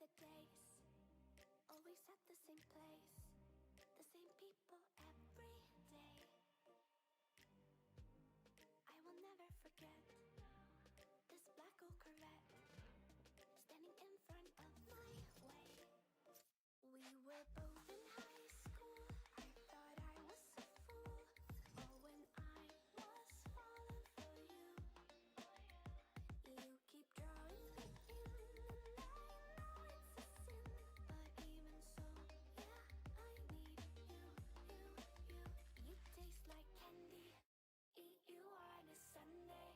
the days, always at the same place, the same people every day. I will never forget this black old Corvette standing in front of my way. We were both in high school. I thought I was a fool. Oh, when I was falling for you. You keep drawing me in, and I know it's a sin. But even so, yeah, I need you. You taste like candy. Eat you on a Sunday.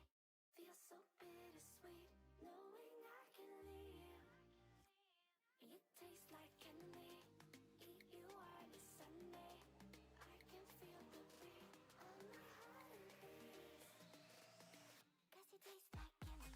Feel so bittersweet, knowing I can leave. You taste like candy. Eat you on a Sunday. I can feel the beat of my heart and beats. 'Cause you taste like candy.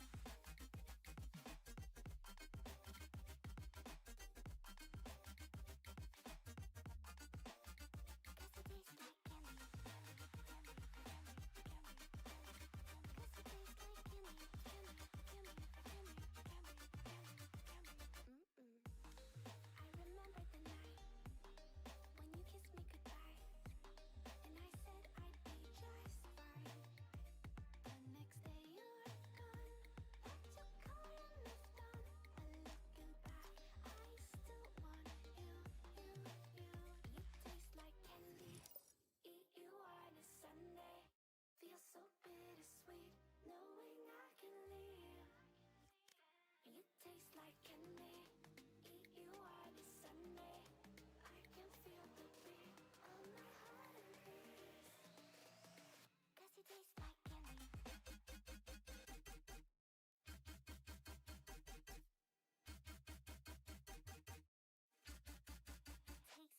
Sunday, feel so bittersweet, knowing I can leave. You taste like candy. Eat you on a Sunday. I can feel the beat of my heart and beats. 'Cause you taste like candy. Tasty.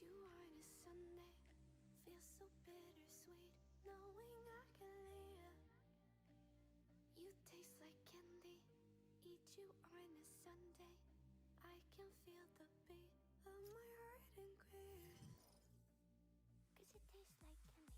You on a Sunday, feel so bittersweet, knowing I can live. You taste like candy, eat you on a Sunday. I can feel the beat of my heart and queer. 'Cause it tastes like candy.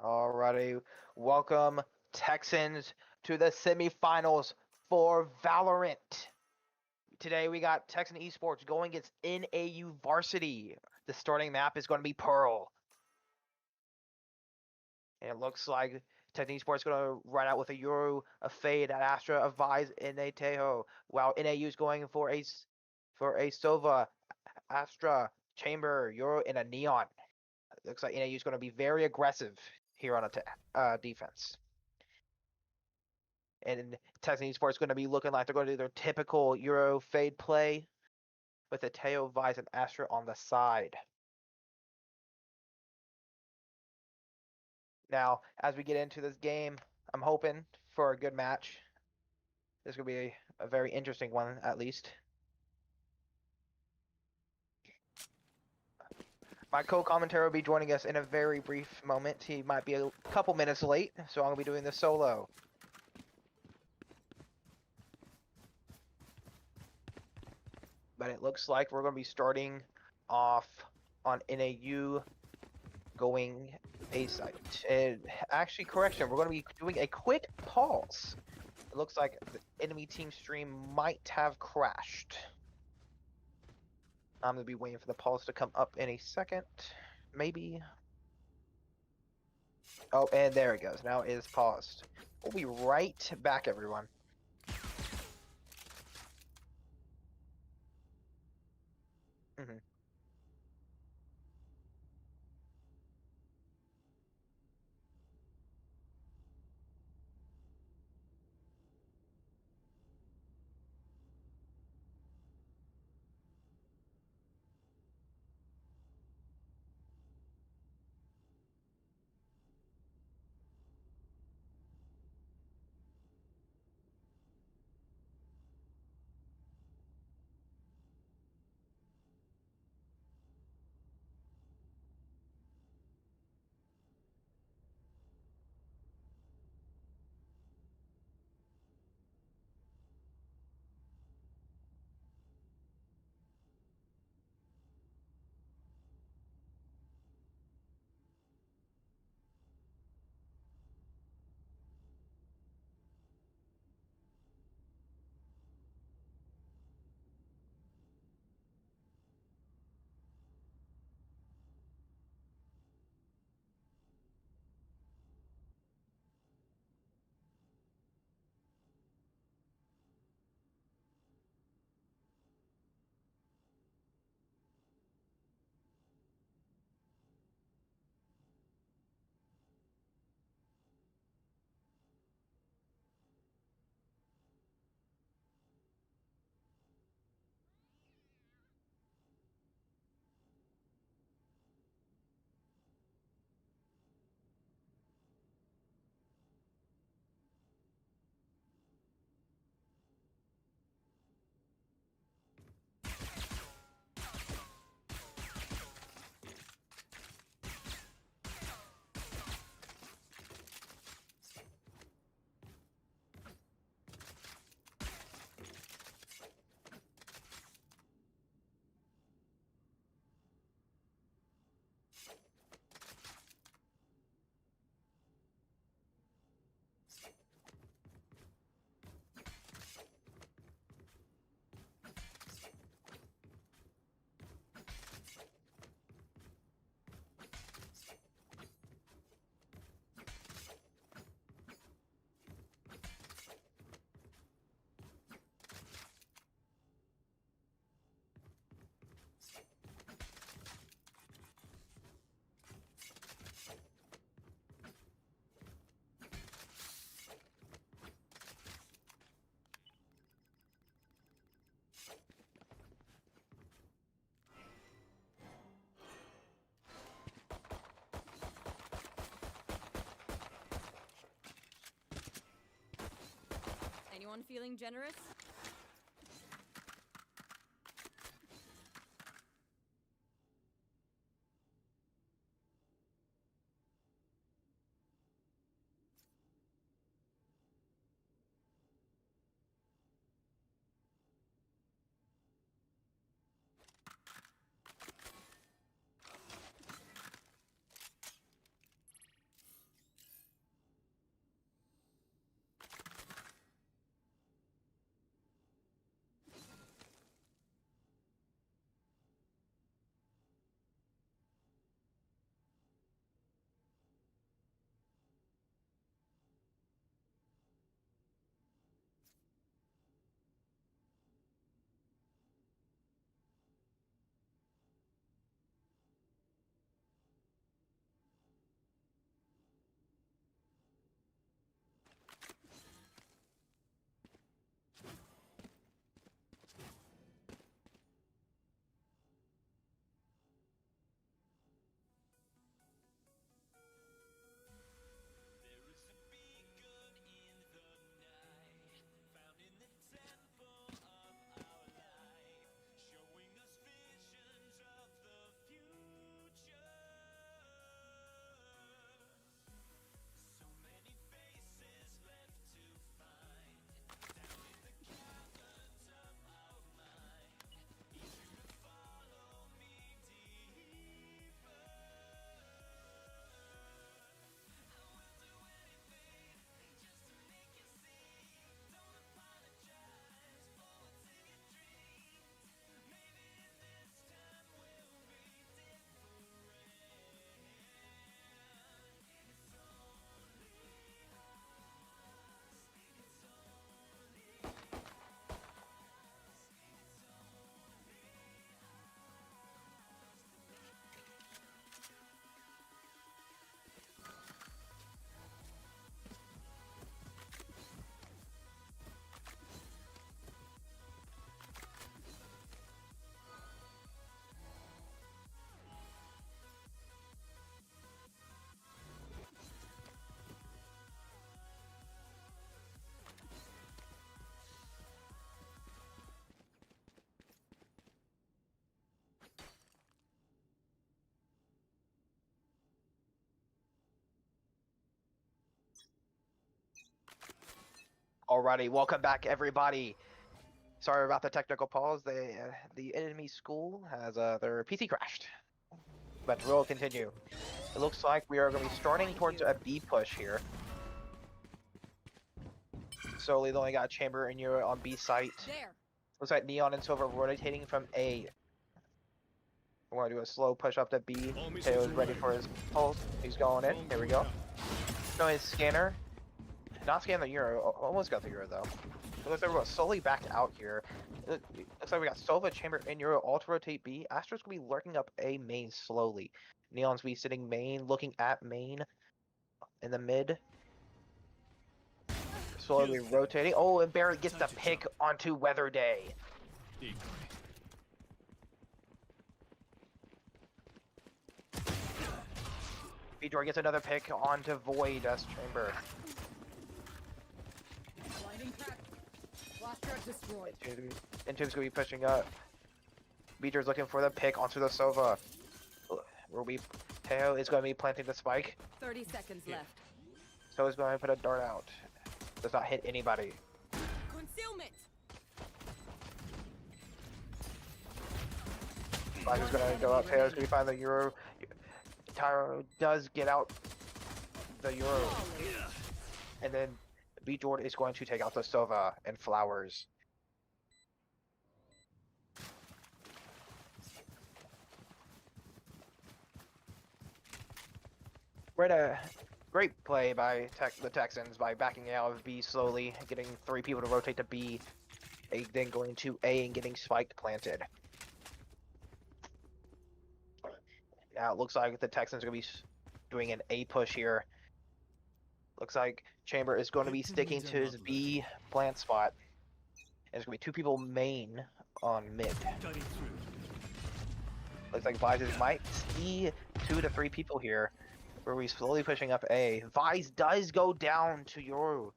Alrighty, welcome Texans to the semifinals for Valorant. Today we got Texan Esports going against NAU Varsity. The starting map is going to be Pearl. And it looks like Texan Esports is going to run out with a Euro, a Fade, an Astra, a Vise, and a Tejo. While NAU is going for a Sova, Astra, Chamber, Euro, and a Neon. It looks like NAU is going to be very aggressive here on defense. And Texan Esports is going to be looking like they're going to do their typical Euro Fade play with a Teo, Vise, and Astra on the side. Now, as we get into this game, I'm hoping for a good match. This could be a very interesting one, at least. My co-commentator will be joining us in a very brief moment. He might be a couple minutes late, so I'm going to be doing this solo. But it looks like we're going to be starting off on NAU going A site. And actually, correction, we're going to be doing a quick pause. It looks like the enemy team stream might have crashed. I'm going to be waiting for the pause to come up in a second. Maybe. Oh, and there it goes. Now it is paused. We'll be right back, everyone. Mm-hmm. Anyone feeling generous? Alrighty, welcome back everybody. Sorry about the technical pause. The enemy school has their PC crashed, but we'll continue. It looks like we are going to be starting towards a B push here. Slowly, they only got Chamber and Euro on B site. There. Looks like Neon and Silver rotating from A. We're going to do a slow push up to B. Teo is ready for his pulse. He's going in. Here we go. No, his scanner. Not scan the Euro. Almost got the Euro though. It looks like we're slowly back out here. It looks like we got Sova, Chamber, and Euro all to rotate B. Astra's gonna be lurking up A main slowly. Neon's be sitting main, looking at main in the mid. Slowly rotating. Oh, and Barrett gets the pick onto Weather Day. Vidor gets another pick onto Void as Chamber. Intum's gonna be pushing up. Beater's looking for the pick onto the Sova. Teo is gonna be planting the spike. 30 seconds left. So he's going to put a dart out. Does not hit anybody. Concealment. Spike is gonna go up. Teo's gonna find the Euro. Tyro does get out the Euro. And then B Jordan is going to take out the Sova and Flowers. Great play by the Texans by backing out of B slowly, getting 3 people to rotate to B, then going to A and getting spiked planted. Now it looks like the Texans are going to be doing an A push here. Looks like Chamber is going to be sticking to his B plant spot. And there's going to be 2 people main on mid. Looks like Vise might see 2 to 3 people here. Where we slowly pushing up A. Vise does go down to Yoru.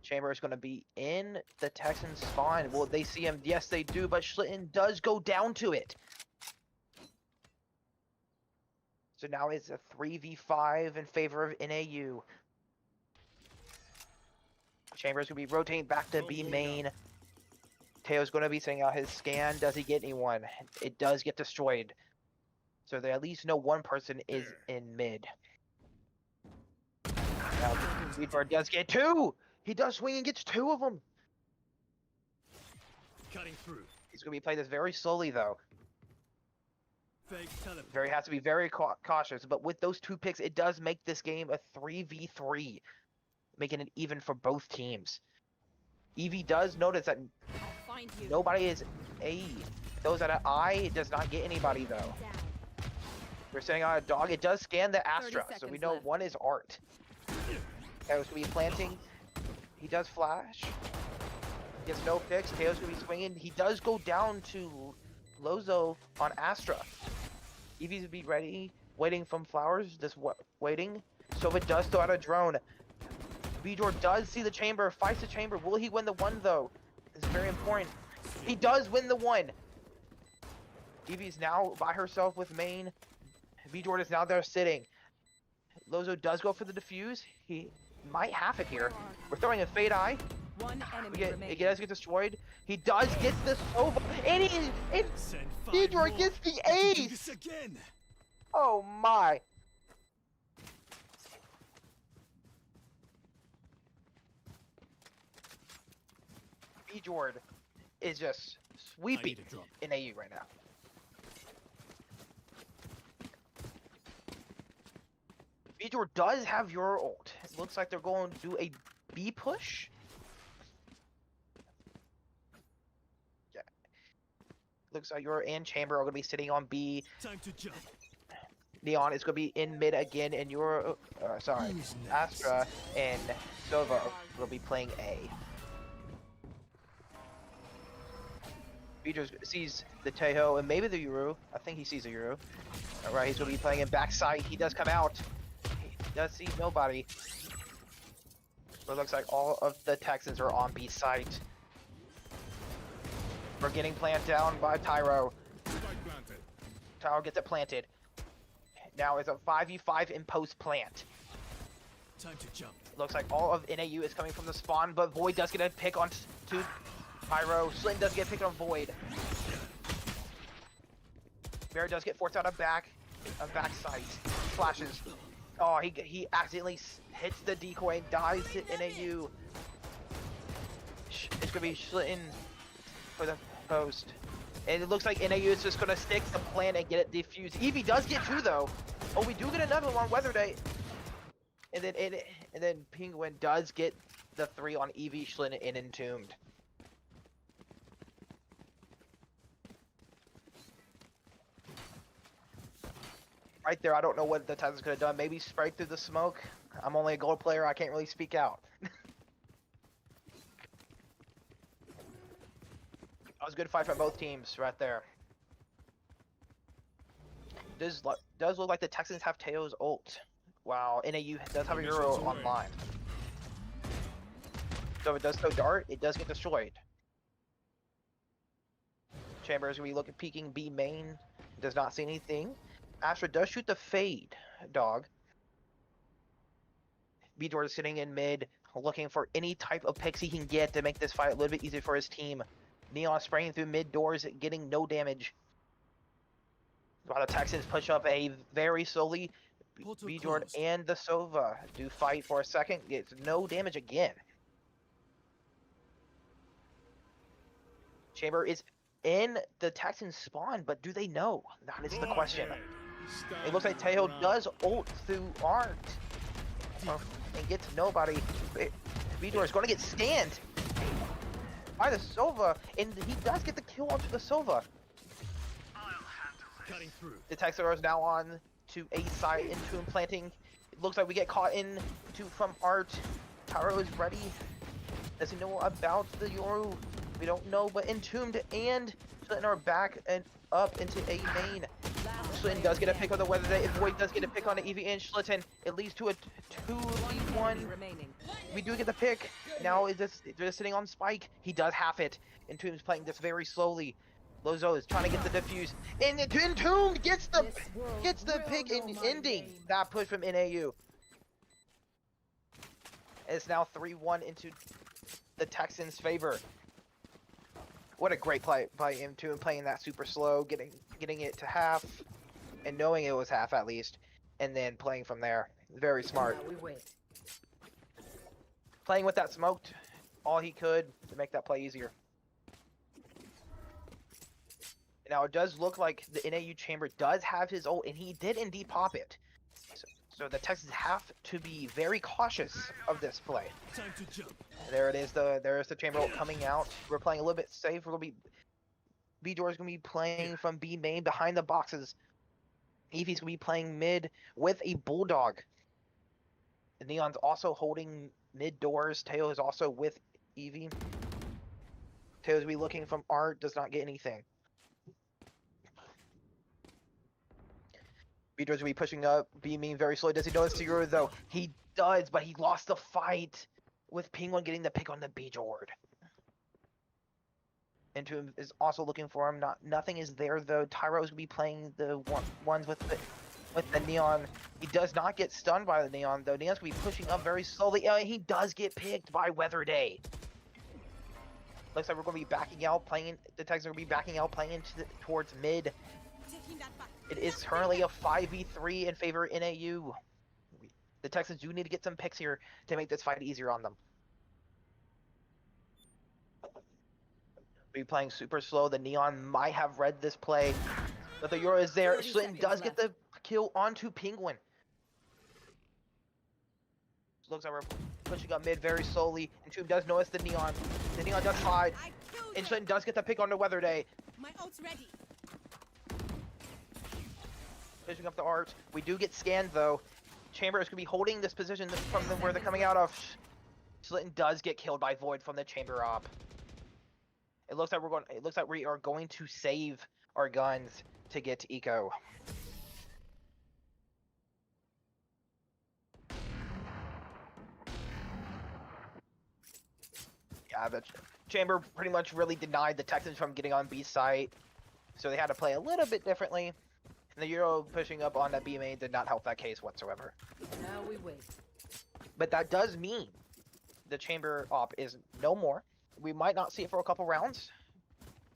Chamber is going to be in the Texans spawn. Will they see him? Yes, they do, but Schlitten does go down to it. So now it's a 3v5 in favor of NAU. Chamber is going to be rotating back to B main. Teo's going to be sending out his scan. Does he get anyone? It does get destroyed. So they at least know one person is in mid. Now, Speedbird does get 2! He does swing and gets 2 of them! Cutting through. He's going to be playing this very slowly, though. Has to be very cautious. But with those 2 picks, it does make this game a 3v3. Making it even for both teams. EV does notice that nobody is A. Those at an I, it does not get anybody though. We're sending out a dog. It does scan the Astra, so we know left. One is Art. Teo's gonna be planting. He does flash. He gets no picks. Teo's gonna be swinging. He does go down to Lozo on Astra. EV's gonna be ready, waiting from Flowers, just waiting. So it does throw out a drone. Vjor does see the Chamber, fights the Chamber. Will he win the 1 though? It's very important. He does win the 1. Evie's now by herself with main. Vjor is now there sitting. Lozo does go for the defuse. He might have it here. We're throwing a Fade Eye. It does get destroyed. He does get the Sova. And Vjor gets the ace! Oh my. Jordan is just sweeping NAU right now. Vjor does have your ult. It looks like they're going to do a B push. Yeah. Looks like your and Chamber are going to be sitting on B. Time to jump. Neon is going to be in mid again, and your Astra and Sova will be playing A. Vjor sees the Teho and maybe the Euro. I think he sees the Euro. Alright, he's going to be playing in backside. He does come out. He does see nobody. But it looks like all of the Texans are on B site. We're getting planted down by Tyro. Tyro gets it planted. Now it's a 5v5 in post plant. Time to jump. Looks like all of NAU is coming from the spawn, but Void does get a pick on to Pyro. Slin does get picked on Void. Bear does get forced out of backside. Flashes. Oh, he accidentally hits the decoy and dies to NAU. It's gonna be Slitten for the post. And it looks like NAU is just gonna stick the plan and get it defused. Eevee does get 2 though. Oh, we do get another one on Weather Day. And then Penguin does get the 3 on Eevee, Schlitten, and Entombed. Right there, I don't know what the Titans could have done. Maybe spray through the smoke. I'm only a gold player, I can't really speak out. That was a good fight from both teams right there. Does look like the Texans have Teo's ult. Wow, NAU does have a Euro online. So if it does throw dart, it does get destroyed. Chambers we look at peeking B main, does not see anything. Astra does shoot the fade, dog. B-Dor is sitting in mid, looking for any type of picks he can get to make this fight a little bit easier for his team. Neon spraying through mid doors, getting no damage. While the Texans push up a very slowly, B-Dor and the Sova do fight for a second, gets no damage again. Chamber is in the Texans spawn, but do they know? That is the question. It looks like Teo does ult through Art and gets nobody. B-Dor is going to get scanned by the Sova, and he does get the kill onto the Sova. The Texans is now on to A side into planting. It looks like we get caught in from Art. Taro is ready. Does he know about the Yoru? We don't know, but Entombed and Schlitten are back and up into A main. Schlitten does get a pick on the Weather Day. If Void does get a pick on the Eevee and Schlitten, it leads to a 2v1. We do get the pick. Now they're just sitting on Spike. He does half it. Entombed's playing this very slowly. Lozo is trying to get the defuse. And Entombed gets the pick and ending that push from NAU. It's now 3-1 into the Texans' favor. What a great play by him too, and playing that super slow, getting it to half, and knowing it was half at least, and then playing from there. Very smart. Playing with that smoked all he could to make that play easier. Now it does look like the NAU Chamber does have his ult, and he did indeed pop it. So the Texans have to be very cautious of this play. Time to jump. There it is. There's the Chamber ult coming out. We're playing a little bit safe. We're gonna be B-Dor is gonna be playing from B main behind the boxes. Eevee's gonna be playing mid with a Bulldog. The Neon's also holding mid doors. Teo is also with Eevee. Teo's gonna be looking from Art. Does not get anything. B-Dor's gonna be pushing up, beaming very slowly. Does he notice Tiguru though? He does, but he lost the fight with Penguin getting the pick on the B-Jord. Entombed is also looking for him. Nothing is there though. Tyro's gonna be playing the ones with the Neon. He does not get stunned by the Neon though. Neon's gonna be pushing up very slowly. He does get picked by Weather Day. Looks like we're gonna be backing out, playing. The Texans are gonna be backing out, playing towards mid. It is currently a 5v3 in favor of NAU. The Texans do need to get some picks here to make this fight easier on them. Be playing super slow. The Neon might have read this play, but the Euro is there. Schlitten does get the kill onto Penguin. Looks like we're pushing up mid very slowly. And Entombed does notice the Neon. The Neon does hide. And Schlitten does get the pick on the Weather Day. My ult's ready. Pushing up the Art. We do get scanned though. Chamber is going to be holding this position from where they're coming out of. Schlitten does get killed by Void from the Chamber op. It looks like we are going to save our guns to get to Eco. Yeah, the Chamber pretty much really denied the Texans from getting on B site, so they had to play a little bit differently. And the Euro pushing up on that B main did not help that case whatsoever. Now we wait. But that does mean the chamber op is no more. We might not see it for a couple rounds.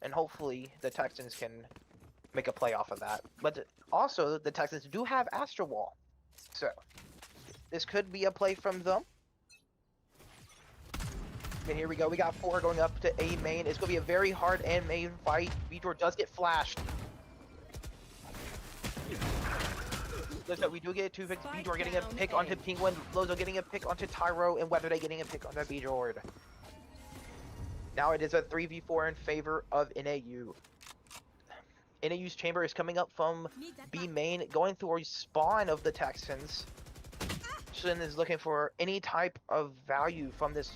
And hopefully the Texans can make a play off of that. But also, the Texans do have Astra Wall. So, this could be a play from them. And here we go. We got 4 going up to A main. It's going to be a very hard A main fight. Vitor does get flashed. Looks like we do get 2 picks. Vitor getting a pick onto Penguin. Lozo getting a pick onto Tyro. And Weatherday getting a pick onto Vitor. Now it is a 3v4 in favor of NAU. NAU's chamber is coming up from B main, going through a spawn of the Texans. Shin is looking for any type of value from this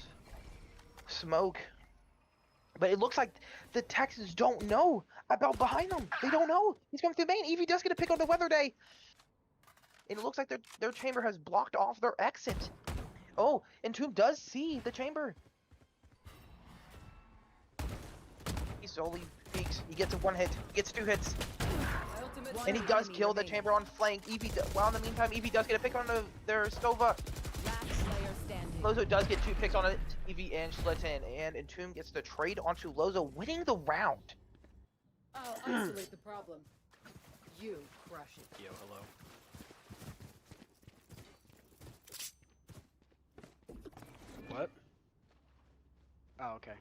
smoke. But it looks like the Texans don't know about behind them. They don't know. He's coming through main. Evie does get a pick on the Weatherday. And it looks like their chamber has blocked off their exit. Oh, and Tomb does see the chamber. He slowly peeks. He gets a 1 hit. He gets 2 hits. And he does kill the chamber on flank. Evie, well, in the meantime, Evie does get a pick on their Stova. Last player standing. Lozo does get 2 picks on it. Evie and Schlitten. And Entomb gets the trade onto Lozo, winning the round. I'll isolate the problem. You crush it. Yo, hello. What? Oh, okay.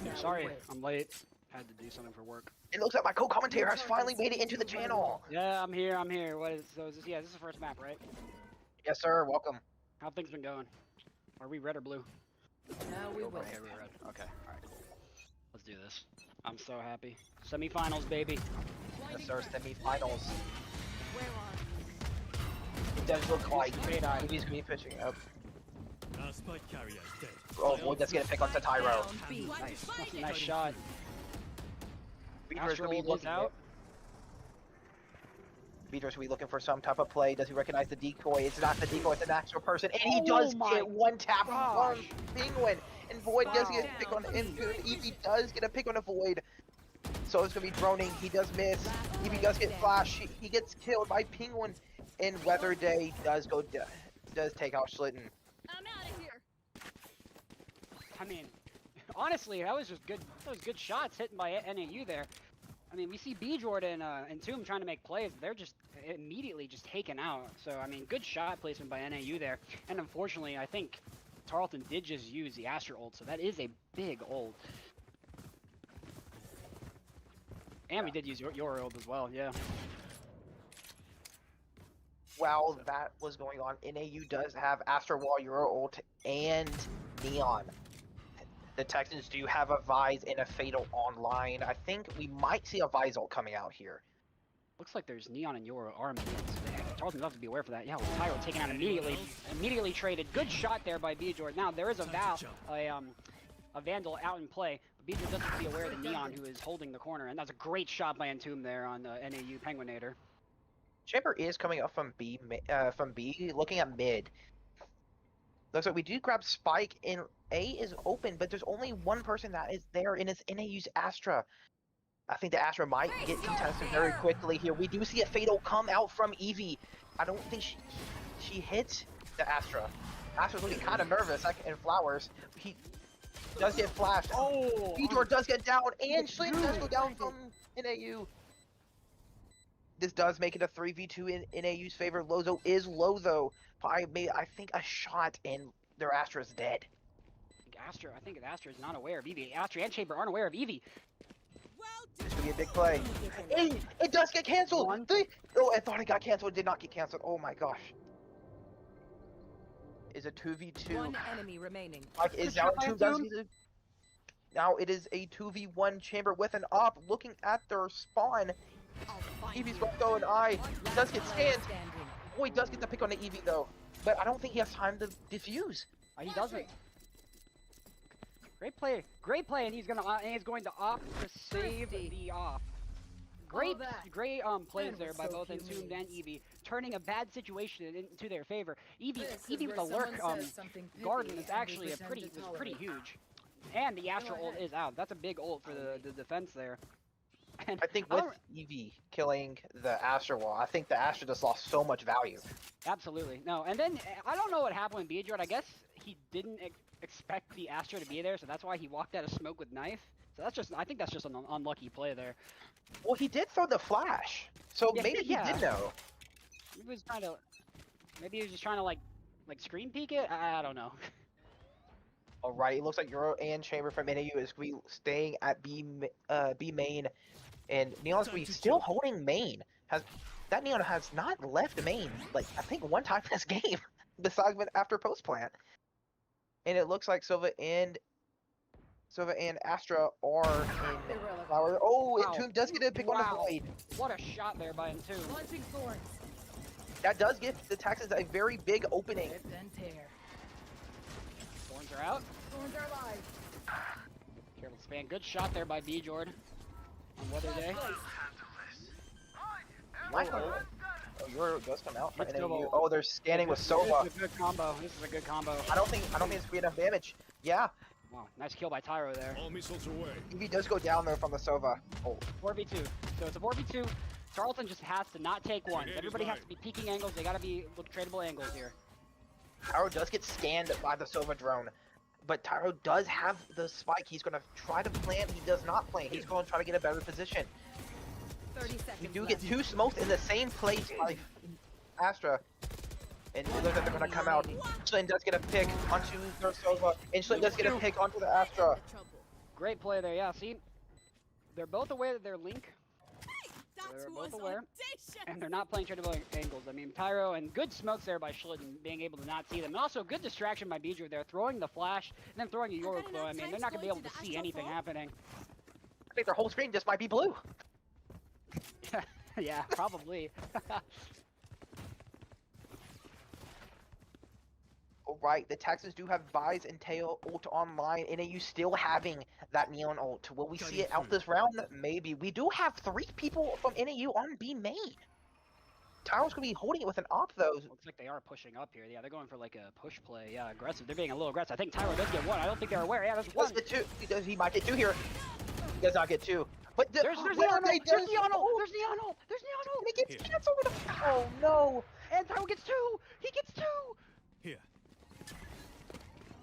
Now Sorry, wait. I'm late. Had to do something for work. It looks like my co-commentator has finally made it into the channel. Yeah, I'm here. I'm here. What is so? Is this, yeah, this is the first map, right? Yes, sir. Welcome. How have things been going? Are we red or blue? Now we wait. Okay, we're red. Okay, all right, cool. Let's do this. I'm so happy. Semifinals, baby. Yes, sir. Semi-finals. Where are It does look like Straight-eyed. Evie's gonna be pitching up. Our spike carrier is dead. Oh, Void does get a pick onto Tyro. Down B. Nice, nice shot. Vitor's gonna be Astral is looking out. Vitor's gonna be looking for some type of play. Does he recognize the decoy? It's not the decoy, it's an actual person. And he Oh does my get 1 tap gosh. from Penguin. And Void does get a Wow. pick on Entombed. Evie does get a pick on a Void. So it's gonna be droning. He does miss. Evie does get flash. He gets killed by Penguin. And Weatherday does take out Schlitten. I'm out of here. I mean, honestly, that was just good. Those good shots hitting by NAU there. I mean, we see B Jordan and Tomb trying to make plays. They're just immediately just taken out. So I mean, good shot placement by NAU there. And unfortunately, I think Tarleton did just use the Astra ult, so that is a big ult. And we did use your ult as well, yeah. While that was going on, NAU does have Astra Wall, Euro ult, and Neon. The Texans do have a Vise and a Fatal online. I think we might see a Vise ult coming out here. Looks like there's Neon and Yoro arm there. Tarleton will have to be aware for that. Yeah, well, Tyro taken out immediately traded. Good shot there by B Jordan. Now there is a a Vandal out in play. But B Jordan does have to be aware of the Neon who is holding the corner, and that's a great shot by Entomb there on the NAU Penguinator. Chamber is coming up from B, looking at mid. Looks like we do grab Spike, and A is open, but there's only 1 person that is there, and it's NAU's Astra. I think the Astra might get contested very quickly here. We do see a Fatal come out from Evie. I don't think she hits the Astra. Astra's looking kind of nervous, and Flowers. He does get flashed. Oh! Vitor does get down, and Schlitten does go down from NAU. This does make it a 3v2 in NAU's favor. Lozo is Lozo. I think a shot and their Astra is dead. I think Astra is not aware of Evie. Astra and Chamber aren't aware of Evie. This could be a big play. And it does get canceled. Oh, I thought it got canceled. It did not get canceled. Oh my gosh. Is a 2v2. One enemy remaining. Like, is now now it is a 2v1 Chamber with an op looking at their spawn. I'll find Evie's you. going to go an eye. He does get Last scanned. player standing. Oh, he does get the pick on the Evie though. But I don't think he has time to defuse. He doesn't. Great play, and he's going to opt to save the off. Great plays That there was by so both Entombed and humiliating. Evie, turning a bad situation into their favor. Evie This is with where a lurk someone says something garden pithy is and we actually pretend to was tolerate. pretty huge. And the Astra ult ahead. is out. That's a big ult for the defense there. And I think I with don't- Eevee killing the Astra wall, I think the Astra just lost so much value. Absolutely. No, and then I don't know what happened with Beedrill. I guess he didn't expect the Astra to be there, so that's why he walked out of smoke with knife. So that's just, I think that's just an unlucky play there. Well, he did throw the flash, so Yeah, maybe he did know. Maybe he was trying to, maybe he was just trying to like screen peek it. I don't know. All right, it looks like Euro and Chamber from NAU is going to be staying at B main, and Neon's going to be still holding main. That Neon has not left main, like, I think one time this game, besides when after post plant. And it looks like Silva and Astra are in Irrelevant. power. Oh, Wow. Entomb does get a pick on the Wow. Void. What a shot there by Entomb. Launching thorns. That does give the Texans a very big opening. Rip and tear. Thorns are out. Thorns are alive. Careful span. Good shot there by B Jord on Weather Day. Michael. Oh, Euro does come out for Let's NAU. go. Oh, they're standing with Sova. This is a good combo. This is a good combo. I don't think it's gonna be enough damage. Yeah, Wow, nice kill by Tyro there. All missiles away. Eevee does go down though from the Sova. Oh, 4v2. So it's a 4v2. Tarleton just has to not take one. Grenade is Everybody has live. to be peeking angles. They gotta be tradable angles here. Tyro does get scanned by the Sova drone, but Tyro does have the spike. He's gonna try to plant. He does not plant. He's going to try to get a better position. 30 seconds We do left. get two smokes in the same place by Astra. And it looks like they're gonna come out. Schlitten does get a pick onto their Sova, and Schlitten does get a pick onto the Astra. Great play there. Yeah, see? They're both aware that they're Link, That They're was both aware. audacious. and they're not playing tradable angles. I mean, Tyro, and good smokes there by Schlitten, being able to not see them. And also, good distraction by Beedrill there, throwing the flash, and then throwing a got York enough flow. I mean, time they're to not go going to be able into to the see Astral anything Fall? happening. I think their whole screen just might be blue. Yeah, probably. Alright, the Texans do have Vise and Tail ult online, and NAU still having that Neon ult. Will we see it out this round? Maybe. We do have 3 people from NAU on B main. Tyro's going to be holding it with an op, though. Looks like they are pushing up here. Yeah, they're going for like a push play. Yeah, aggressive. They're being a little aggressive. I think Tyro does get one. I don't think they're aware. Yeah, there's He one. does get 2. He might get 2 here. He does not get 2. But There's Weather Neon Day ult. There's does- Neon ult. There's Neon ult. There's Neon ult. And it gets Here. canceled with a... Oh, no. And Tyro gets 2. He gets 2. Here.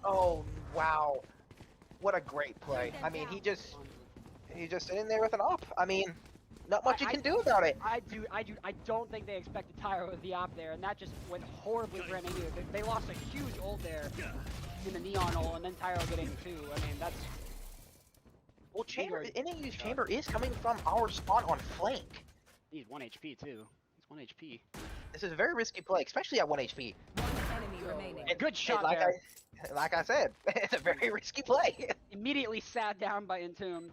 Oh, wow. What a great play. I mean, he's just sitting there with an op. I mean, not much you can do about it. I don't think they expected Tyro with the op there, and that just went horribly for NAU. They lost a huge ult there in the Neon ult, and then Tyro getting 2. I mean, that's Well, Chamber, Igor- NAU's Chamber is coming from our spawn on flank. he's 1 HP too. He's 1 HP. This is a very risky play, especially at 1 HP. One enemy remaining. And- Good shot like there. like I said, it's a very risky play. Immediately sat down by Entombed.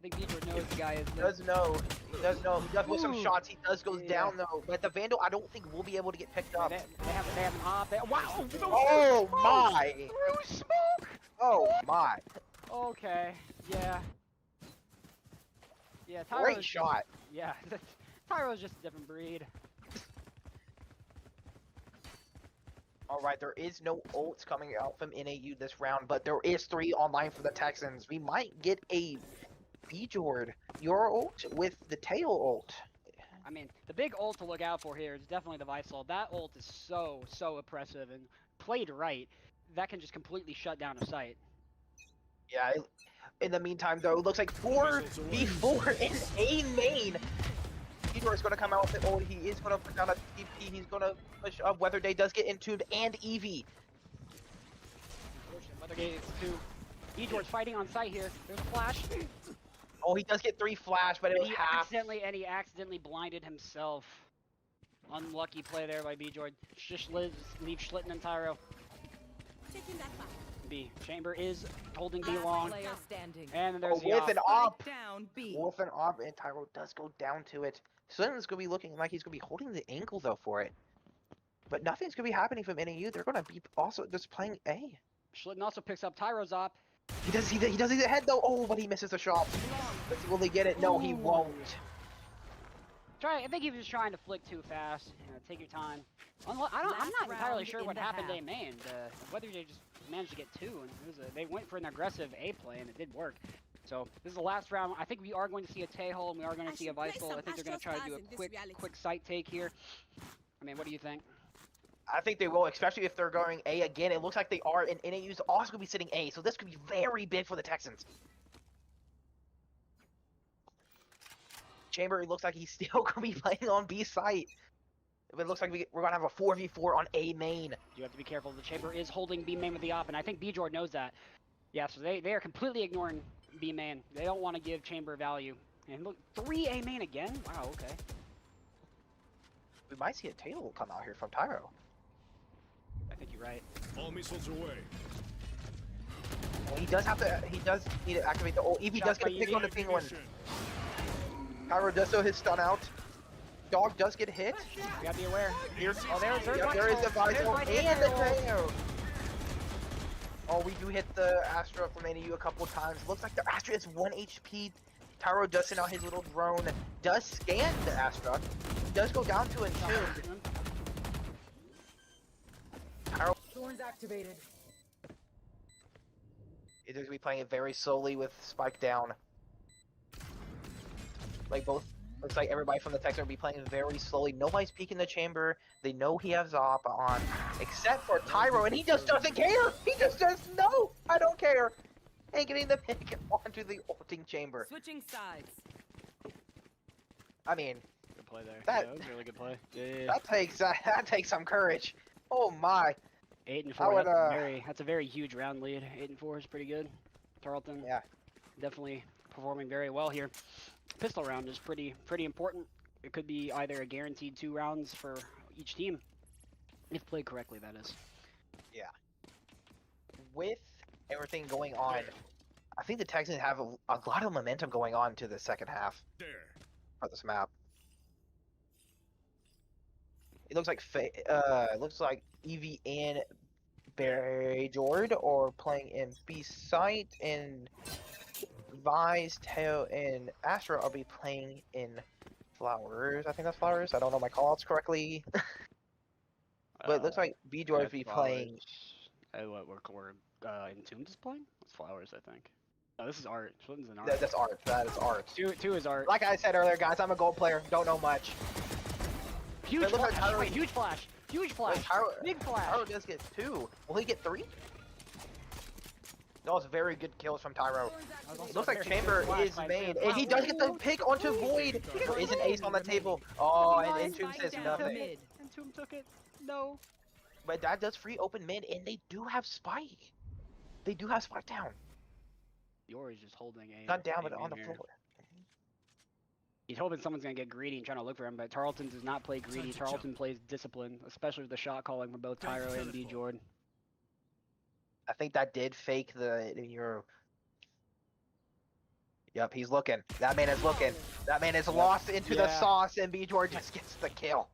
I think Beedrill knows the guy is He does know. He does know. He does with some Ooh. shots. He does goes Yeah. down though. But the Vandal, I don't think will be able to get picked up. They have an op there. Wow! Oh my! Through smoke! Oh my! Okay. Yeah. Yeah, Tyro's Great shot. Yeah, Tyro's just a different breed. All right, there is no ults coming out from NAU this round, but there is 3 online for the Texans. We might get a Bjord, your ult with the tail ult. I mean, the big ult to look out for here is definitely the Vice ult. That ult is so oppressive, and played right, that can just completely shut down a site. Yeah. In the meantime, though, it looks like 4v4 in A main. Bjord is going to come out with the ult. He is going to put down a TP. He's going to push up. Weather Day does get entombed, and Eevee. Unfortunately, Weathergate is 2. Bjord's fighting on site here. There's a flash. Oh, he does get 3 flash, but it was half. He accidentally blinded himself. Unlucky play there by Bjord. Just leave Schlitten and Tyro. Taking that back. B. Chamber is holding B Last long. player standing. And Oh, there's the with op. an op. Spike down B. With an op, and Tyro does go down to it. Slinton's going to be looking like he's going to be holding the ankle, though, for it. But nothing's going to be happening from NAU. They're going to be also just playing A. Schlitten also picks up Tyro's op. He does see the head, though. Oh, but he misses the shot. Let's see, will they get it? No, he Ooh. won't. I think he was just trying to flick too fast. You know, take your time. I'm not entirely round sure in what the happened half. to Main. Whether they just managed to get 2, and they went for an aggressive A play, and it did work. So this is the last round. I think we are going to see a Taeho and we are going to see a Weissel. I think they're going to try to do a quick sight take here. I mean, what do you think? I think they will, especially if they're going A again. It looks like they are, and NAU's also going to be sitting A, so this could be very big for the Texans. Chamber, it looks like he's still going to be playing on B site. It looks like we're going to have a 4v4 on A main. You have to be careful. The Chamber is holding B main with the op, and I think B Jord knows that. Yeah, so they are completely ignoring B main. They don't want to give Chamber value. And look, 3 A main again? Wow, okay. We might see a tail come out here from Tyro. I think you're right. All missiles away. Well, he does need to activate the ult. Evie does get a pick on the penguin. Tyro does throw his stun out. Dog does get hit. You gotta be aware. Here's, Oh, there's yep, there is the Weissel and the Tail. Oh, we do hit the Astra from NAU a couple times. Looks like the Astra is 1 HP. Tyro does send out his little drone. Does scan the Astra. Does go down to Entombed. Tyro Thorns activated. is going to be playing it very slowly with Spike down. Like both, looks like everybody from the Texans will be playing very slowly. Nobody's peeking the chamber. They know he has Zop on, except for Tyro, and he just doesn't care. He just says, no, I don't care. And getting the pick onto the ulting chamber. Switching sides. I mean, Good play there. That- Yeah, that was a really good play. Yeah. that takes some courage. Oh my. 8 and I 4. would, That's a very huge round lead. 8 and 4 is pretty good. Tarleton, Yeah. definitely performing very well here. Pistol round is pretty important. It could be either a guaranteed 2 rounds for each team, if played correctly, that is. With everything going on, I think the Texans have a lot of momentum going on to the second half There. of this map. It looks like Evie and Barry Jord are playing in B site, and Vise, Teo, and Astra will be playing in Flowers. I think that's Flowers. I don't know my callouts correctly. But it looks like B Jord will be playing. What we're Entombed is playing? It's Flowers, I think. No, this is Art. Splitting's an Art. That's art. That is art. Two is Art. Like I said earlier, guys, I'm a gold player. Don't know much. Huge But look flash! at Tyro- Wait, huge flash! Huge flash! Big flash! Tyro does get 2. Will he get 3? Those very good kills from Tyro. It looks like Chamber is made, and he does get the pick onto Void. There is an ace on the table. Oh, and Entomb says nothing. Mid. Entomb took it. No. But that does free open mid, and they do have Spike. They do have Spike down. Yori's just holding a. Not down, but a on the here. floor. He's hoping someone's gonna get greedy and trying to look for him, but Tarleton does not play greedy. Time to Tarleton plays discipline, especially with the shot calling from both Time to Tyro and B teleport. Jordan. I think that did fake the Euro. Yep, he's looking. That man is looking. That man is lost into the Yeah. sauce, and B George just gets the kill.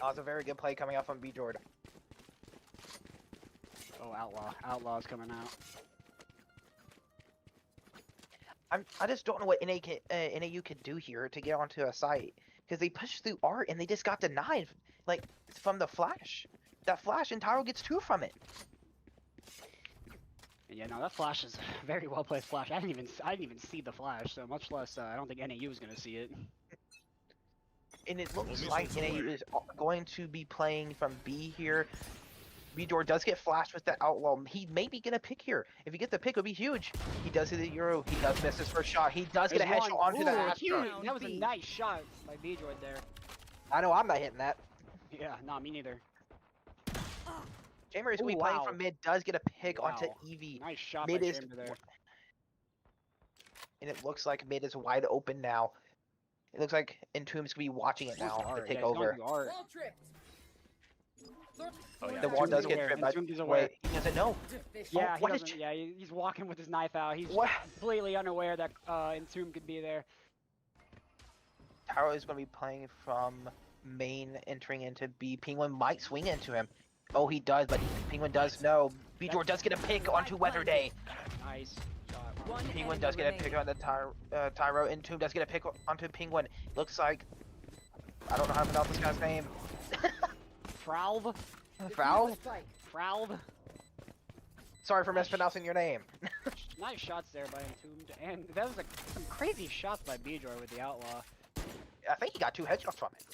That was a very good play coming out from B Jordan. Oh, Outlaw. Outlaw's coming out. I just don't know what NAU could do here to get onto a site, because they pushed through art and they just got denied, like from the flash. That flash, and Tyro gets 2 from it. And yeah, no, that flash is a very well placed flash. I didn't even see the flash, so much less. I don't think NAU is gonna see it. And it looks Well, like missiles NAU away. is going to be playing from B here. B Jordan does get flashed with the outlaw. He may be gonna pick here. If he gets the pick, it'll be huge. He does hit the Euro. He does miss his first shot. He does get a There's headshot one. onto the Ooh, Astra. huge. Round That was a B. nice shot by B Jordan there. I know I'm not hitting that. Yeah, not me neither. Chamber is gonna be Ooh, playing wow. from mid. Does get a pick onto Wow. Evie. Nice shot Mid by is, Chamber there. and it looks like mid is wide open now. It looks like Entomb's gonna be watching it now to Art. take Yeah, he's going over. through Art. Wall tripped. Oh, yeah. The wall Entombed does is get aware. tripped, but Entombed is aware. wait, he doesn't know. Yeah, he what did doesn't. you- Yeah, he's walking with his knife out. He's What? completely unaware that Entombed could be there. Tyro is going to be playing from main, entering into B. Penguin might swing into him. Oh, he does, but Penguin does know. B Jordan does get a pick onto Weather Day. Nice shot. One Penguin enemy does get a pick remaining. on the Tyro. Entomb does get a pick onto Penguin. Looks like, I don't know how to pronounce this guy's name. Fralv? Foul? Spike. Fralv? Sorry for mispronouncing your name. Nice shots there by Entombed, and that was some crazy shots by Bjor with the Outlaw. I think he got 2 headshots from it.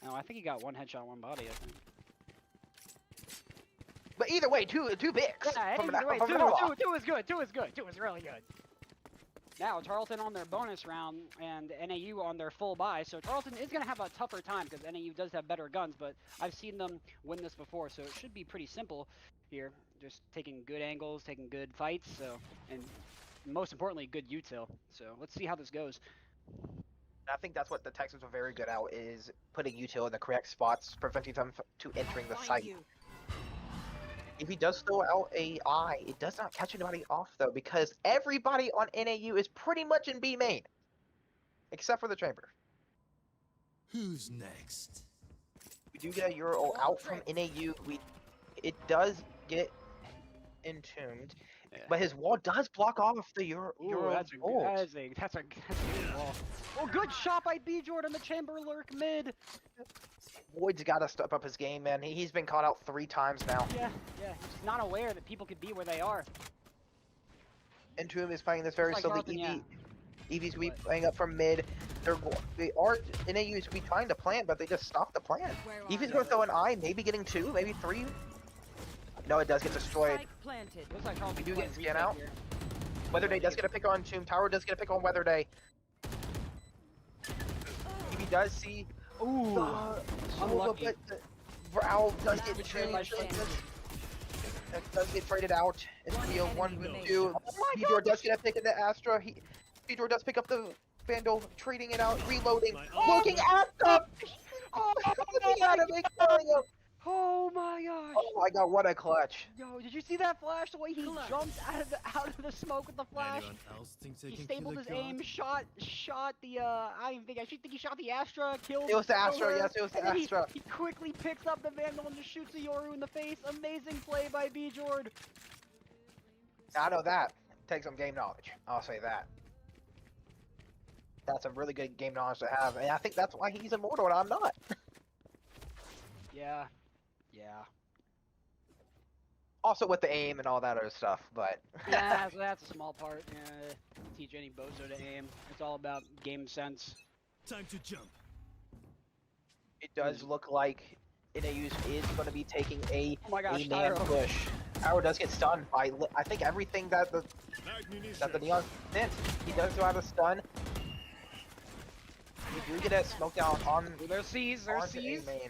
No, I think he got 1 headshot, 1 body, I think. But either way, two bigs. Yeah, from either way, from 2 an outlaw. is good, 2 is good, 2 is really good. Now, Tarleton on their bonus round, and NAU on their full buy, so Tarleton is going to have a tougher time, because NAU does have better guns, but I've seen them win this before, so it should be pretty simple here. Just taking good angles, taking good fights, so, and most importantly, good util. So, let's see how this goes. I think that's what the Texans are very good at, is putting util in the correct spots, preventing them to entering the site. If he does throw out a eye, it does not catch anybody off though, because everybody on NAU is pretty much in B main, except for the chamber. Who's next? We do get a Euro out from NAU. It does get entombed, Yeah. but his wall does block off the Euro. Ooh, that's a good wall. Oh, good shot by Bjor in the chamber lurk mid. Void's got to step up his game, man. He's been caught out 3 times now. Yeah, he's just not aware that people could be where they are. Entomb is playing this very like slowly. Tarleton, yeah. Eevee's we playing up from mid. They are NAU's we trying to plant, but they just stopped the plan. Eevee's going to throw an eye, maybe getting 2, maybe 3. No, it does get destroyed. Planted. Looks like Tarleton We do went get scan retake out. here. Weatherday does get a pick on Tomb. Tower does get a pick on Weatherday. Eevee does see. Ooh, unlucky. But VAL does get Betrayed by changed. Shannon. That does get traded out. It's One Theo enemy 1 remaining. 2. Oh my Bjor God, does get a pick in the Astra. Bjor does pick up the Vandal, trading it out, reloading, Oh looking at them. Oh, Looking at him, ignoring him. oh my gosh! Oh my god, what a clutch! Yo, did you see that flash? The way he Clutch. jumped out of the smoke with the flash. Anyone else thinks they He can stabled kill his a god? aim, shot the I think he shot the Astra, killed. It was the killed Astra, her, yes, it was the and then Astra. He quickly picks up the Vandal and just shoots the Yoru in the face. Amazing play by Bjord. I know that. Take some game knowledge. I'll say that. That's a really good game knowledge to have, and I think that's why he's immortal and I'm not. Yeah. Also with the aim and all that other stuff, but Yeah, so that's a small part. Teach any bozo to aim. It's all about game sense. Time to jump. it does look like NAU's is going to be taking a Oh my gosh, man Tyro. push. Tyro does get stunned by I think everything that the Neon sent. He does go out of stun. We do get a smoke down on Ooh, there's C's, there's onto A C's. main.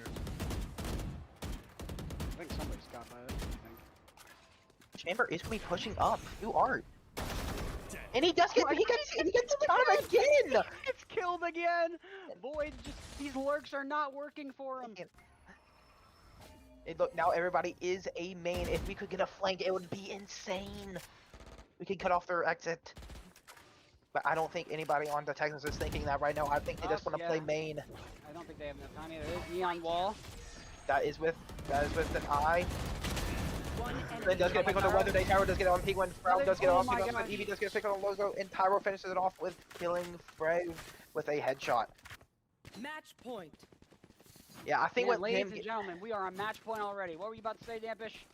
I think somebody's got by it. I think. Chamber is going to be pushing up to Art. Dead. And he gets the time again! It's killed again! Void, just these lurks are not working for him. Look, now everybody is a main. If we could get a flank, it would be insane. We could cut off their exit. But I don't think anybody on the Texans is thinking that right now. I think they just want to play Yeah. main. I don't think they have enough time either. There's Neon Wall. That is with an eye. One Then does get a pick on the weather. Tyro does get on P1. Brown does get Oh on my P1. gosh. Eevee does get a pick on Logo. And Tyro finishes it off with killing Frey with a headshot. Match point. Yeah, I think Man, with ladies him, and gentlemen, we are on match point already. What were you about to say, Dampish?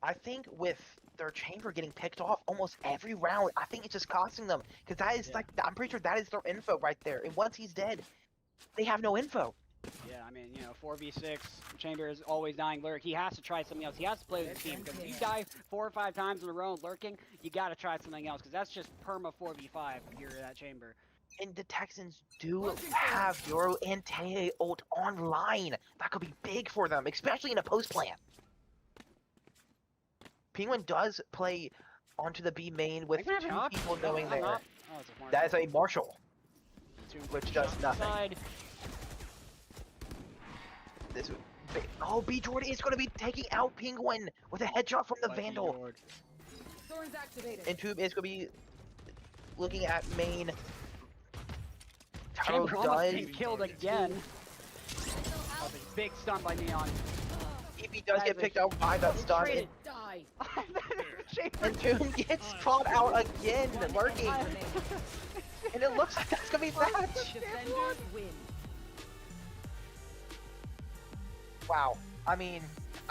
I think with their chamber getting picked off almost every round, I think it's just costing them. Because that is Yeah. I'm pretty sure that is their info right there. And once he's dead, they have no info. Yeah, I mean, 4v6, Chamber is always dying lurk. He has to try something else. He has to play with the team, because if you die 4 or 5 times in a row lurking, you gotta try something else, because that's just perma 4v5 if you're that Chamber. And the Texans do have Euro and Tae ult online. That could be big for them, especially in a post plan. Penguin does play onto the B main with Are you gonna 2 have people knock? knowing I'm there. not. Oh, it's a Marshall. That is a Marshall, Two which does shots nothing. inside. This B Jordan is going to be taking out Penguin with a headshot from the By Vandal. Bjord. Thorns activated. And Tube is going to be looking at main. Taro Chamber almost does. getting killed again. Oh, big stun by Neon. Eevee does get picked out by that stun. Traded. Die. Chamber. And Tube gets caught out again, lurking. Remaining. And it looks like that's going to be that. Defenders win. Wow. I mean,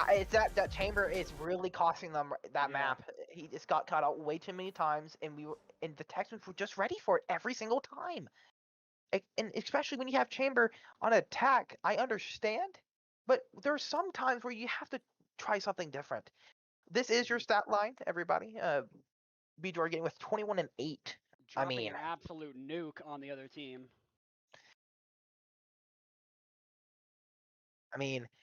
It's that chamber is really costing them that Yeah. map. He just got caught out way too many times, and the Texans were just ready for it every single time. And especially when you have chamber on attack, I understand, but there are some times where you have to try something different. This is your stat line, everybody. B Jordan getting with 21 and 8. Dropping mean- an absolute nuke on the other team.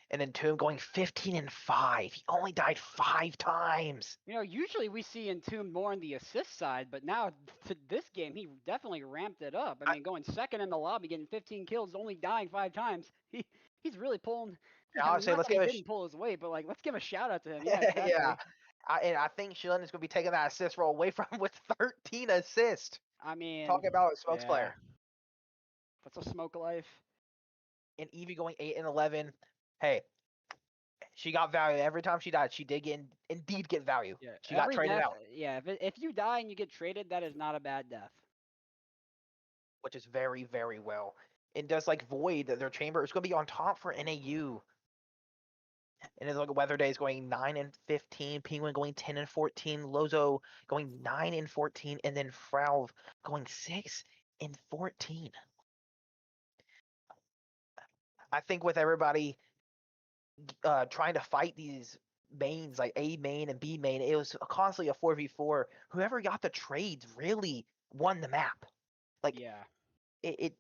And then Tomb going 15 and 5. He only died 5 times. You know, usually we see Entombed more on the assist side, but now to this game, he definitely ramped it up. I mean, going second in the lobby, getting 15 kills, only dying 5 times. He's really pulling. Yeah, I I mean, would say not let's that he give a didn't pull his weight, but like, let's give a shout out to him. Yeah, exactly. yeah. And I think Shilin is going to be taking that assist role away from him with 13 assists. I mean, Talking about a smokes yeah. player. That's a smoke life. And Evie going 8 and 11. Hey, she got value every time she died. She did indeed get value. Yeah, She got every traded death, out, Yeah, if you die and you get traded, that is not a bad death. which is very, very well. And does like Void, their chamber is going to be on top for NAU. And it's like Weather Day is going 9 and 15, Penguin going 10 and 14, Lozo going 9 and 14, and then Fralv going 6 and 14. I think with everybody trying to fight these mains, like A main and B main, it was constantly a 4v4. Whoever got the trades really won the map. Like, Yeah.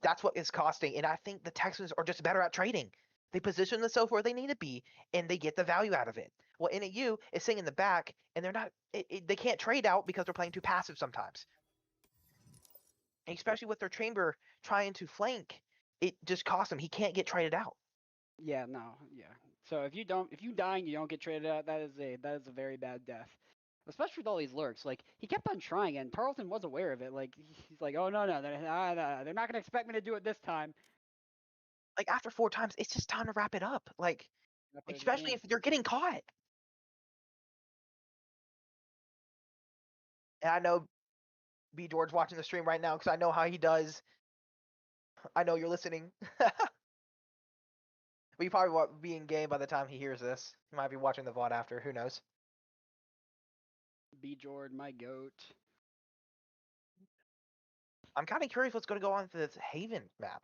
that's what it's costing. And I think the Texans are just better at trading. They position themselves where they need to be, and they get the value out of it. Well, NAU is sitting in the back, and they're not. They can't trade out because they're playing too passive sometimes. And especially with their chamber trying to flank, it just costs him. He can't get traded out. Yeah, no, yeah. So if you die and you don't get traded out, that is a very bad death. Especially with all these lurks. Like, he kept on trying, and Tarleton was aware of it. Like, he's like, oh no, they're not gonna expect me to do it this time. Like after 4 times, it's just time to wrap it up. Like, That's what it especially is. if they're getting caught. And I know B George watching the stream right now because I know how he does. I know you're listening. But he probably won't be in game by the time he hears this. He might be watching the VOD after. Who knows? B Jord, my goat. I'm kind of curious what's going to go on for this Haven map.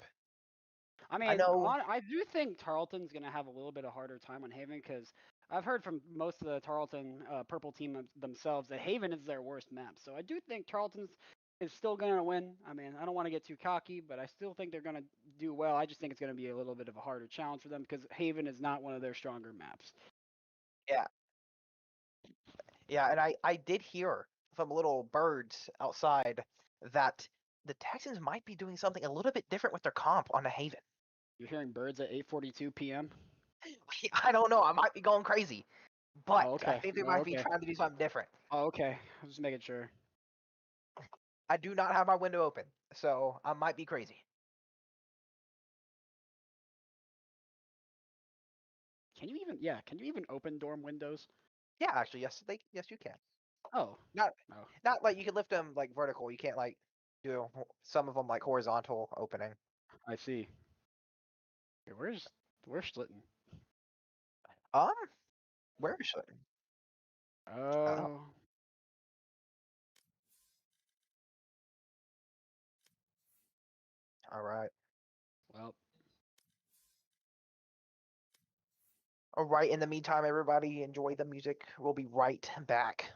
I mean, know- I do think Tarleton's gonna have a little bit of harder time on Haven because I've heard from most of the Tarleton purple team themselves that Haven is their worst map. So I do think Tarleton's is still gonna win. I mean, I don't want to get too cocky, but I still think they're gonna do well. I just think it's gonna be a little bit of a harder challenge for them because Haven is not one of their stronger maps. Yeah, and I did hear from little birds outside that the Texans might be doing something a little bit different with their comp on the Haven. You're hearing birds at 8:42 p.m. I don't know. I might be going crazy. But Oh, I okay. think they Oh, might be okay. trying to do something different. Oh, okay. I was just making sure. I do not have my window open, so I might be crazy. Can you even open dorm windows? Yeah, actually, yes, you can. Oh. Not Oh. not like you can lift them like vertical. You can't like do some of them like horizontal opening. I see. Okay, where's Slitten? Where is it? Oh. All right. Well, All right. In the meantime, everybody enjoy the music. We'll be right back.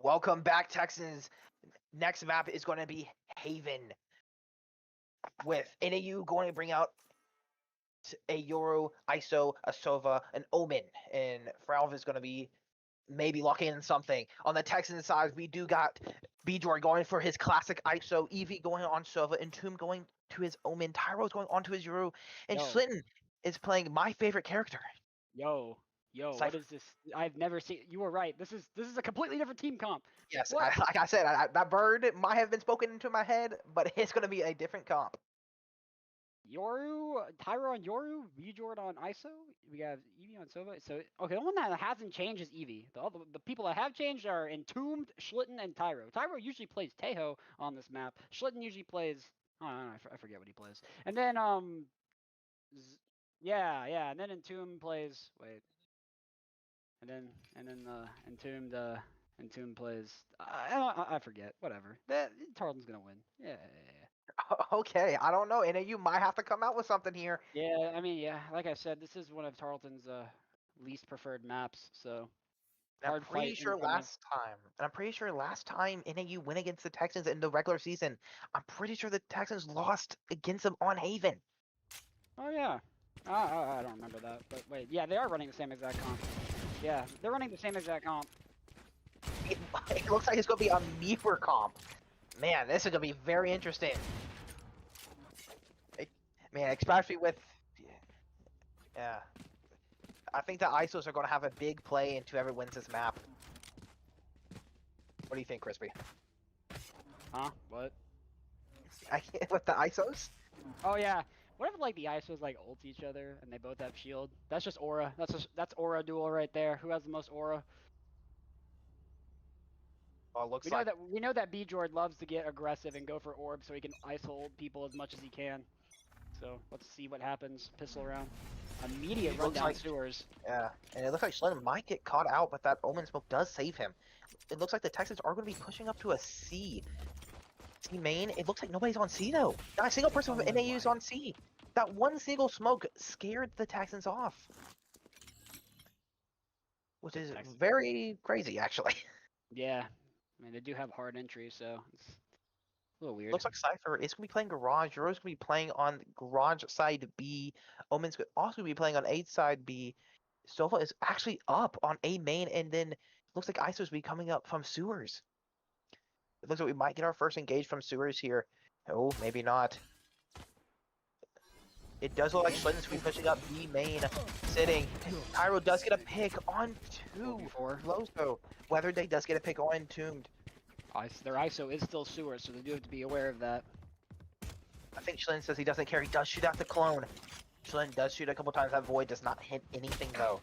Welcome back, Texans. Next map is going to be Haven, with NAU going to bring out a Euro, ISO, a Sova, an Omen, and Fralv is going to be maybe locking in something. On the Texans side, we do got Bjor going for his classic ISO, Eevee going on Sova, and Tomb going to his Omen, Tyro's going on to his Euro, and Yo. Schlitten is playing my favorite character. Yo, what Cypher. is this? I've never seen. You were right. This is a completely different team comp. Yes, What? like I said, that bird might have been spoken into my head, but it's going to be a different comp. Yoru, Tyro on Yoru, Vjord on ISO. We have Eevee on Sova. So okay, the one that hasn't changed is Eevee. The people that have changed are Entombed, Schlitten, and Tyro. Tyro usually plays Teho on this map. Schlitten usually plays. Oh, I forget what he plays. And then yeah, and then Entombed plays. Wait. And then Entombed plays. I forget. Whatever. Tarleton's gonna win. Yeah. Okay, I don't know. NAU might have to come out with something here. Yeah, I mean, yeah, like I said, this is one of Tarleton's least preferred maps, so And I'm hard pretty fight sure incoming. last time NAU went against the Texans in the regular season, I'm pretty sure the Texans lost against them on Haven. Oh yeah, I don't remember that, but wait, yeah, they are running the same exact comp. Yeah, they're running the same exact comp. It looks like it's gonna be a Meeper comp. Man, this is gonna be very interesting. Man, especially with, yeah. I think the ISOs are gonna have a big play into whoever wins this map. What do you think, Crispy? Huh? What? With the ISOs? Oh yeah. What if like the ISOs like ult each other and they both have shield? That's just aura. That's aura duel right there. Who has the most aura? Oh, it looks We like know that Bjord loves to get aggressive and go for orb so he can ISO ult people as much as he can. So let's see what happens. Pistol round. Immediate It run looks down like- sewers. yeah, and it looks like Schlitten might get caught out, but that Omen smoke does save him. It looks like the Texans are going to be pushing up to a C. C main. It looks like nobody's on C though. Not a single person from NAU is on C. That one single smoke scared the Texans off, which is Texans. very crazy, actually. Yeah. I mean, they do have hard entry, so it's a little weird. Looks like Cypher is going to be playing Garage. Euro's going to be playing on Garage side B. Omen's also going to be playing on A side B. Sova is actually up on A main, and then looks like ISO's be coming up from sewers. It looks like we might get our first engage from sewers here. Oh, maybe not. It does look like Schlittens will be pushing up B main, sitting. Tyro does get a pick on two. 4v4. Lozo. Weatherday does get a pick on Tombed. Their ISO is still sewer, so they do have to be aware of that. I think Schlitten says he doesn't care. He does shoot out the clone. Schlitten does shoot a couple times. That void does not hit anything though.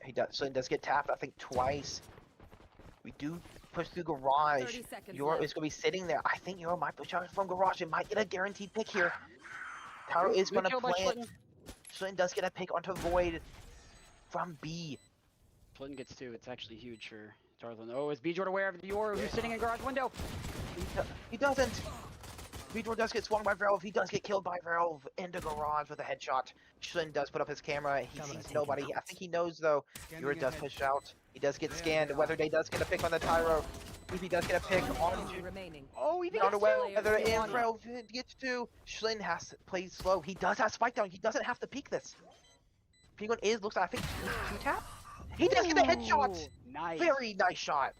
Schlitten does get tapped, I think, twice. We do push through Garage. 30 seconds Euro left. is going to be sitting there. I think Euro might push out from Garage. It might get a guaranteed pick here. Tyro is going to Good kill by plant. Schlitten. Schlitten does get a pick onto Void from B. Schlitten gets 2. It's actually huge for Tarleton. Oh, is Bjord aware of the Yoru who's sitting in garage window? He doesn't. Bjord does get swung by Valve. He does get killed by Valve into Garage with a headshot. Schlitten does put up his camera. He sees nobody. I think he knows though. Euro does push out. He does get scanned. Weatherday does get a pick on the Tyro. Eevee does get a pick on remaining. Oh, he on the gets way. 2! Weather and Valve gets 2. Schlitten has to play slow. He does have spike down. He doesn't have to peek this. Penguin looks like, I think, 2-tap. He does get a headshot. Ooh, nice. Very nice shot.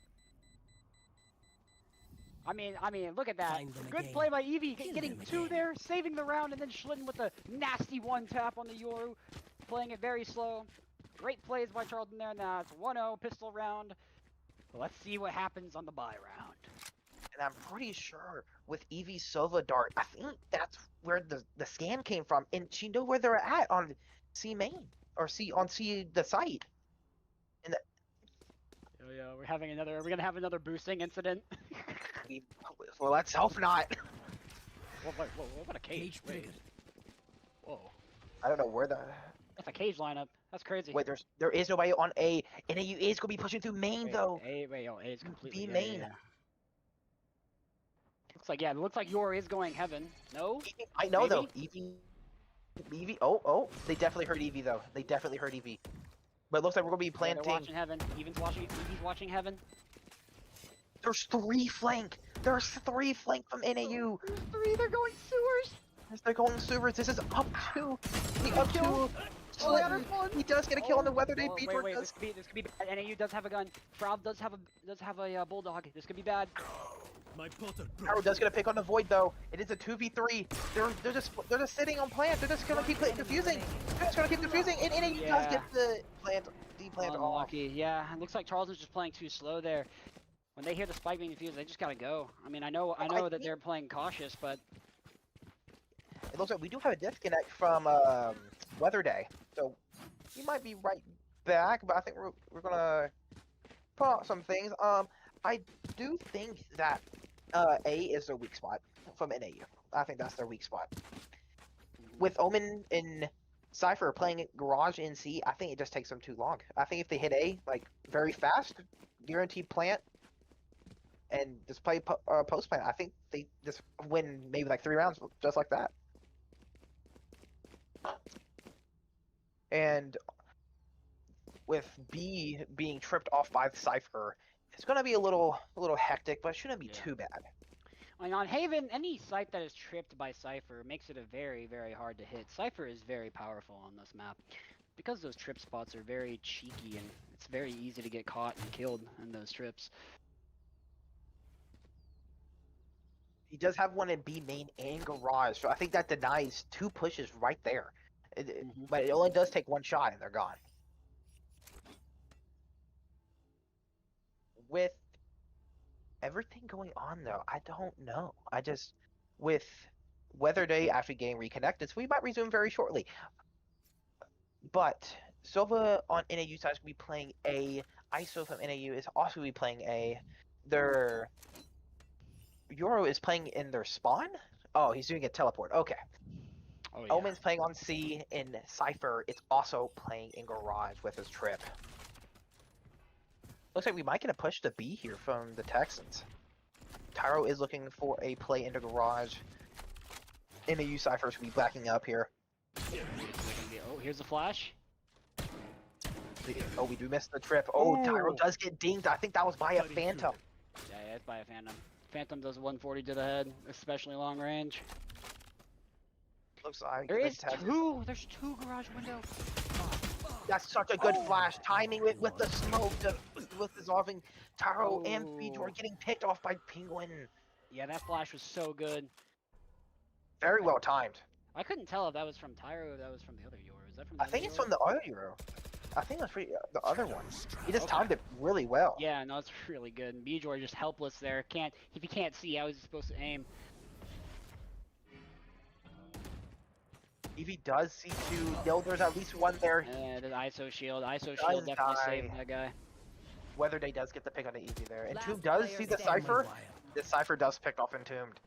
I mean, look at that. Find them Good again. play by Eevee, Kill getting them 2 again. there, saving the round, and then Schlitten with a nasty 1-tap on the Yoru, playing it very slow. Great plays by Tarleton there. Now it's 1-0 pistol round. Let's see what happens on the bye round. And I'm pretty sure with Eevee's Sova dart, I think that's where the scan came from, and she knew where they're at on C main or C the site. And Oh yeah, we're gonna have another boosting incident. well, let's hope not. Whoa, what a cage. Cage Wait. triggered. Whoa. I don't know where the That's a cage lineup. That's crazy. wait. There is nobody on A. NAU is gonna be pushing through main Wait, though. A is completely B yeah, main. yeah. It looks like Yor is going heaven. No? I know though. Maybe? Eevee. Oh, they definitely heard Eevee though. They definitely heard Eevee. But it looks like we're gonna be Yeah, they're planting. watching heaven. Eve's watching heaven. There's 3 flank. There's 3 flank from NAU. There's 3, they're going sewers. Yes, they're going sewers. This is up 2. The up 2. Oh, Slit. He does get a kill on the Weather Day. Oh, Beatrix wait, does. this could be bad. NAU does have a gun. Frog does have a bulldog. This could be bad. My Potter Taro does get a pick on the Void though. It is a 2v3. They're just sitting on plant. They're just gonna keep defusing. They're just gonna keep defusing. And NAU does Yeah. get the plant off. Unlucky. Yeah, it looks like Tarleton's just playing too slow there. When they hear the spike being defused, they just gotta go. I mean, I know that they're playing cautious, but It looks like we do have a disconnect from Weather Day, so he might be right back. But I think we're gonna put out some things. I do think that A is their weak spot from NAU. I think that's their weak spot. With Omen and Cypher playing Garage in C, I think it just takes them too long. I think if they hit A like very fast, guaranteed plant, and just play post plant, I think they just win maybe like 3 rounds just like that. And with B being tripped off by the Cypher, it's gonna be a little hectic, but it shouldn't be too bad. I mean, on Haven, any site that is tripped by Cypher makes it a very, very hard to hit. Cypher is very powerful on this map because those trip spots are very cheeky and it's very easy to get caught and killed in those trips. He does have one in B main and garage, so I think that denies 2 pushes right there. But it only does take 1 shot and they're gone. With everything going on though, I don't know. With Weather Day actually getting reconnected, so we might resume very shortly. But Sova on NAU side is going to be playing A. ISO from NAU is also going to be playing A. Their Euro is playing in their spawn? Oh, he's doing a teleport. Okay. Oh, yeah. Omen's playing on C, and Cypher is also playing in Garage with his trip. Looks like we might get a push to B here from the Texans. Tyro is looking for a play into Garage. NAU Cypher's going to be backing up here. Oh, here's a flash. Oh, we do miss the trip. Oh, Tyro Ooh. does get dinged. I think that was by a Phantom. Yeah, it's by a Phantom. Phantom does 140 to the head, especially long range. Looks like There the is Texans- there's 2 garage windows. That's such a good flash. Timing with the smoke, with dissolving Taro and Oh. Feedor getting picked off by Penguin. Yeah, that flash was so good. Very well timed. I couldn't tell if that was from Tyro or if that was from the other Euro. Is that from the I think other it's Euro? from the other Euro. I think that's the other one. He just Okay. timed it really well. Yeah, no, it's really good. And Bjor just helpless there. If he can't see, how is he supposed to aim? If he does see 2, there's at least 1 there. The ISO shield. ISO Does shield definitely die. saved that guy. Weather Day does get the pick on the easy there. Last Entombed does player see the standing. Cypher. The Cypher does pick off Entombed.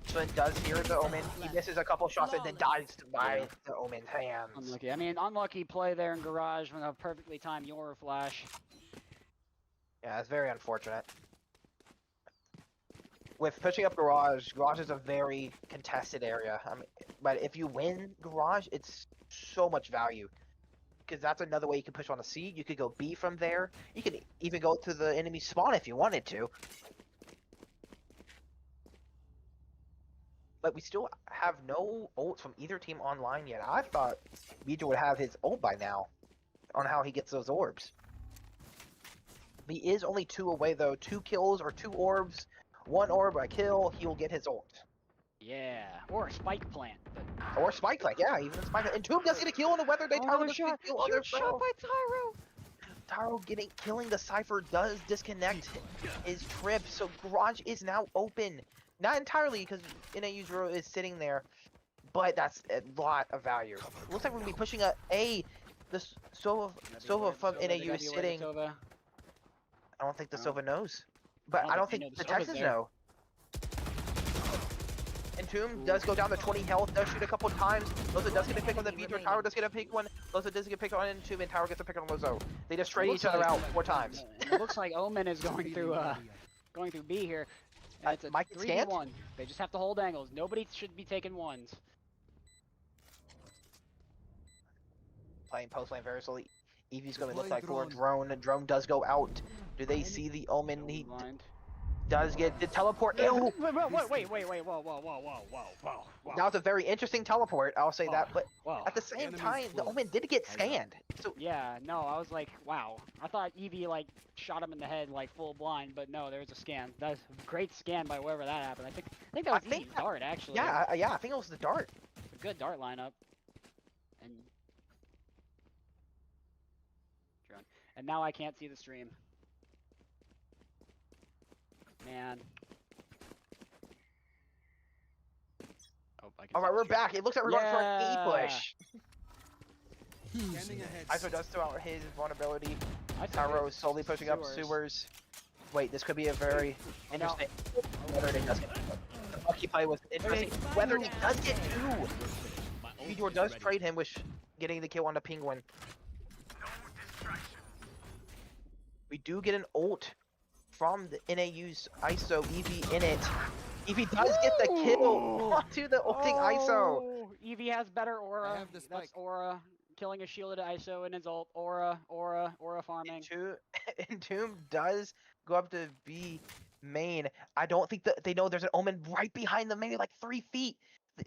Flint does hear the Omen. He misses a couple shots and then dies by the Omen's hands. Unlucky. I mean, unlucky play there in Garage with a perfectly timed Euro flash. Yeah, it's very unfortunate. With pushing up Garage, Garage is a very contested area. I mean, but if you win Garage, it's so much value. Because that's another way you can push on a C. You could go B from there. You could even go to the enemy spawn if you wanted to. But we still have no ults from either team online yet. I thought Vija would have his ult by now on how he gets those orbs. He is only 2 away though. 2 kills or 2 orbs. 1 orb a kill, he will get his ult. Yeah, or a spike plant. But Or Spike Plant, yeah, even Spike Plant. And Tomb does get a kill on the Weather Day. Tyro another does get a shot. kill on Huge their shot foe. by Tyro. Tyro killing the Cypher does disconnect his trip, so Garage is now open. Not entirely, because NAU Zero is sitting there, but that's a lot of value. Looks like we're going to be pushing A. The Sova from NAU is sitting. I don't think the Sova knows. But I don't think think they the know the Sova's Texans there. know. And Tomb does go down to 20 health, does shoot a couple times. Lozo does get a pick on the Beater, Tower does get a pick one. Lozo does get a pick on Tomb, and Tower gets a pick on Lozo. They just trade each other out 4 times. It looks like Omen is going through B here. And it's a Mike gets scanned? 3v1. They just have to hold angles. Nobody should be taking ones. Playing post lane very slowly. Eevee's gonna look Deploy like for a drone. drone. A drone does go out. Do they see the Omen? He Blind. does get the teleport. Ew! Wait, whoa, whoa. That was a very interesting teleport. I'll say that. But Whoa. at the same Enemy's time, the full. Omen did get Eyes up. scanned. So Yeah, no, I was like, wow. I thought Eevee like shot him in the head like full blind, but no, there was a scan. That's a great scan by whoever that happened. I think that was I think Eevee's that- dart actually. yeah, I think it was the dart. A good dart lineup. And now I can't see the stream. Man. Oh, I can All see right, the we're stream. back. It looks like we're going for an Yeah. E push. Who's next? ISO does throw out his vulnerability. I saw Tyro it. is slowly pushing up Sewers. sewers. Wait, this could be a very Oh, no. interesting. Whether it does get the lucky play was interesting. Whether he does get two. Vigor does trade him with getting the kill on the penguin. We do get an ult from the NAU's ISO Eevee in it. Eevee does get the kill onto the ulting ISO. Oh, Eevee has better aura. have the That's spike. aura. Killing a shielded ISO in his ult. Aura farming. Entomb does go up to B main. I don't think that they know there's an Omen right behind them, maybe like 3 feet.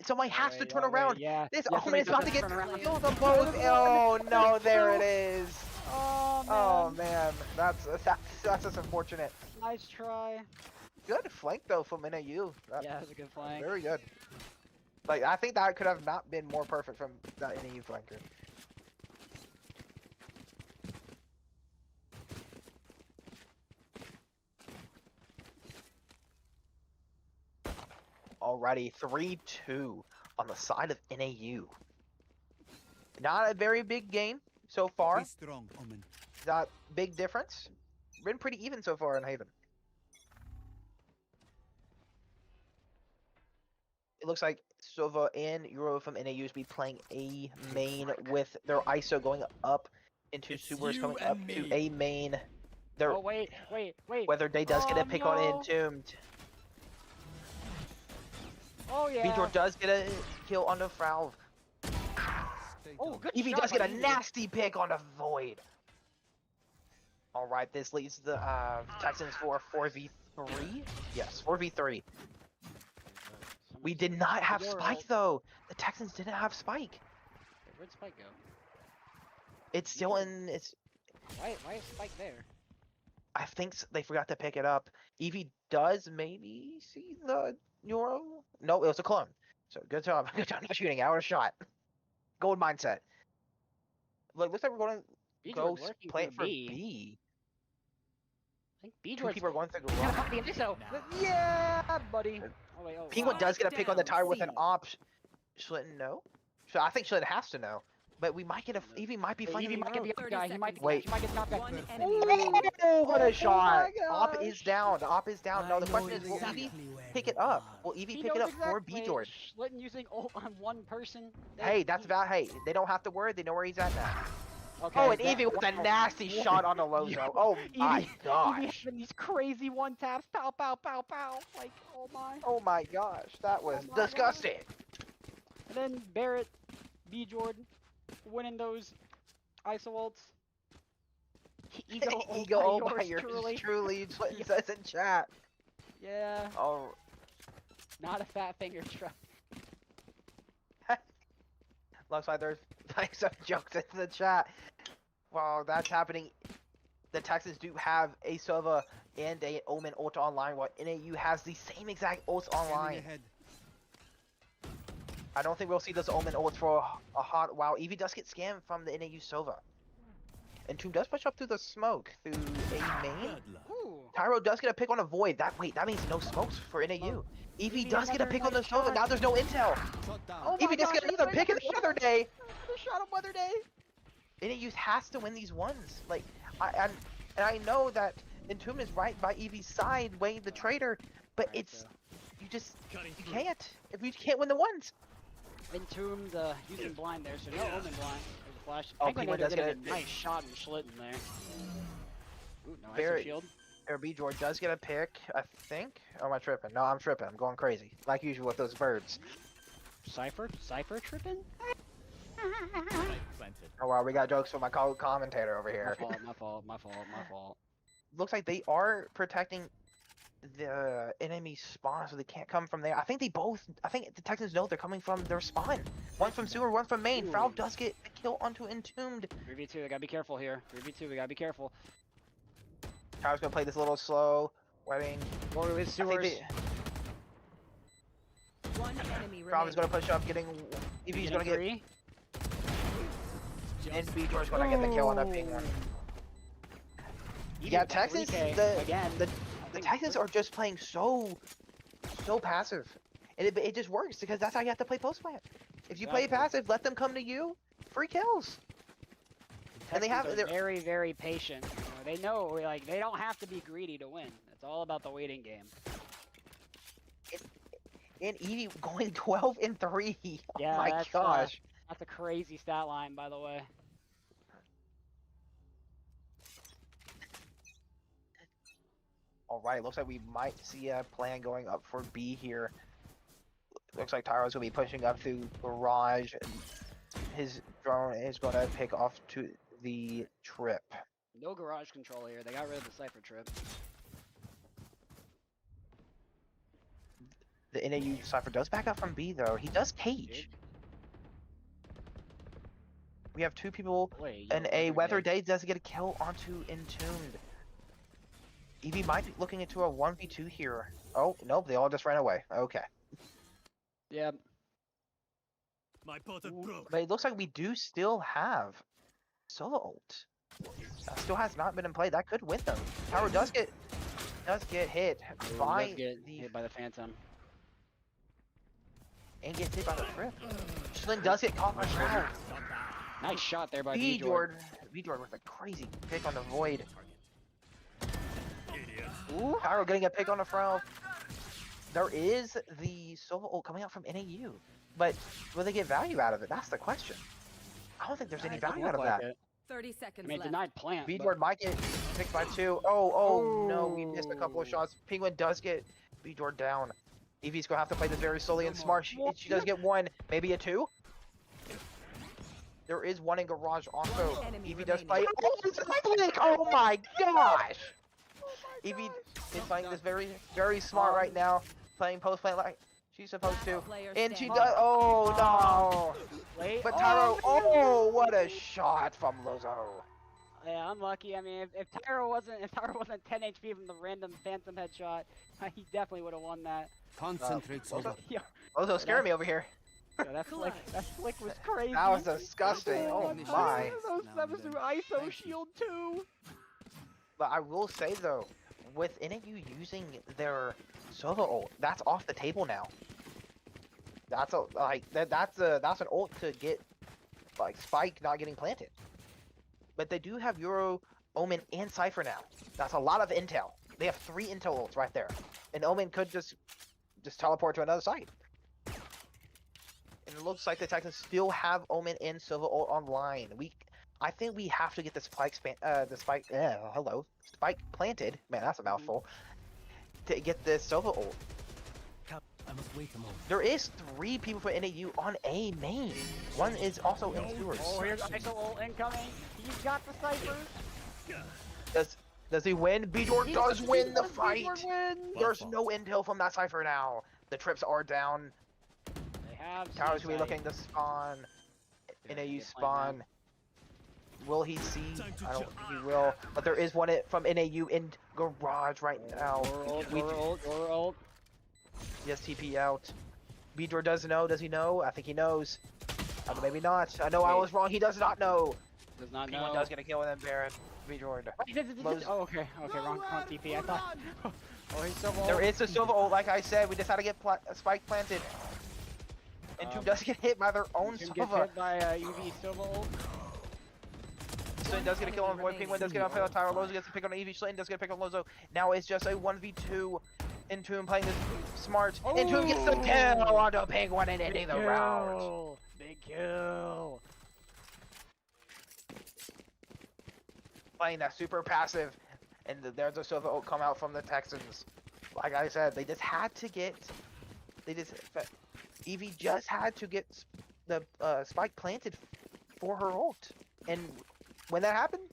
Somebody has to turn around. Yeah. This yeah, Omen is about to get turn around. killed on both. Oh no, there it is. Oh man. Oh man, that's just unfortunate. Nice try. Good flank though from NAU. That- Yeah, that's a good flank. Very good. Like I think that could have not been more perfect from that NAU flanker. Alrighty, 3-2 on the side of NAU. Not a very big game so far. Be strong, Omen. Not big difference. Been pretty even so far in Haven. It looks like Sova and Euro from NAUs be playing A main with their ISO going up into It's Supers you coming up and to me. A main. Their Oh wait. whether they does get Oh, a pick on no. Entombed. Oh yeah. Vigor does get a kill on the Frau. Stay Oh, down. good Eevee shot does by get a Eevee. nasty pick on the Void. Alright, this leads the Texans for 4v3? Yes, 4v3. We did not have Spike though. The Texans didn't have Spike. Where'd Spike go? It's still in. It's. Why is Spike there? I think they forgot to pick it up. Eevee does maybe see the Euro. No, it was a clone. So good job. Good job not shooting out a shot. Gold mindset. Like looks like we're going to Beach go was working play through it for B. B. I think Beach Two was people are going to gonna garage. pop the ISO. Yeah, buddy. Oh wait. Oh. Penguin wow. does get a pick on the down, tire with an C. op. Schlitten, no. So I think Schlitten has to know. But we might get a. Eevee might be Hey, flanking Eevee the might get Euro. the other guy. He might. Wait. He might get knocked back. One Perfect. enemy remaining. Oh, what Oh a my shot! Op is gosh. down. The op is down. No, the I question know is, will exactly Eevee where pick you it up? are. Will Eevee He pick it knows up for exactly. B-Jord? Schlitten using ult on one person. Hey, that's about. Hey, they don't have to worry. They know where he's at now. Okay. Oh, and that- Eevee with a wow. nasty shot on the Lozo. Oh my Eevee gosh. having these crazy one taps. Pow, pow, pow, pow. Like, oh my. Oh my gosh. That was Oh my disgusting. And then Barrett, B Jordan, winning those ISO ults. Ego, Ego, oh my, yours yours truly. truly. Schlitten says in chat. Yeah, Oh, not a fat finger truck. looks like there's like some jokes in the chat. While that's happening, the Texans do have a Sova and a Omen ult online, while NAU has the same exact ults Scanning online. ahead. I don't think we'll see those Omen ults for a hot while. Eevee does get scammed from the NAU Sova. And Tomb does push up through the smoke through a main. Bad luck. Ooh. Tyro does get a pick on a Void. That means no smokes for NAU. Smoke. Eevee Eevee, does get a another pick on the nice Sova. shot. Now there's no intel. Shot down. Oh my Eevee does gosh, get another Eevee pick in got the other day. Another shot on Weather Day. NAU has to win these ones. Like, I know that Entomb is right by Eevee's side, weighing the traitor, but Right, it's so. you just Cutting you through. can't if you can't win the ones. Entombed using blind there, so no Omen blind. There's a flash. Oh, Penguin Penguin Nader does getting get a nice shot and Schlitten there. Ooh, no Very- ISO shield. Or B-Jord does get a pick, I think. Or am I tripping? No, I'm tripping. I'm going crazy. Like usual with those birds. Cypher tripping? Oh wow, we got jokes from my commentator over My here. fault, my fault, my fault, my fault. Looks like they are protecting the enemy spawn, so they can't come from there. I think the Texans know they're coming from their spawn. One from sewer, one from main. Frau Ooh. does get a kill onto Entombed. 3v2, we gotta be careful here. 3v2, we gotta be careful. Tower's gonna play this a little slow, waiting. Or with I think sewers. One enemy Frau is remaining. gonna push up, getting. EV's gonna get. three. And B-George's gonna get the kill on that ping one. Even Yeah, with the Texans. 3K, again. The Texans are just playing so passive, and it just works because that's how you have to play post plant. If you play Exactly. passive, let them come to you, free kills. And they have- Texans they're- are very, very patient. You know, they know, like, they don't have to be greedy to win. It's all about the waiting game. And Evie going 12-3. Oh Yeah, my that's, gosh. That's a crazy stat line, by the way. All right, looks like we might see a plan going up for B here. Looks like Tyro's gonna be pushing up through garage. And his drone is gonna pick off to the trip. No garage control here. They got rid of the Cypher trip. The NAU Cypher does back up from B though. He does cage. We have two people, Wait, and a Weather Day does get a kill onto Entombed. Evie might be looking into a 1v2 here. Oh, nope, they all just ran away. Okay. Yeah. My pot of broke. But it looks like we do still have solo ult. That still has not been in play. That could win them. Tower does get hit by Does get the hit by the Phantom. and gets hit by the trip. Schling does get caught by Shroud. Nice shot there by V V-Jord. Jordan with a crazy pick on the void. Idiot. Ooh, Pyro getting a pick on the front. There is the solo ult coming out from NAU, but will they get value out of it? That's the question. I don't think there's any It doesn't value out look of like that. it. 30 I seconds mean, it left. denied plant. V but- Jordan might get picked by 2. Oh no, we missed a couple of shots. Penguin does get V Jordan down. Evie's gonna have to play this very slowly and smart. She does get 1, maybe a 2. There is 1 in garage also. One enemy Evie does remaining. play. Oh, it's a blink! Oh my gosh! Evie is playing this very smart right now, playing post plant like she's supposed to, Player and she standing. does. Oh Wait. no! But Tyro, oh what a shot from Lozo! Yeah, unlucky. I mean, if Tyro wasn't 10 HP from the random Phantom headshot, he definitely would have won that. Concentrate, Sova. Yo, Lozo scaring me over here. that flick was crazy. That was disgusting. Oh my! That was through ISO shield too. But I will say though, with NAU using their solo ult, that's off the table now. That's that's an ult to get like Spike not getting planted. But they do have Euro, Omen, and Cypher now. That's a lot of intel. They have 3 intel ults right there, and Omen could just teleport to another site. And it looks like the Texans still have Omen and Silva ult online. I think we have to get the Spike planted. Man, that's a mouthful. To get the Silva ult. Cap, I must wait a moment. There is 3 people for NAU on A main. 1 is also in sewers. Oh, here's ISO ult incoming. He's got the Cypher. Does he win? B-Jordan does win the fight. B-Jord wins. There's no intel from that Cypher now. The trips are down. They have. Tower's gonna be CSI. looking to spawn. Yeah, NAU get spawn. Will he see? I don't think he will. But there is one from NAU in garage right now. We Ult. just TP out. B-Jordan does know. Does he know? I think he knows. Maybe not. I know I was wrong. He does not know. Does not P1 know. does get a kill with him, Baron. B-Jordan. Lowe's- Oh, okay. Wrong TP. I thought. Oh, he's so There is a Silva ult, like I said. We just had to get Spike planted. And 2 does get hit by their own Jim gets Silva. hit by UV Silva ult. Slin does get a kill on Void. Penguin does get on Tyro. Lozo gets a pick on Evie. Slin does get a pick on Lozo. Now it's just a 1v2. Entomb playing this smart. Entomb gets the kill on the Penguin and ending the round. Big kill. Playing that super passive. And there's a Silva ult come out from the Texans. Like I said, they just had to get. Evie just had to get the spike planted for her ult, and when that happened,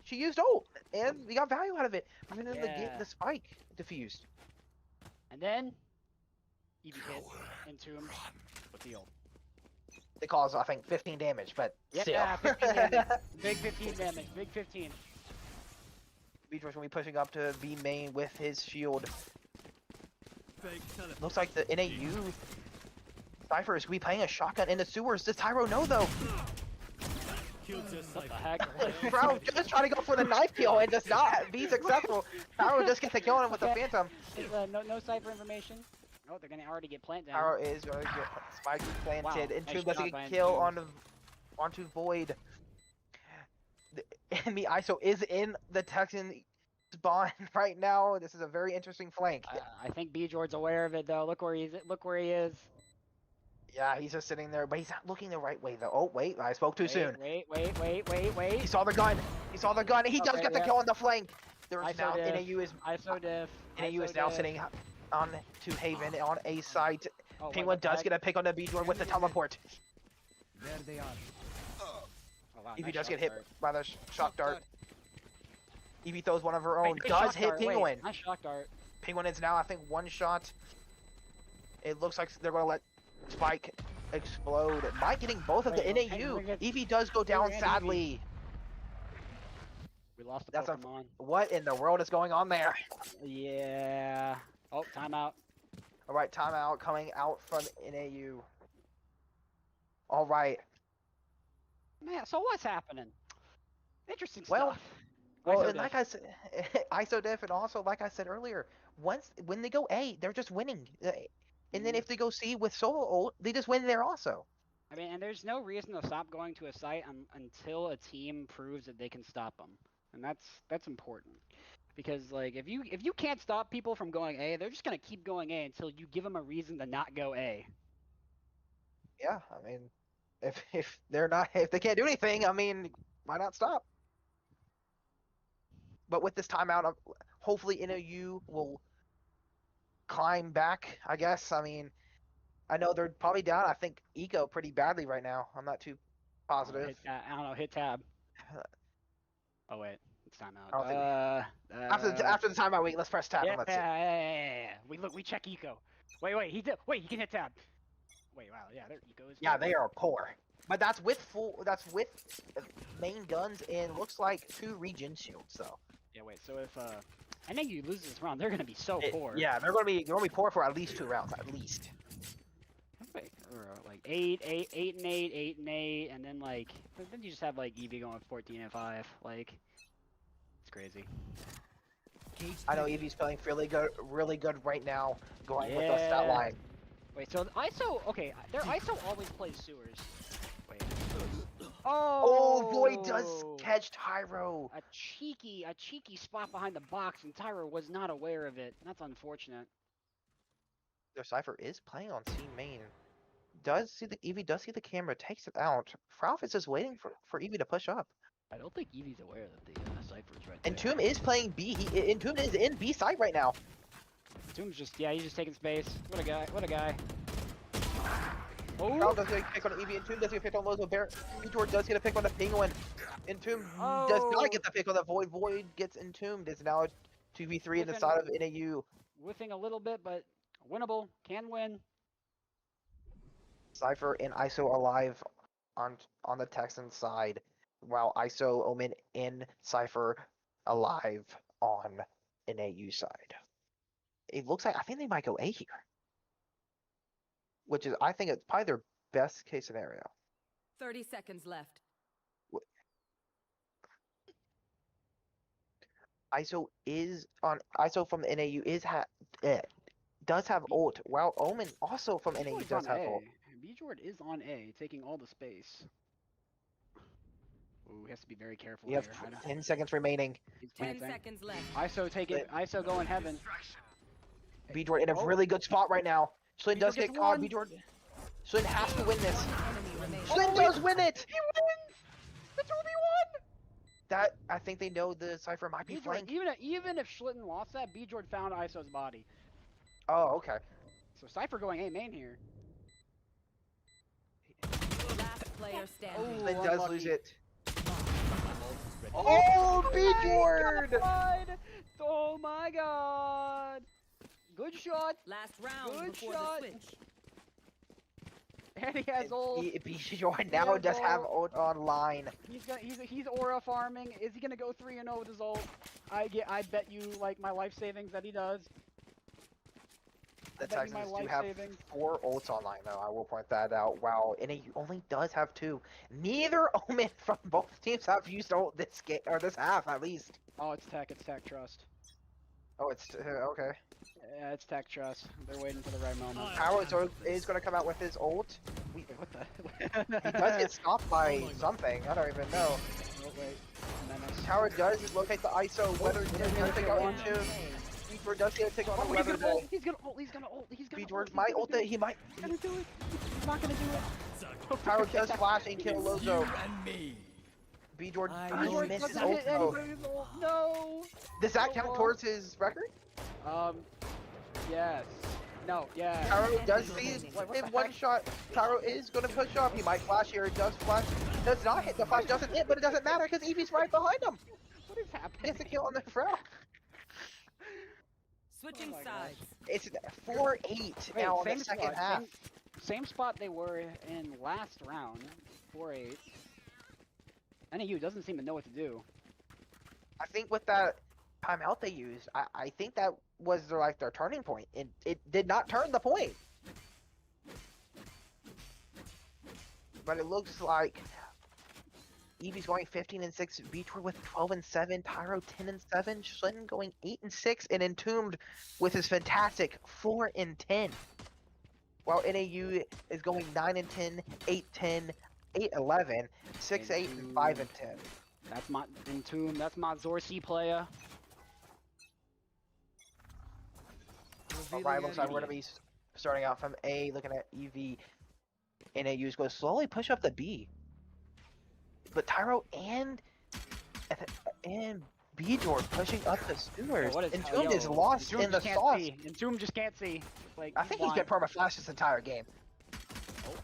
she used ult, and we got value out of it. And then Yeah. the spike diffused. And then Evie hit Entomb with the ult. They caused, I think, 15 damage, but still. Yeah, 15 damage. Big 15 damage. Big 15. VAL's gonna be pushing up to B main with his shield. Fake teleport. Looks like the NAU Cypher is gonna be playing a shotgun in the sewers. Does Tyro know though? Killed their What the Cypher. heck? Bro, just trying to go for the knife kill and does not be successful. Tyro just gets the kill on him with the Okay. Phantom. Is, no cipher information. Oh, they're gonna already get plant down. Tyro is gonna get spike planted. Wow, And nice Tomb doesn't job by get kill Entomb. onto Void. The enemy ISO is in the Texan spawn right now. This is a very interesting flank. I think B-Jord's aware of it though. Look where he's. Look where he is. Yeah, he's just sitting there, but he's not looking the right way though. Oh wait, I spoke too soon. Wait. He Wait. saw the gun. He saw the gun. And he does Okay, get the yeah. kill on the flank. There's ISO now diff. NAU is ISO diff. NAU is ISO now diff. sitting on to Haven on A site. Oh, wait, Penguin what the does heck? get a pick on the B-Jord with the teleport. There they are. Oh, wow, Evie nice does shot get hit dart. by the shock dart. Evie throws one of her Wait, own. nice Does shock hit dart, wait, Penguin. Nice shock dart. Penguin is now, I think, one shot. It looks like they're going to let Spike explode. Mike getting both of the Wait, NAU. Penguin gets- Evie does go down, and Evie. sadly. We lost the That's Pokemon. What in the world is going on there? Yeah. Oh, timeout. All right, timeout coming out from NAU. All right. Man, so what's happening? Interesting Well, stuff. Well, ISO and like diff. I said, ISO diff, and also like I said earlier, when they go A, they're just winning. And then Mhm. if they go C with solo ult, they just win there also. I mean, and there's no reason to stop going to a site until a team proves that they can stop them, and that's important. Because like if you can't stop people from going A, they're just gonna keep going A until you give them a reason to not go A. Yeah, I mean, if they can't do anything, I mean, why not stop? But with this timeout, hopefully NOU will climb back. I guess. I mean, I know they're probably down. I think Eco pretty badly right now. I'm not too positive. I don't know. Hit tab. Oh wait, it's timeout. I don't think- After the timeout, let's press tab Yeah, and let's see. yeah. We check eco. Wait, he can hit tab. Wait, wow, yeah, their eco is. Yeah, good. they are poor. But that's with main guns and looks like 2 regen shields. So Yeah, wait. So if NAU loses this round, they're gonna be so poor. yeah, they're gonna be poor for at least 2 rounds at least. Wait, or like 8 and 8, and then like then you just have like Evie going 14 and 5. Like it's crazy. Cage I know taken. Evie's playing really good right now, going with the stat Yeah. line. Wait, so ISO, okay, their ISO always plays sewers. Wait. Oh, Void does catch Tyro. A cheeky spot behind the box, and Tyro was not aware of it. That's unfortunate. Their Cypher is playing on C main. Evie does see the camera, takes it out. Fralf is just waiting for Evie to push up. I don't think Evie's aware that the Cypher's right And there. Tomb is playing B. Tomb is in B site right now. Tomb's just, yeah, he's just taking space. What a guy. Fralf Oh, does get a pick on Evie, and Tomb does get a pick on Lozo Bear. George does get a pick on the Penguin. And Tomb does Oh. not get the pick on the Void. Void gets entombed. It's now 2v3 in the side of NAU. whiffing a little bit, but winnable. Can win. Cypher and ISO alive on the Texan side, while ISO, Omen, and Cypher alive on NAU side. It looks like I think they might go A here, which is I think it's probably their best case scenario. 30 seconds left. ISO from the NAU does have ult, while Omen also from NAU B-Jord's does on have A. ult. B-Jord is on A, taking all the space. Ooh, he has to be very careful We have here. I don't- 10 seconds remaining. he's 10 planting. seconds left. ISO going heaven. B-Jord in a Oh. really good spot right now. Slin does B-Jord get gets caught. one. B-Jord. Slin has to win this. Enemy remaining. Slin does win it! He wins! The 2v1! That I think they know the Cypher might be B-Jord, flanked. even if Schlitten lost that, B-Jord found ISO's body. Oh, okay. So Cypher going A main here. player standing. Flynn does lose unlucky. it. Ready. Oh, B-Jord! God! Oh my god! Good shot, Last round Good before shot. the switch. and he has ult. B-Jord now has does have ult. ult online. He's aura farming. Is he gonna go 3-0 with his ult? I bet you like my life savings that he does. The I bet you my Texans do life have savings. 4 ults online, though. I will point that out. Wow, NAU only does have 2. Neither Omen from both teams have used ult this game or this half, at least. Oh, it's tech. Trust. Oh, it's okay. Yeah, it's tech trust. They're waiting for the right moment. Howard is going to come out with his ult. Wait, what the? He does get stopped by something. I don't even know. Oh wait, menace. Howard does locate the ISO. Whether he's going to take out into. B-Jord does get to take on Oh, the he's weather gonna ult. day. He's gonna ult. He's gonna ult. He's gonna ult. B-Jord He's might gonna ult do it. He might. He's gonna do it. He's not gonna do it. Howard does flash and kill Lozo. You and me. B-Jord I does will miss his Doesn't ult hit though. anybody's ult. No. Does that So count far. towards his record? Yes. No. Yeah. Taro does Enemy see remaining. Wait, what him the one heck? shot. Taro is going to push up. He might flash here. It does flash. Does not hit. The flash doesn't hit, but it doesn't matter because Eevee's right behind him. What is He happening? gets a kill on the front. Switching Oh my gosh. sides. It's 4-8 now in the second half. Same spot they were in last round. 4-8. NAU doesn't seem to know what to do. I think with that timeout they used, I think that was their turning point. It did not turn the point. But it looks like Eevee's going 15-6, B-Jord with 12-7, Tyro 10-7, Shlin going 8-6, and Entombed with his fantastic 4-10. While NAU is going 9-10, 8-10, 8-11, 6-8, and 5-10. That's my Entomb. That's my Zorcy player. Alright, looks like we're going to be starting out from A, looking at EV. NAU's going to slowly push up the B. But Tyro and B-Jord pushing up the sewers. Entombed is lost Entomb in the just can't sauce. see. Entomb just can't see. Like I think he's been blind. perma-flash this entire game.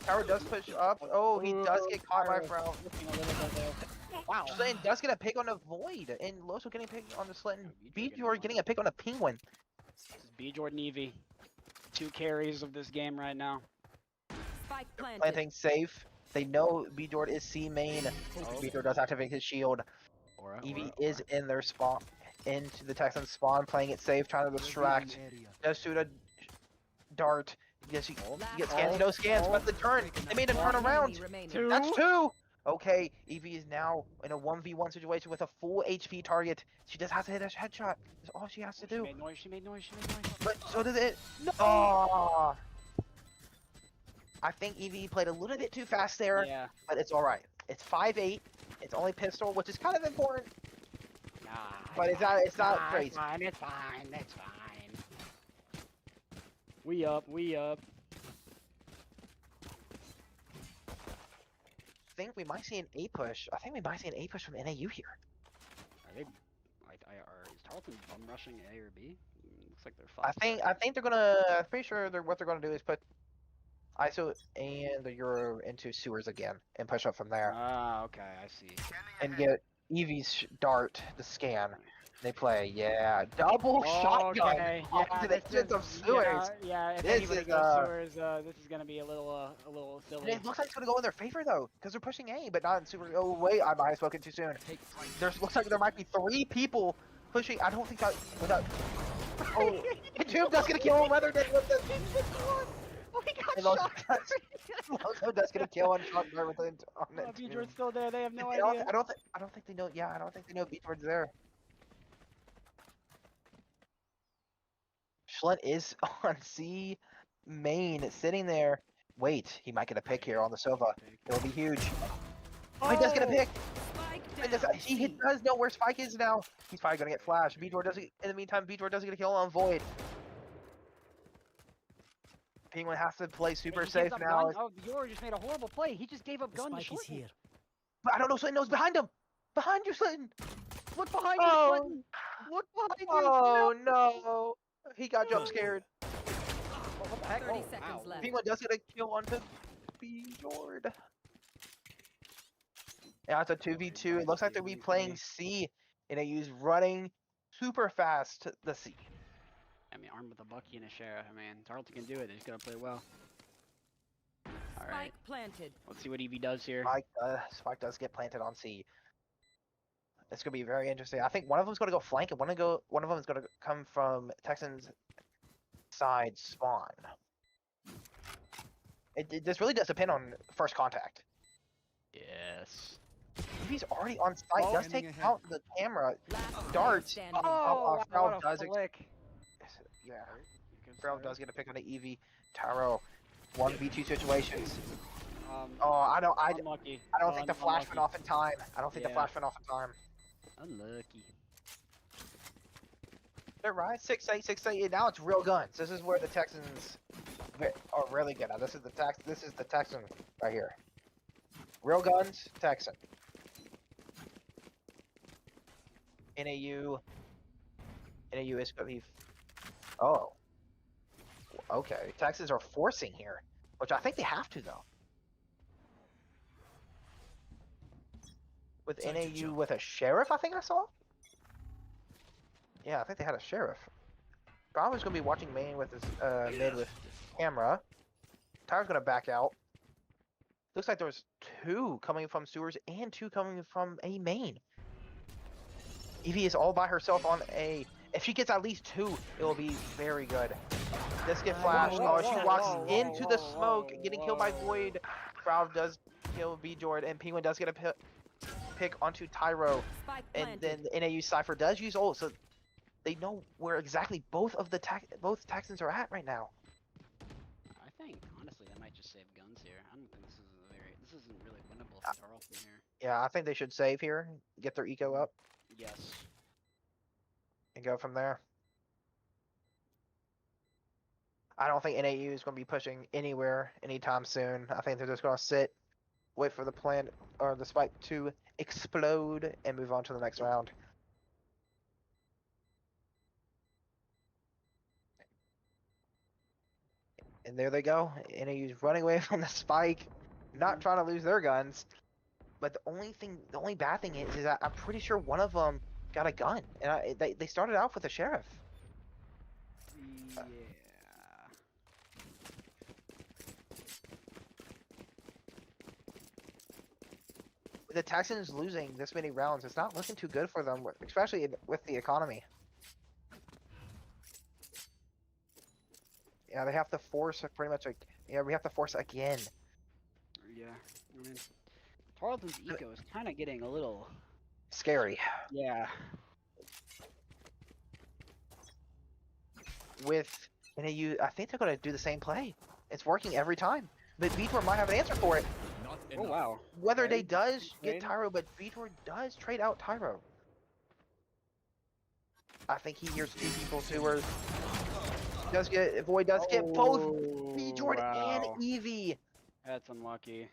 Tyro does push up. Oh, he does get caught by Tyro Frown. looking a little bit there. Wow. Slayton does get a pick on a Void, and Loso getting a pick on the Slayton. B-Jord B-Jord getting a pick on a Penguin. This is B-Jord and Eevee. 2 carries of this game right now. Spike planted. Planting safe. They know B-Jord is C main. Oh. B-Jord does activate his shield. Aura, Eevee aura, is in their spawn, into the Texan spawn, playing it safe, trying to distract. Does shoot a dart. Yes, he gets scans, no scans, but the turn. They made him turn One around. enemy remaining. Two. That's 2! Okay, Eevee is now in a 1v1 situation with a full HP target. She just has to hit a headshot. That's all she has to She do. made noise. She made noise. She made noise. But so does it. Oh. I think Eevee played a little bit too fast there, Yeah. but it's alright. It's 5-8. It's only pistol, which is kind of important. Nah. But it's not Nah, crazy. It's fine. It's fine. It's fine. We up. We up. I think we might see an A push. I think we might see an A push from NAU here. Are they? Is Tarleton bum rushing A or B? Looks like they're I think they're gonna. I'm pretty sure what they're gonna do is put ISO and the Euro into sewers again and push up from there Ah, okay. I see. and get Eevee's dart the scan. They play, yeah, double shotgun Okay. onto the this edge of is- sewers. Yeah. If This anybody is, goes sewers, this is gonna be a little And silly. it looks like it's gonna go in their favor though, because they're pushing A, but not in super. Oh wait, I might have spoken too soon. There's looks like there might be 3 people pushing. I don't think that. Without, oh, Entombed does get a kill on Weather with the. Oh, he got And shot. Lozo does get a kill on shot there with the on Oh, it. B-Jord's still there. They have no I don't, idea. I don't think they know. Yeah, I don't think they know B-Jord's there. Schlent is on C main, sitting there. Wait, he might get a pick here on the Sova. It'll be huge. Oh, he does get a pick. Spike And down. he does know where Spike is now. He's probably gonna get flashed. B-Jord doesn't. In the meantime, B-Jord doesn't get a kill on Void. Penguin has to play super He safe gives up now. gun. Oh, Yor just made a horrible play. He just gave up gun to Spike is Shorten. here. But I don't know. Slayton knows behind him. Behind you, Slayton. Look behind Oh. you, Clinton. Look behind you. Oh no! He got jump scared. Oh, what the heck? 30 Oh, seconds wow. left. Penguin does get a kill onto B-Jord. Yeah, it's a 2v2. It looks like they'll be playing C. NAU's running super fast to the C. I mean, armed with a Bucky and a Sheriff. I mean, Tarleton can do it. They just gotta play well. All right. Spike planted. Let's see what Evie does here. Spike does get planted on C. It's gonna be very interesting. I think one of them's gonna go flank, and one of them is gonna come from Texans side spawn. It this really does depend on first contact. Yes. If he's already on site, Ball does ending take ahead. out the camera. Last Darts. player standing. wow, Frau what a does flick. Yeah, Good Frau start. does get a pick on the Evie. Taro, 1v2 situations. Um, Oh, I don't unlucky. think the flash went off in time. I don't think the Yeah. flash went off in time. Unlucky. They're right. 6-8, 6-8. And now it's real guns. This is where the Texans are really good. Now this is the Texan right here. Real guns, Texan. NAU is gonna be. Oh. Okay. Texans are forcing here, which I think they have to though. With NAU with a sheriff, I think I saw. Yeah, I think they had a sheriff. Bravo's gonna be watching main with his mid with camera. Tyler's gonna back out. Looks like there's 2 coming from sewers and 2 coming from a main. Evie is all by herself on A. If she gets at least 2, it will be very good. This get flashed. whoa, Oh, she whoa, walks whoa, into whoa, the whoa, smoke, getting killed by whoa. Void. Crowd does kill B Jordan, and Penguin does get a pick onto Tyro. Spike And planted. then the NAU Cypher does use ult, so they know where exactly both Texans are at right now. I think honestly that might just save guns here. I don't think this isn't really winnable for Tarleton here. Yeah, I think they should save here, get their eco up, Yes. and go from there. I don't think NAU is going to be pushing anywhere anytime soon. I think they're just going to sit, wait for the plan or the spike to explode, and move on to the next round. And there they go. NAU's running away from the spike, not trying to lose their guns. But the only bad thing is that I'm pretty sure one of them got a gun, and they started out with a sheriff. Yeah. With the Texans losing this many rounds, it's not looking too good for them, especially with the economy. Yeah, they have to force pretty much like, yeah, we have to force again. Yeah. I mean, Tarleton's eco is kind of getting a little. Scary. Yeah. With NAU, I think they're going to do the same play. It's working every time. But Vitor might have an answer for it. Not Oh enough. wow. Whether Okay. they does get Trade. Tyro, but Vitor does trade out Tyro. I think he hears 2 people sewers. Void does get both B Jordan wow. and Evie. That's unlucky.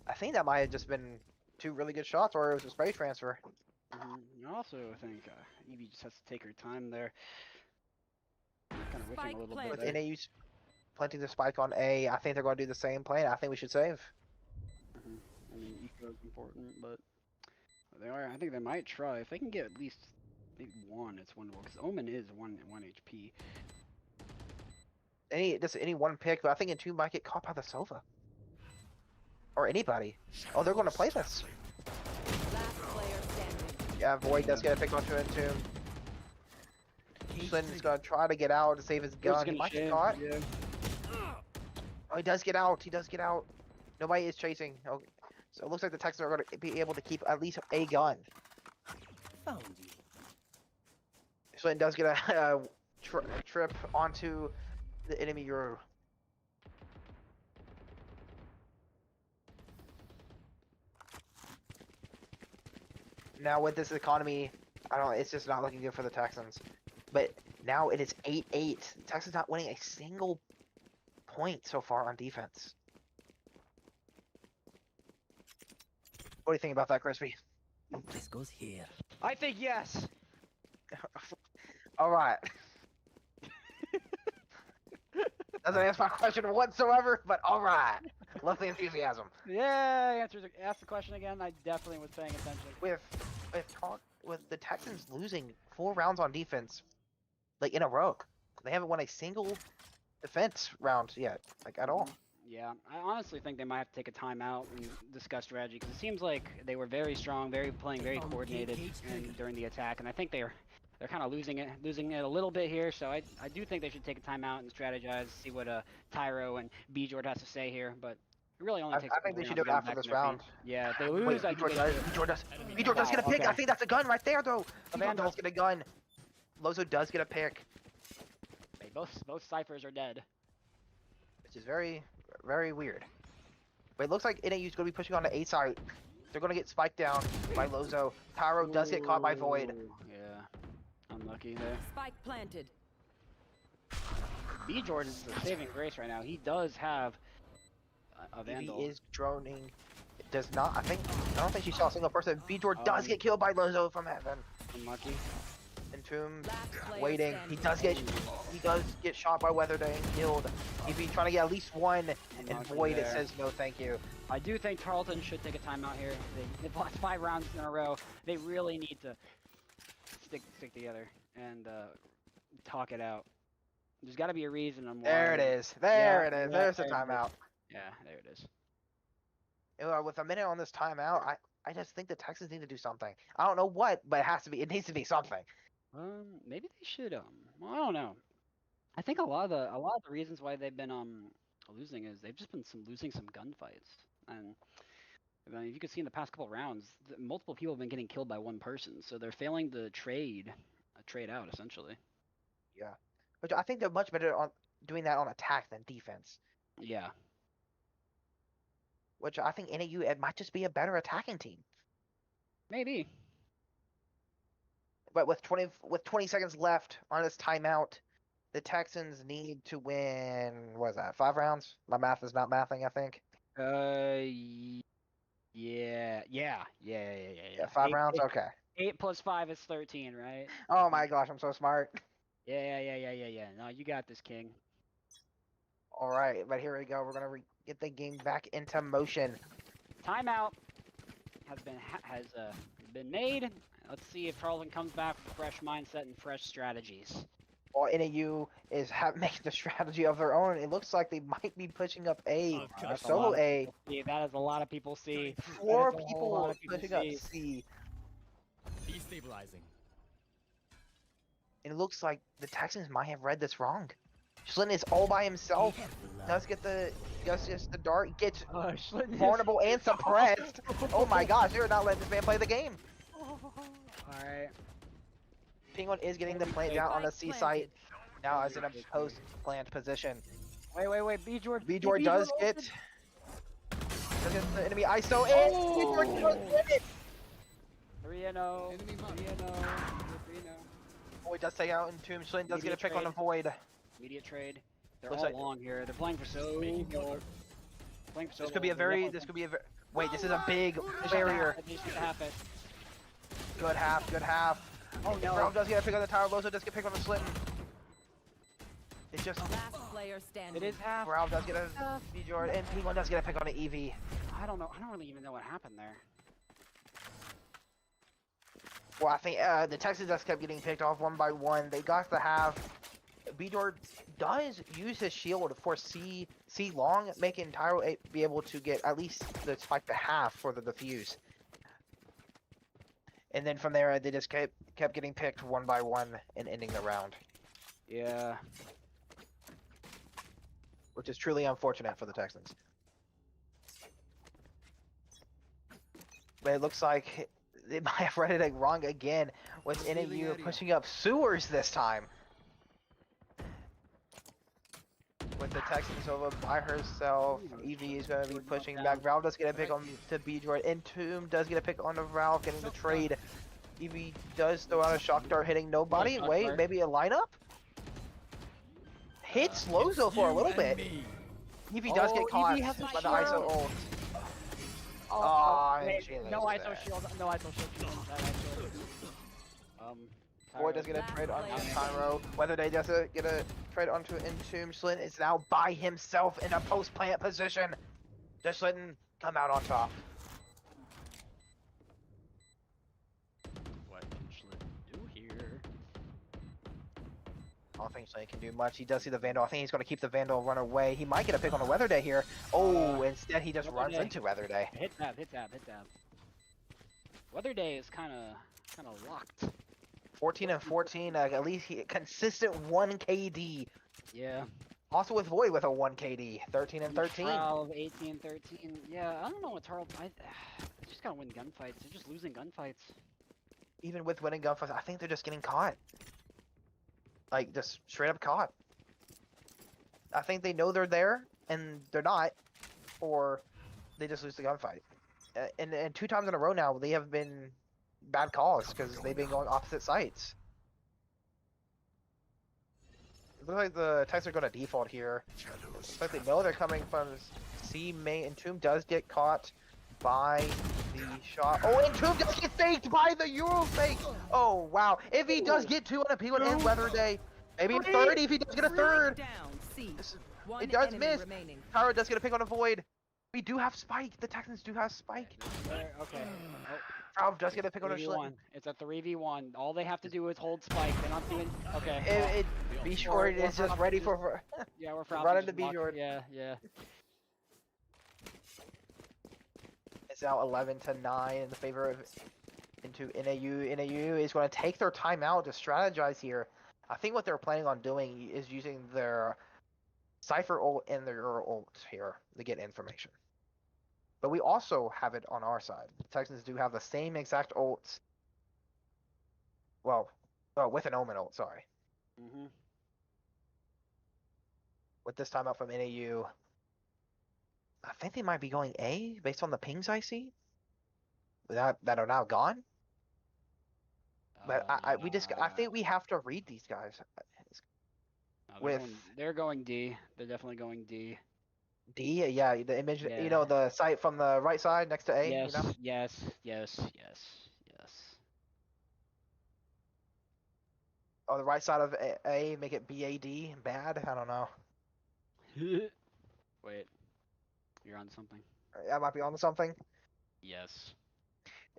I think that might have just been 2 really good shots, or it was a spray transfer. I also think Evie just has to take her time there. Kind of whiffing Spike a little planted. With bit. NAU planting the spike on A, I think they're going to do the same play, and I think we should save. I mean, eco is important, but they are. I think they might try if they can get at least maybe 1. It's winnable because Omen is 1 HP. Just any one pick, but I think in 2 might get caught by the Sova. Or anybody. Oh, they're going to play this. Last player standing. Yeah, Void does get a pick onto Entomb. Slin's going to try to get out to save his gun. He might get caught. Yeah. Oh, he does get out. He does get out. Nobody is chasing. Okay. So it looks like the Texans are going to be able to keep at least a gun. Found you. Slin does get a trip onto the enemy Euro. Now with this economy, it's just not looking good for the Texans. But now it is 8-8. Texans not winning a single point so far on defense. What do you think about that, Crispy? This goes here. I think yes. All right. Doesn't answer my question whatsoever, but all right. Love the enthusiasm. Yeah, ask the question again. I definitely was paying attention. With the Texans losing 4 rounds on defense, like in a row, they haven't won a single defense round yet, like at all. Yeah, I honestly think they might have to take a timeout and discuss strategy because it seems like they were very strong, playing very coordinated during the attack, and I think they're kind of losing it a little bit here. So I do think they should take a timeout and strategize, see what Tyro and B-Jord has to say here. But it really only takes. I think they should do it after this round. Yeah, if they lose, Wait, B-Jord does get a pick. Okay. I think that's a gun right there, though. B-Jord Vandal. does get a gun. Lozo does get a pick, Hey, both ciphers are dead. which is very, very weird. But it looks like NAU's going to be pushing on the A side. They're going to get spiked down by Lozo. Tyro does get caught by Void. Ooh, yeah, unlucky there. Spike planted. B-Jord is the saving grace right now. He does have a Vandal. He is droning. It does not. I don't think she saw a single person. B-Jord does get killed by Lozo from heaven. Unlucky. Entomb Last player waiting. He standing. does get shot by Weatherday and killed. If he's trying to get at least one, and Unlucky Void it there. says no thank you. I do think Tarleton should take a timeout here. They've lost 5 rounds in a row. They really need to stick together and talk it out. There's got to be a reason. There it is. There it is. There's the timeout. Yeah, there it is. With a minute on this timeout, I just think the Texans need to do something. I don't know what, but it needs to be something. Maybe they should. Well, I don't know. I think a lot of the reasons why they've been losing is they've just been losing some gunfights, and I mean, you can see in the past couple rounds, multiple people have been getting killed by one person, so they're failing to trade out essentially. Yeah, which I think they're much better on doing that on attack than defense. Yeah. Which I think NAU it might just be a better attacking team. Maybe. But with 20 seconds left on this timeout, the Texans need to win. What is that? 5 rounds? My math is not mathing. I think. Yeah. 5 rounds. Okay. 8 plus 5 is 13, right? Oh my gosh, I'm so smart. Yeah. No, you got this, King. All right, but here we go. We're gonna get the game back into motion. Timeout has been made. Let's see if Tarleton comes back with a fresh mindset and fresh strategies. While NAU is making the strategy of their own, it looks like they might be pushing up a That's a solo lot. A. Yeah, that is a lot of people see. 4 That is a whole lot people of people pushing up see. C. Destabilizing. And it looks like the Texans might have read this wrong. Schlitten is all by himself. Does get the dart, gets vulnerable and suppressed. Oh my gosh, they're not letting this man play the game. Alright. Penguin is getting the plant down on the C site. Now as in a post plant position. Wait, B-Jord. B-Jord does get the enemy ISO and B-Jord does get it. 3-0. 3-0. Void does take out Entomb. Schlitten does get a pick on the Void. Immediate trade. They're Looks all like- long here. They're playing for so long. This could be a very, wait, this is a big barrier. This should happen. Good half. Oh no. Brown does get a pick on the tower. Lozo does get a pick on the Schlitten. It's just Last player standing. It is half. Brown does get a B-Jord, and Penguin does get a pick on the EV. I don't know. I don't really even know what happened there. Well, I think the Texans just kept getting picked off one by one. They got to have B-Jord does use his shield for C long, making Tyro be able to get at least the spike to half for the defuse. And then from there, they just kept getting picked one by one and ending the round, Yeah. which is truly unfortunate for the Texans. But it looks like they might have read it wrong again, with NAU pushing up sewers this time. With the Texans over by herself, Evie is going to be pushing back. Valve does get a pick on to B-Droid. Entomb does get a pick on the Valve, getting the trade. Evie does throw out a shock dart, hitting nobody. Wait, maybe a lineup? Hits Lozo for a little bit. Evie does get caught Evie has a by the shield. ISO ult. Man, she no loses ISO that. shield. No ISO shield. Actually. Boy does get a trade on Tyro. Whether they just get a trade onto Entomb. Schlitten is now by himself in a post-plant position. Just letting come out on top. What can Schlitt do here? I don't think Slay can do much. He does see the Vandal. I think he's going to keep the Vandal, run away. He might get a pick on the Weather Day here. Oh, instead he just runs Weather Day. into Weather Day. Hit that, hit that, hit that. Weather Day is kind of locked. 14 and 14. At least consistent 1 KD. Yeah. Also with Void with a 1 KD. 13 and 13. 12, 18, 13. Yeah, I don't know what Tarleton. I just gotta win gunfights. They're just losing gunfights. Even with winning gunfights, I think they're just getting caught. Like, just straight up caught. I think they know they're there, and they're not. Or they just lose the gunfight. And 2 times in a row now, they have been bad calls, because they've been going opposite sides. It looks like the Texans are going to default here. Looks like they know they're coming from C main. Entomb does get caught by the shot. Oh, Entomb does get faked by the Euro fake! Oh, wow. If he does get 2 on a P, would end Weather Day. Maybe a third if he does get a third. Down. C. One It does enemy miss. remaining. Tyro does get a pick on a Void. We do have Spike. The Texans do have Spike. Okay. Valve does get a pick on a 3v1. Schlitt. It's a 3v1. All they have to do is hold spike. They're not being. Okay. Be sure it is just ready for. Yeah, we're run into B Jordan. Yeah, yeah. It's now 11 to 9 in the favor of into NAU. NAU is going to take their time out to strategize here. I think what they're planning on doing is using their Cypher ult and their ult here to get information. But we also have it on our side. The Texans do have the same exact ults. Well, with an Omen ult, sorry. Mhm. With this timeout from NAU. I think they might be going A based on the pings I see. That are now gone. But I think we have to read these guys. No, they're going D. They're definitely going D. D, yeah, the image, Yeah. you know, the site from the right side next to A. Yes, You know? yes. Oh, the right side of A, make it BAD, bad. I don't know. Wait, you're on something. I might be on something. Yes.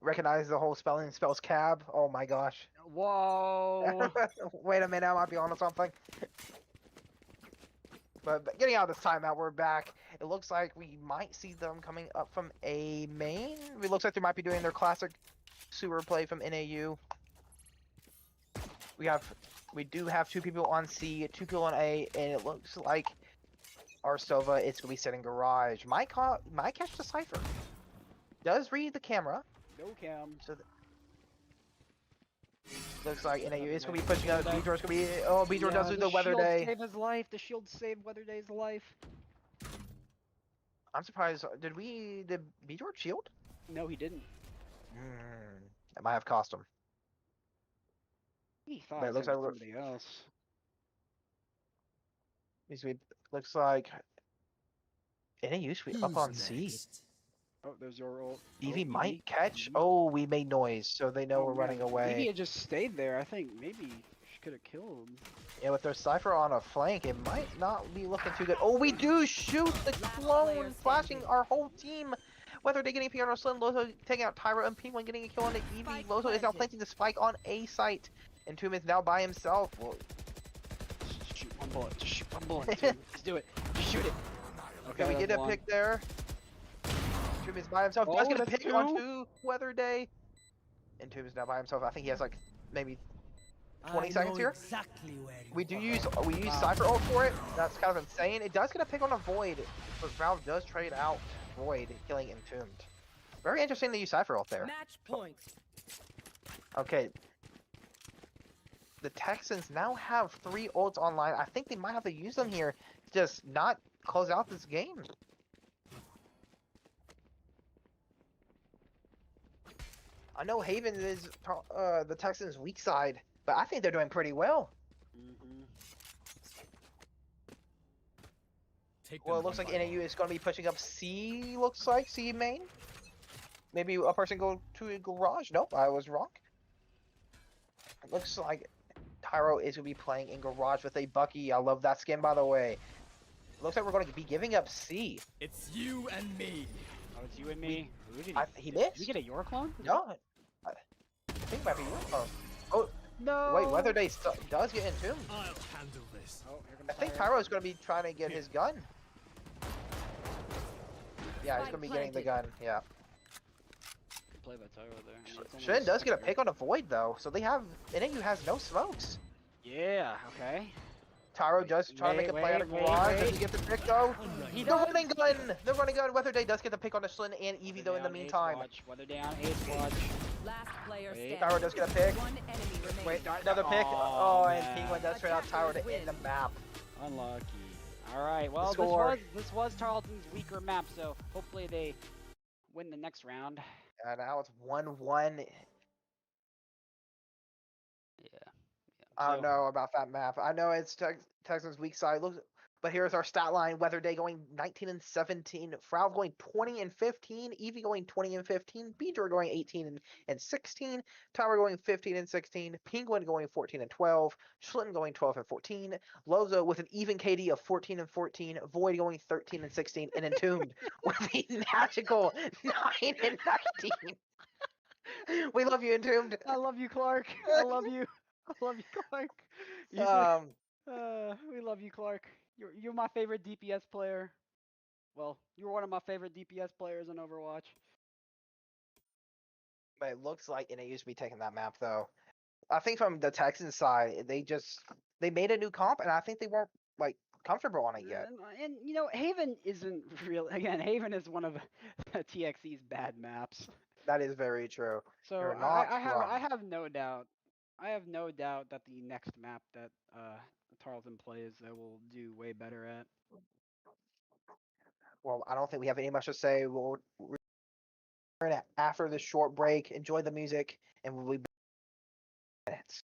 Recognize the whole spelling. Spells cab. Oh my gosh. Whoa. Wait a minute, I might be on something. But getting out of this timeout, we're back. It looks like we might see them coming up from A main. It looks like they might be doing their classic sewer play from NAU. We do have 2 people on C, 2 people on A, and it looks like our Sova is going to be setting garage. Might catch the Cypher. Does read the camera. No cam. So looks like NAU is going to be pushing out. B-Jor's going to be. Oh, B-Jor does do the Weather Day. Save his life. The shield saved Weather Day's life. I'm surprised. Did B-Jor shield? No, he didn't. That might have cost him. He thought But it looks like somebody else. Looks like NAU should be up on C. Oh, there's your ult. Evie Oh, might catch. Evie. Oh, we made noise, so they know Oh, we're running man. away. Maybe it just stayed there. I think maybe she could have killed him. Yeah, with their Cypher on a flank, it might not be looking too good. Oh, we do shoot the clone, flashing our whole team. Whether they're getting a P on our Slim, Lozo taking out Tyra, and P1 getting a kill on the Evie. Spike Lozo is now planted. planting the spike on A site. And Tomb is now by himself. Well, Just shoot one bullet. Just shoot one bullet. Dude. Just do it. Just shoot it. okay, we that's get a one. pick there. Tomb is by himself. Oh, Does get a that's pick 2? on 2 Weather Day. And Tomb is now by himself. I think he has like maybe 20 seconds here. We use Cypher ult for it. That's kind of insane. It does get a pick on a Void, but Valve does trade out Void, killing Entombed. Very interesting to use Cypher ult there. Match point. Okay. The Texans now have 3 ults online. I think they might have to use them here to just not close out this game. I know Haven is the Texans' weak side, but I think they're doing pretty well. Well, it looks like NAU is going to be pushing up C, looks like, C main. Maybe a person go to a garage. Nope, I was wrong. It looks like Tyro is going to be playing in garage with a Bucky. I love that skin, by the way. Looks like we're going to be giving up C. It's you and me. Oh, it's you and me. Who did He Did we missed? get a your clone? No. I think it might be your phone. Oh, No. wait, Weather Day does get entombed. I'll handle this. Oh, here comes I think Tyro. Tyro's going to be trying to get his gun. Yeah, he's Spike going to be getting the planted. gun. Yeah. Good play by Tyro there. I mean, it's Shin almost does get a extra. pick on a Void, though. So they have... NAU has no smokes. Yeah. Okay. Tyro does try to make a play out of garage. Does he get the pick, though? He The does. running gun! The running gun! Weather Day does get the pick on the Shin and Eevee, though, in the Down, ace meantime. watch. Weather down, ace watch. Last player Wait. standing. Tyro does get a pick. One enemy remaining. Wait, another pick. Oh, Oh, and man. Penguin does trade out Tyro to end the map. Unlucky. All right. Well, Score. this was Tarleton's weaker map, so hopefully they win the next round. And now it's 1-1. Yeah. I don't know about that map. I know it's Texans' weak side. Look, but here's our stat line: Weather Day going 19 and 17, Frau going 20 and 15, Eevee going 20 and 15, Beedor going 18 and 16, Tower going 15 and 16, Penguin going 14 and 12, Schlitten going 12 and 14, Lozo with an even KD of 14 and 14, Void going 13 and 16, and Entombed with a magical 9 and 19. We love you, Entombed. I love you, Clark. I love you. I love you, Clark. We love you, Clark. You're my favorite DPS player. Well, you're one of my favorite DPS players in Overwatch. But it looks like NA used to be taking that map though. I think from the Texans side, they made a new comp, and I think they weren't like comfortable on it yet. And you know, Haven isn't real. Again, Haven is one of TXE's bad maps. That is very true. So You're not I wrong. have no doubt. I have no doubt that the next map that Tarleton plays, they will do way better at. Well, I don't think we have any much to say. We'll return after this short break. Enjoy the music, and we'll be back in minutes.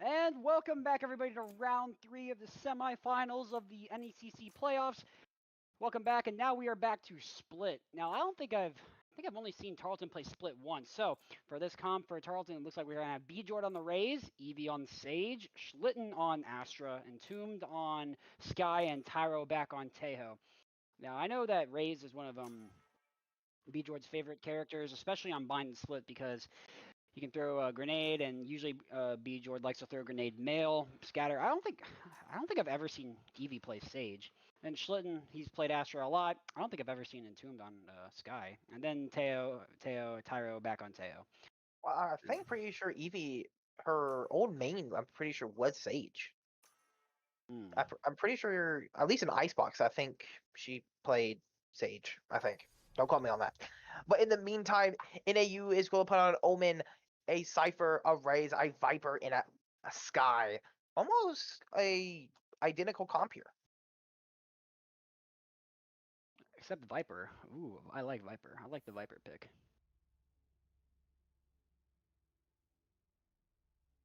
And welcome back, everybody, to round 3 of the semifinals of the NECC playoffs. Welcome back, and now we are back to Split. Now, I think I've only seen Tarleton play Split once. So for this comp for Tarleton, it looks like we're gonna have B-Jord on the Raze, Evie on Sage, Schlitten on Astra, Entombed on Sky, and Tyro back on Tejo. Now, I know that Raze is one of B-Jord's favorite characters, especially on Bind and Split, because he can throw a grenade, and usually B-Jord likes to throw a grenade mail, scatter. I don't think I've ever seen Evie play Sage. And Schlitten, he's played Astra a lot. I don't think I've ever seen Entombed on Sky. And then Tyro back on Tejo. Well, I think pretty sure Evie, her old main, I'm pretty sure was Sage. I'm pretty sure, at least in Icebox, I think she played Sage. I think. Don't quote me on that. But in the meantime, NAU is going to put on Omen, a Cypher, a Raze, a Viper, and a Sky. Almost a identical comp here. Except Viper. Ooh, I like Viper. I like the Viper pick.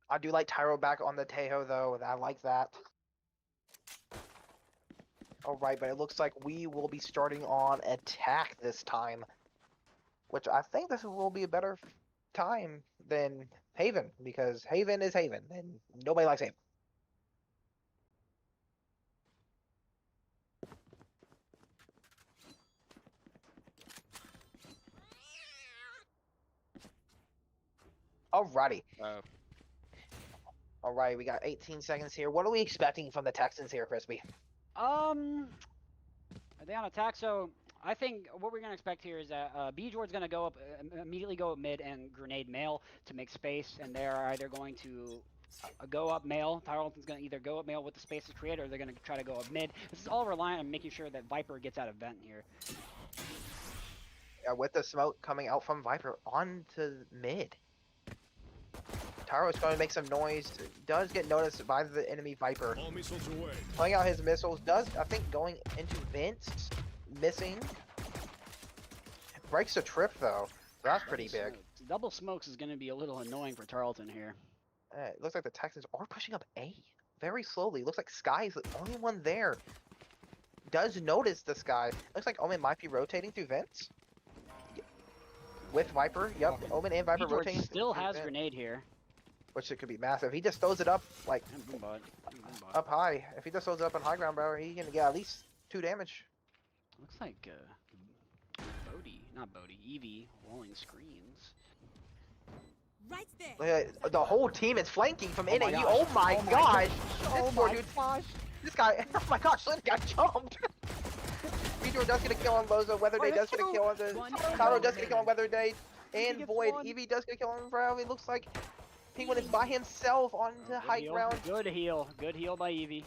I do like Tyro back on the Tejo, though. I like that. All right, but it looks like we will be starting on attack this time, which I think this will be a better time than Haven, because Haven is Haven, and nobody likes Haven. Alrighty. Alright, we got 18 seconds here. What are we expecting from the Texans here, Crispy? Are they on attack? So I think what we're gonna expect here is that B-Jord's gonna go up immediately, go up mid and grenade mail to make space, and they're either going to go up mail. Tarleton's gonna either go up mail with the space is created, or they're gonna try to go up mid. This is all reliant on making sure that Viper gets out of vent here. Yeah, with the smoke coming out from Viper onto mid. Tyro's going to make some noise. Does get noticed by the enemy Viper. All missiles away. Playing out his missiles. Does, I think, going into vents. Missing. Breaks a trip, though. That's pretty big. Double smokes is gonna be a little annoying for Tarleton here. It looks like the Texans are pushing up A. Very slowly. Looks like Sky is the only one there. Does notice the Sky. Looks like Omen might be rotating through vents. With Viper. Yep, Omen and Viper B-Jord rotating. still through has vents, grenade here. which it could be massive. He just throws it up like And boom bot. up high. If he just throws it up on high ground, bro, he can get at least 2 damage. Looks like Evie rolling screens. Right there. The whole team is flanking from Oh my NAU. gosh. Oh my Oh my gosh! gosh. This poor dude. This guy. Oh my gosh! This got jumped. B-Jord does get a kill on Loza. Weatherday does get a kill on the. One Tyro does get a kill on Weatherday. Evie And gets Void. one. Evie does get a kill on Brown. It looks like Penguin is by himself onto high ground. Good heal. Good heal by Evie.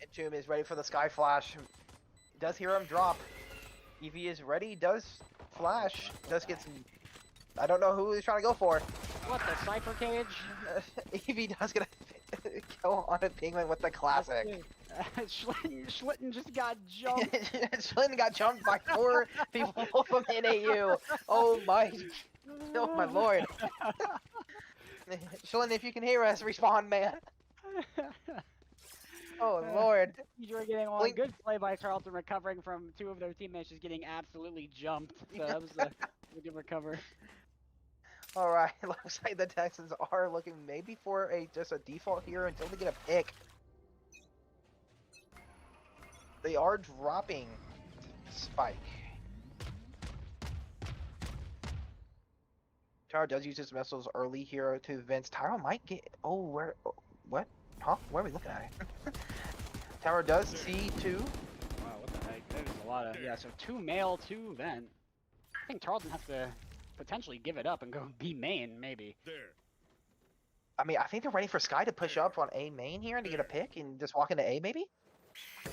Entomb is ready for the Sky Flash. Does hear him drop. Evie is ready. Does flash. Does get some. I don't know who he's trying to go for. What, the Cypher cage? Evie does get a kill on a Penguin with the classic. Schlitten just got jumped. Schlitten got jumped by 4 people from NAU. Oh my lord. Schlitten, if you can hear us, respawn, man. Oh lord. You're getting one. Blink. Good play by Tarleton, recovering from 2 of their teammates just getting absolutely jumped. So that was a good recover. Alright, looks like the Texans are looking maybe for just a default here until they get a pick. They are dropping Spike. Tyro does use his missiles early here to Vince. Tyro might get. Oh, where? What? Huh? Where are we looking at? Tyro does see two. Wow, what the heck? There's a lot of yeah. So 2 male, 2 vent. I think Tarleton has to potentially give it up and go B main maybe. I mean, I think they're waiting for Sky to push up on A main here and to get a pick and just walk into A maybe.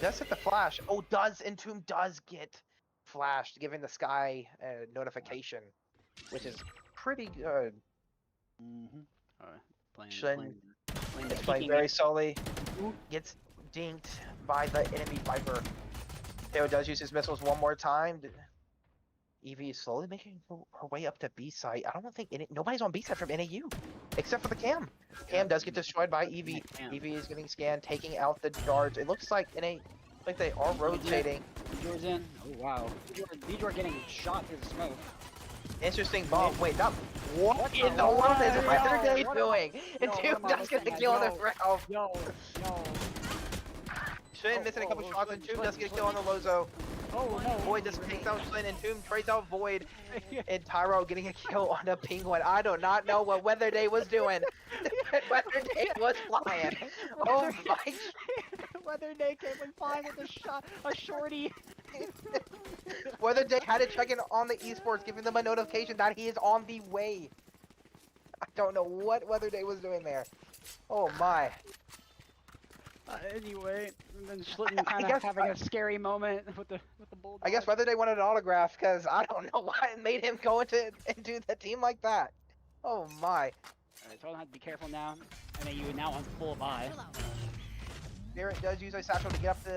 Does hit the flash. Oh, Entomb does get flashed, giving the Sky a notification, which is pretty good. Mm-hmm. Playing, Shen playing is playing peeking very game. solely. Gets dinked by the enemy Viper. Theo does use his missiles one more time. Evie is slowly making her way up to B site. I don't think nobody's on B site from NAU except for the Cam. Cam does get destroyed by Evie. Cam. Evie is getting scanned, taking out the guards. It looks like like they are rotating. Bjor's in. Oh wow. Bjor getting shot through the smoke. Interesting bomb. Wait, what in the Yo, world is yo, Weather Day what doing? And yo, two what am I does get the looking at? kill on the Yo. Ralph. Yo. Shin missing a couple oh, shots, Shin, and Tomb Shin, does get a Shin. kill on the Lozo. Oh no. Void just takes out Shin, and Tomb trades out Void. And Tyro getting a kill on a Penguin. I do not know what Weather Day was doing. Weather Day was flying. Oh my. Weather Day came in flying with a shorty. Weather Day had to check in on the esports, giving them a notification that he is on the way. I don't know what Weather Day was doing there. Oh my. Anyway, and then Schlitten kind of having a scary moment with the bulldog. I guess Weather Day wanted an autograph because I don't know why it made him go into the team like that. Oh my. Alright, Tarleton has to be careful now. NAU now on full buy. Chill out. Barrett does use a satchel to get up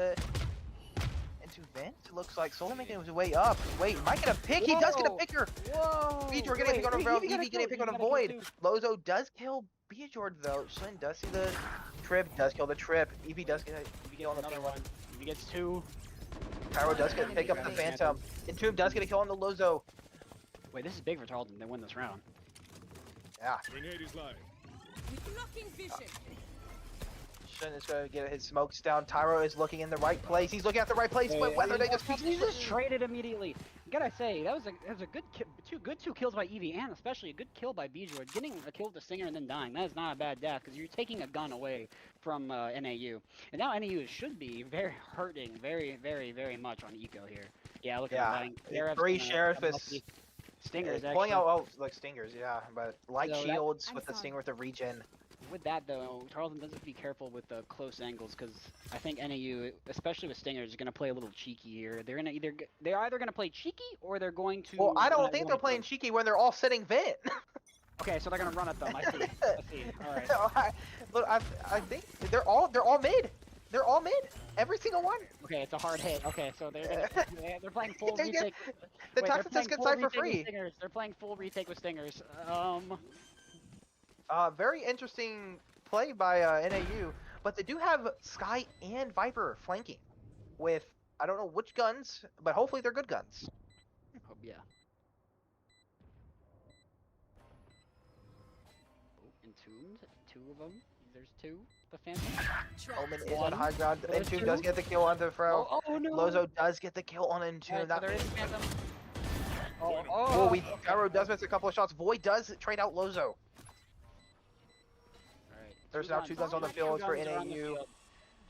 into Vince. It looks like Solar making his way up. Wait, might get a pick. He does get a Whoa. picker. Whoa! Bjor getting a pick on a Ralph. Evie getting a pick on a Void. Too. Lozo does kill Bjor though. Shin does see the trip. Does kill the trip. Evie does get a kill on the Another Penguin. one. He gets 2. Pyro does get pick up the Phantom. Entomb does get a kill on the Lozo. Wait, this is big for Tarleton. They win this round. Yeah. Grenade is live. With blocking vision. Shin is gonna get his smokes down. Tyro is looking in the right place. He's looking at the right place, but Weather Day just He just traded immediately. Gotta say, that was a good two kills by Evie, and especially a good kill by Bjor. Getting a kill with the Stinger and then dying, that is not a bad death, because you're taking a gun away from NAU. And now NAU should be hurting very much on eco here. Yeah, look at him dying. Three Sheriff is Stingers, pulling actually. out like Stingers, yeah, but light So that- shields I'm with the sorry. Stinger with the regen. With that though, Tarleton does have to be careful with the close angles, because I think NAU, especially with Stingers, is gonna play a little cheeky here. They're either gonna play cheeky or they're going to. Well, I don't think they're playing cheeky when they're all sitting vent. Okay, so they're gonna run at them. I see. I see. All right. No, I think they're all mid. They're all mid. Every single one. Okay, it's a hard hit. Okay, so they're playing full They get- retake. The Wait, they're Texan playing says get full side for retake with free. Stingers. They're playing full retake with Stingers. Very interesting play by NAU, but they do have Sky and Viper flanking with I don't know which guns, but hopefully they're good guns. Oh, yeah. Oh, Entombed. 2 of them. There's 2. The Phantom. Omen is One. on high ground. There's Entomb two. does get the kill on the Fro. Oh no! Lozo does get the kill on Entomb. Alright, so there is a Phantom. Oh, Oh, Gyro does miss a couple of shots. Void does trade out Lozo. Alright. There's now 2 guns on the Two field for guns are on the NAU. field.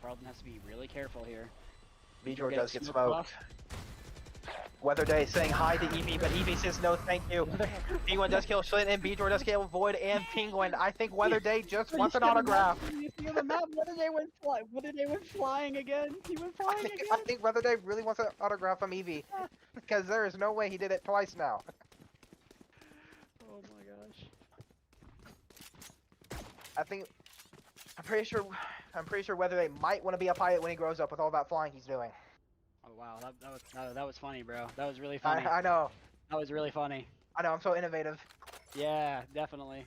Tarleton has to be really careful here. Bjor Get does get smoked smoked. off. Weather Day saying hi to Evie, but Evie says no thank you. Penguin does kill Shlin and Bjor does kill Void and Penguin. I think Weather Day just wants an autograph. You see on the map, Weather Day went flying again. He went flying again. I think Weather Day really wants an autograph from Evie. Because there is no way he did it twice now. Oh my gosh. I'm pretty sure Weather Day might want to be a pilot when he grows up with all that flying he's doing. Oh wow, that was funny, bro. That was really funny. I know. That was really funny. I know, I'm so innovative. Yeah, definitely.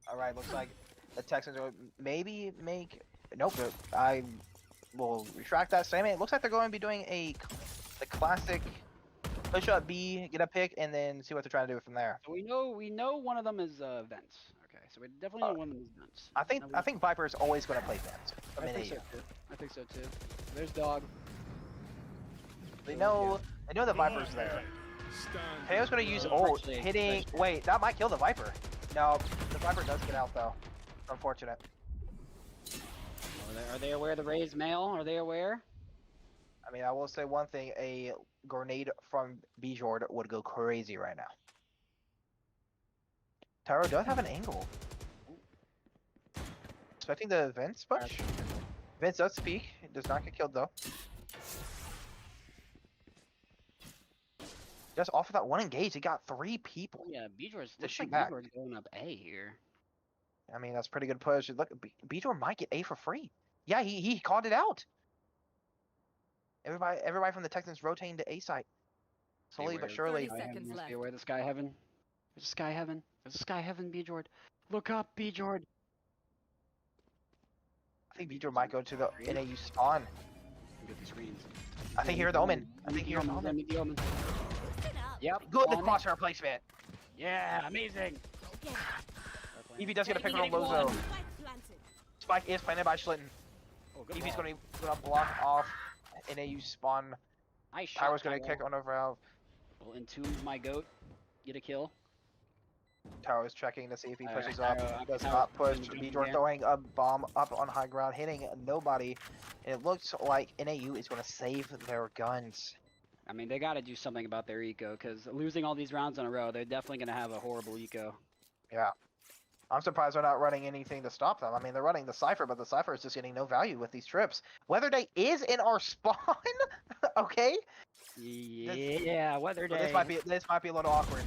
Alright, looks like the Texans will maybe make... Nope, I will retract that statement. It looks like they're going to be doing the classic push up B, get a pick, and then see what they're trying to do from there. So we know one of them is Vents. Okay, so we definitely know one of them is Vents. I think Viper is always going to play Vents. I think so too. I think so too. There's Dog. They know the Viper's there. Teo's gonna use That's ult, actually- hitting. that's- Wait, that might kill the Viper. No, the Viper does get out though. Unfortunate. Are they aware of the raised mail? Are they aware? I mean, I will say one thing: a grenade from Bjord would go crazy right now. Tyro does have an angle. Expecting the Vince push. Vince does speak. Does not get killed though. Just off of that one engage, he got 3 people. Oh, yeah, Bjor's To looks shoot like back. Bjor's going up A here. I mean, that's a pretty good push. Look, Bjord might get A for free. Yeah, he called it out. Everybody from the Texans rotating to A site. Slowly but Beware. surely. 30 seconds left. Beware the Sky Heaven. There's a Sky Heaven. There's a Sky Heaven, Bjord. Look up, Bjord. I think Bjord might go to the NAU spawn. Get the screens. I think here's the Omen. I think here's the Omen. The Omen. Listen up. Yep. Good, the on it. crosshair placement. Yeah, amazing. Get it. Evie does get a pick on Getting Lozo. one. Spike planted. Spike is planted by Schlitten. Oh, good Evie's ball. gonna block off NAU spawn. Nice shot. Tyro's gonna Tyro. kick on over Valve. Will entomb my goat. Get a kill. Tyro's checking to see if he Alright, pushes up. Tyro, Does Tyro not push. jumping Bjord down. throwing a bomb up on high ground, hitting nobody. And it looks like NAU is gonna save their guns. I mean, they got to do something about their eco, because losing all these rounds in a row, they're definitely going to have a horrible eco. Yeah. I'm surprised they're not running anything to stop them. I mean, they're running the Cypher, but the Cypher is just getting no value with these trips. Weather Day is in our spawn, okay? Yeah, weather So day. this might be a little awkward.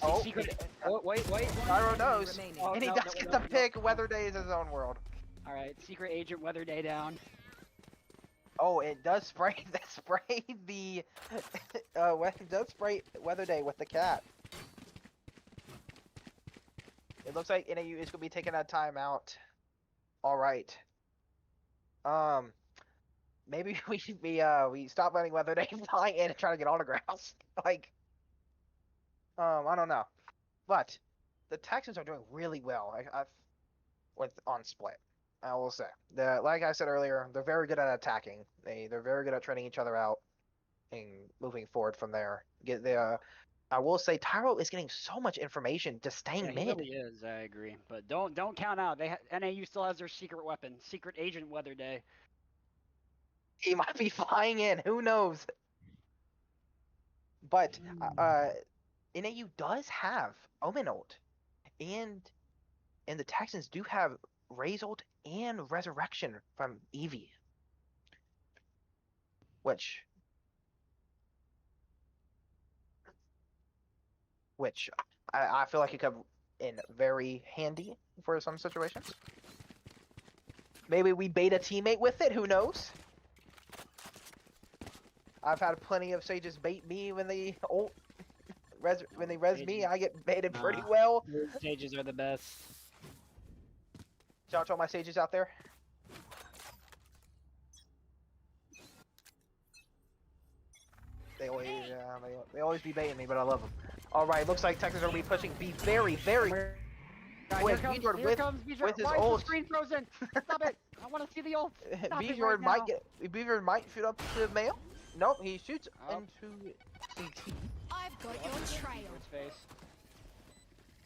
Oh, Secret. Oh, wait. Tyro knows, Remaining. Oh, and he no, does no, get no, the no, pick. no. Weather Day is his own world. All right, secret agent weather day down. Oh, it does spray the it does spray Weather Day with the cat. It looks like NAU is gonna be taking a timeout. All right. Maybe we should be we stop letting Weather Day fly in and try to get autographs. Like, I don't know, but the Texans are doing really well. With on split. I will say, like I said earlier, they're very good at attacking. They're very good at trading each other out and moving forward from there. I will say Tyro is getting so much information to staying Yeah, he mid. really is. I agree, but don't count out. NAU still has their secret weapon, secret agent weather day. He might be flying in. Who knows? But NAU does have Omen ult, and the Texans do have Raze ult and Resurrection from Eevee, which I feel like it come in very handy for some situations. Maybe we bait a teammate with it. Who knows? I've had plenty of sages bait me when they res me. I get baited pretty Nah. well. Those stages are the best. Shout out to all my sages out there. They always, they always be baiting me, but I love them. All right, looks like Texans are gonna be pushing B very, very. Quick, Bjord with his Why is ult. the screen frozen? Stop it! I want to see the ult. Stop it Bjord right might now. get. Bjord might shoot up to mail. Nope, he shoots Oh. into CT. I've got your trail. Bjord's face.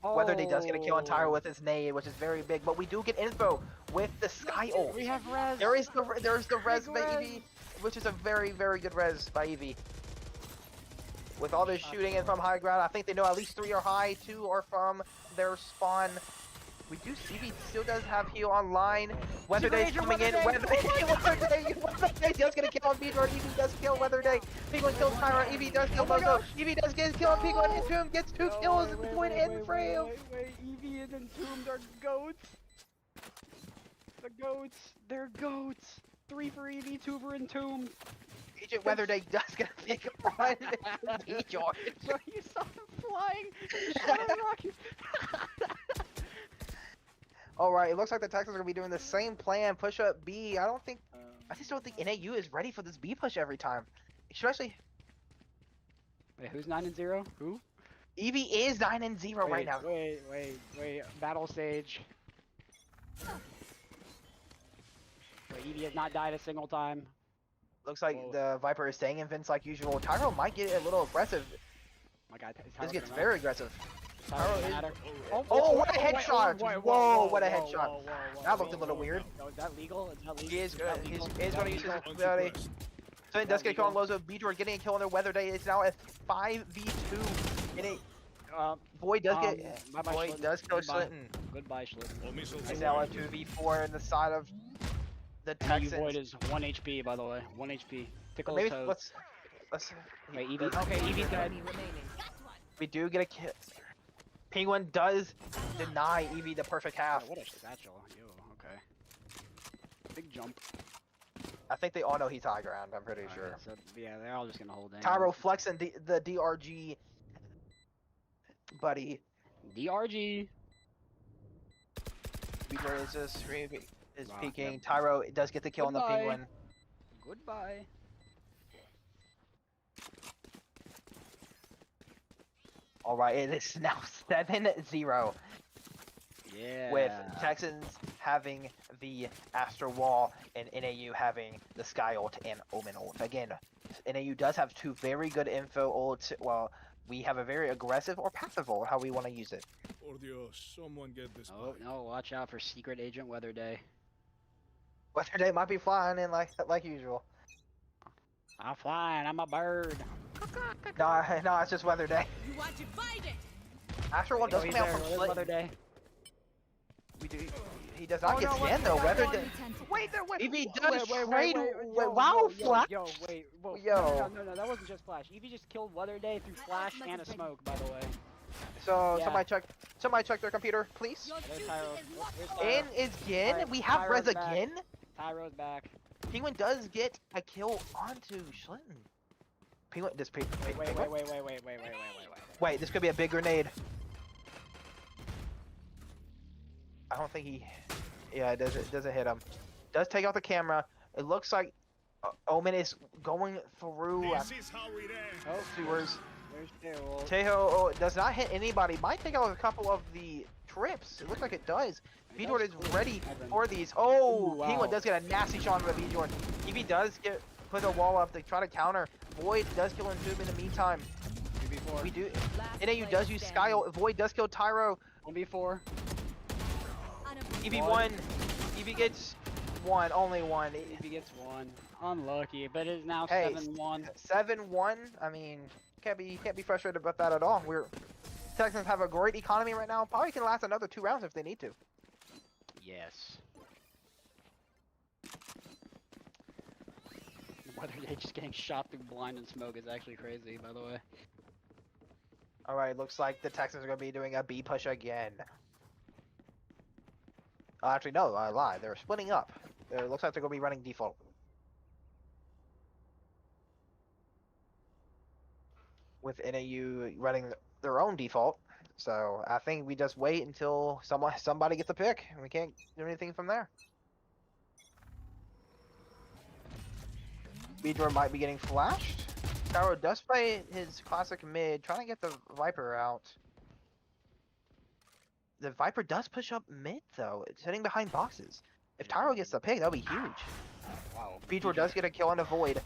Whether he does get a kill on Tyro Oh. with his nade, which is very big, but we do get info with the Sky ult. We have res. There's the res Big by res. Eevee, which is a very, very good res by Eevee. With all this shooting in from high ground, I think they know at least 3 are high, 2 are from their spawn. We do see Eevee still does have heal online. Weather Day's coming in. Weather Day does get a kill on Bjord. Eevee does kill Weather Day. Penguin kills Tyra. Eevee does kill Lozo. Eevee does get a kill on Penguin. Entomb gets 2 kills at the point in frame. Wait. Eevee and Entombed are goats. The goats. They're goats. 3 for Eevee, 2 for Entombed. Agent Weather Day does get a pick on Bjord. Bro, you saw him flying. You shot a rocket. Alright, it looks like the Texans are going to be doing the same plan. Push up B. I just don't think NAU is ready for this B push every time. Especially, Wait, who's 9-0? Who? Eevee is 9-0 right now. Wait. Battle stage. Wait, Eevee has not died a single time. Looks like Whoa. the Viper is staying in Vince like usual. Tyro might get a little aggressive. My guy. This gets very aggressive. Tyro is- matter. Oh, what a wait, headshot! whoa, Whoa, what a whoa, headshot. whoa, whoa, That whoa, looked a little whoa, weird. whoa. Is that legal? Is that legal? He is Is that good. legal? He's Is going that to use his legal? ability. So he Is does that get a kill on legal? Lozo. Beatror getting a kill on their weather day. It's now a 5v2. And it, Boyd does get. Bye-bye, Boyd Schlitten. does kill Goodbye. Schlitten. Goodbye, Schlitten. It's now a 2v4 in the side of the NAU Texans. Void is 1 HP, by the way. 1 HP. Tickle Maybe his toes. let's. Wait, Evie. Okay, Evie's dead. Enemy remaining. We do get a kill. Penguin does deny Evie the perfect half. What a satchel. Yo, okay. Big jump. I think they all know he's high ground. I'm pretty Alright, sure. So, yeah, they're all just gonna hold in. Tyro flexing the DRG, buddy. DRG. Beatror is just is Wow, peeking. yep. Tyro does get the kill on the Goodbye. Penguin. Goodbye. All right, it is now 7-0 Yeah. with Texans having the Astro Wall and NAU having the Sky ult and Omen ult. Again, NAU does have two very good info ults. Well, we have a very aggressive or passive ult, how we want to use it. Por Dios, someone get this. Oh no! Watch out for Secret Agent Weather Day. Weather day might be flying in like usual. I'm flying. I'm a bird. No, it's just weather day. You want to fight it? Astro Wall does he's come out there. from It is Slit. Weather Day. We do. He does not Oh, get no, scanned though. Weather day. Wait, there. Wait. Evie wait, does wait, trade. yo, Wow, yo, Flash. Yo, wait. Whoa. Yo. No, that wasn't just Flash. Evie just killed Weather Day through Flash and a smoke, by the way. So Yeah. somebody check their computer, please. Your There's duty Tyro. is not Where's In Tyro? is Gin. Alright, We have Tyro's Rez back. again. Tyro's back. Penguin does get a kill onto Schlitten. Penguin, this Wait, Penguin? wait. Wait, this could be a big grenade. I don't think he. Yeah, it doesn't hit him. Does take out the camera. It looks like Omen is going through This is how we end. Oh, sewers. there's Tejo. Tejo does not hit anybody. Might take out a couple of the trips. It looks like it does. Beedward is ready for these. Oh, Ooh, wow. Penguin does get a nasty shot on the Beedward. Evie does put a wall up to try to counter. Void does kill Entomb in the meantime. 2v4. We do. Last NAU player does use Sky. standing. Void does kill Tyro. 1v4. Evie won. Evie gets one. Only one. Evie gets one. Unlucky, but it is now Hey, 7-1. 7-1. I mean, can't be frustrated about that at all. Texans have a great economy right now. Probably can last another 2 rounds if they need to. Yes. Whether they just getting shot through blind and smoke is actually crazy, by the way. All right, looks like the Texans are going to be doing a B push again. Actually, no, I lied. They're splitting up. It looks like they're going to be running default. With NAU running their own default. So I think we just wait until somebody gets a pick. And we can't do anything from there. Beedor might be getting flashed. Taro does play his classic mid, trying to get the Viper out. The Viper does push up mid though. It's sitting behind boxes. If Tyro gets the pick, that'll be huge. Wow. Beedor does get a kill on the Void.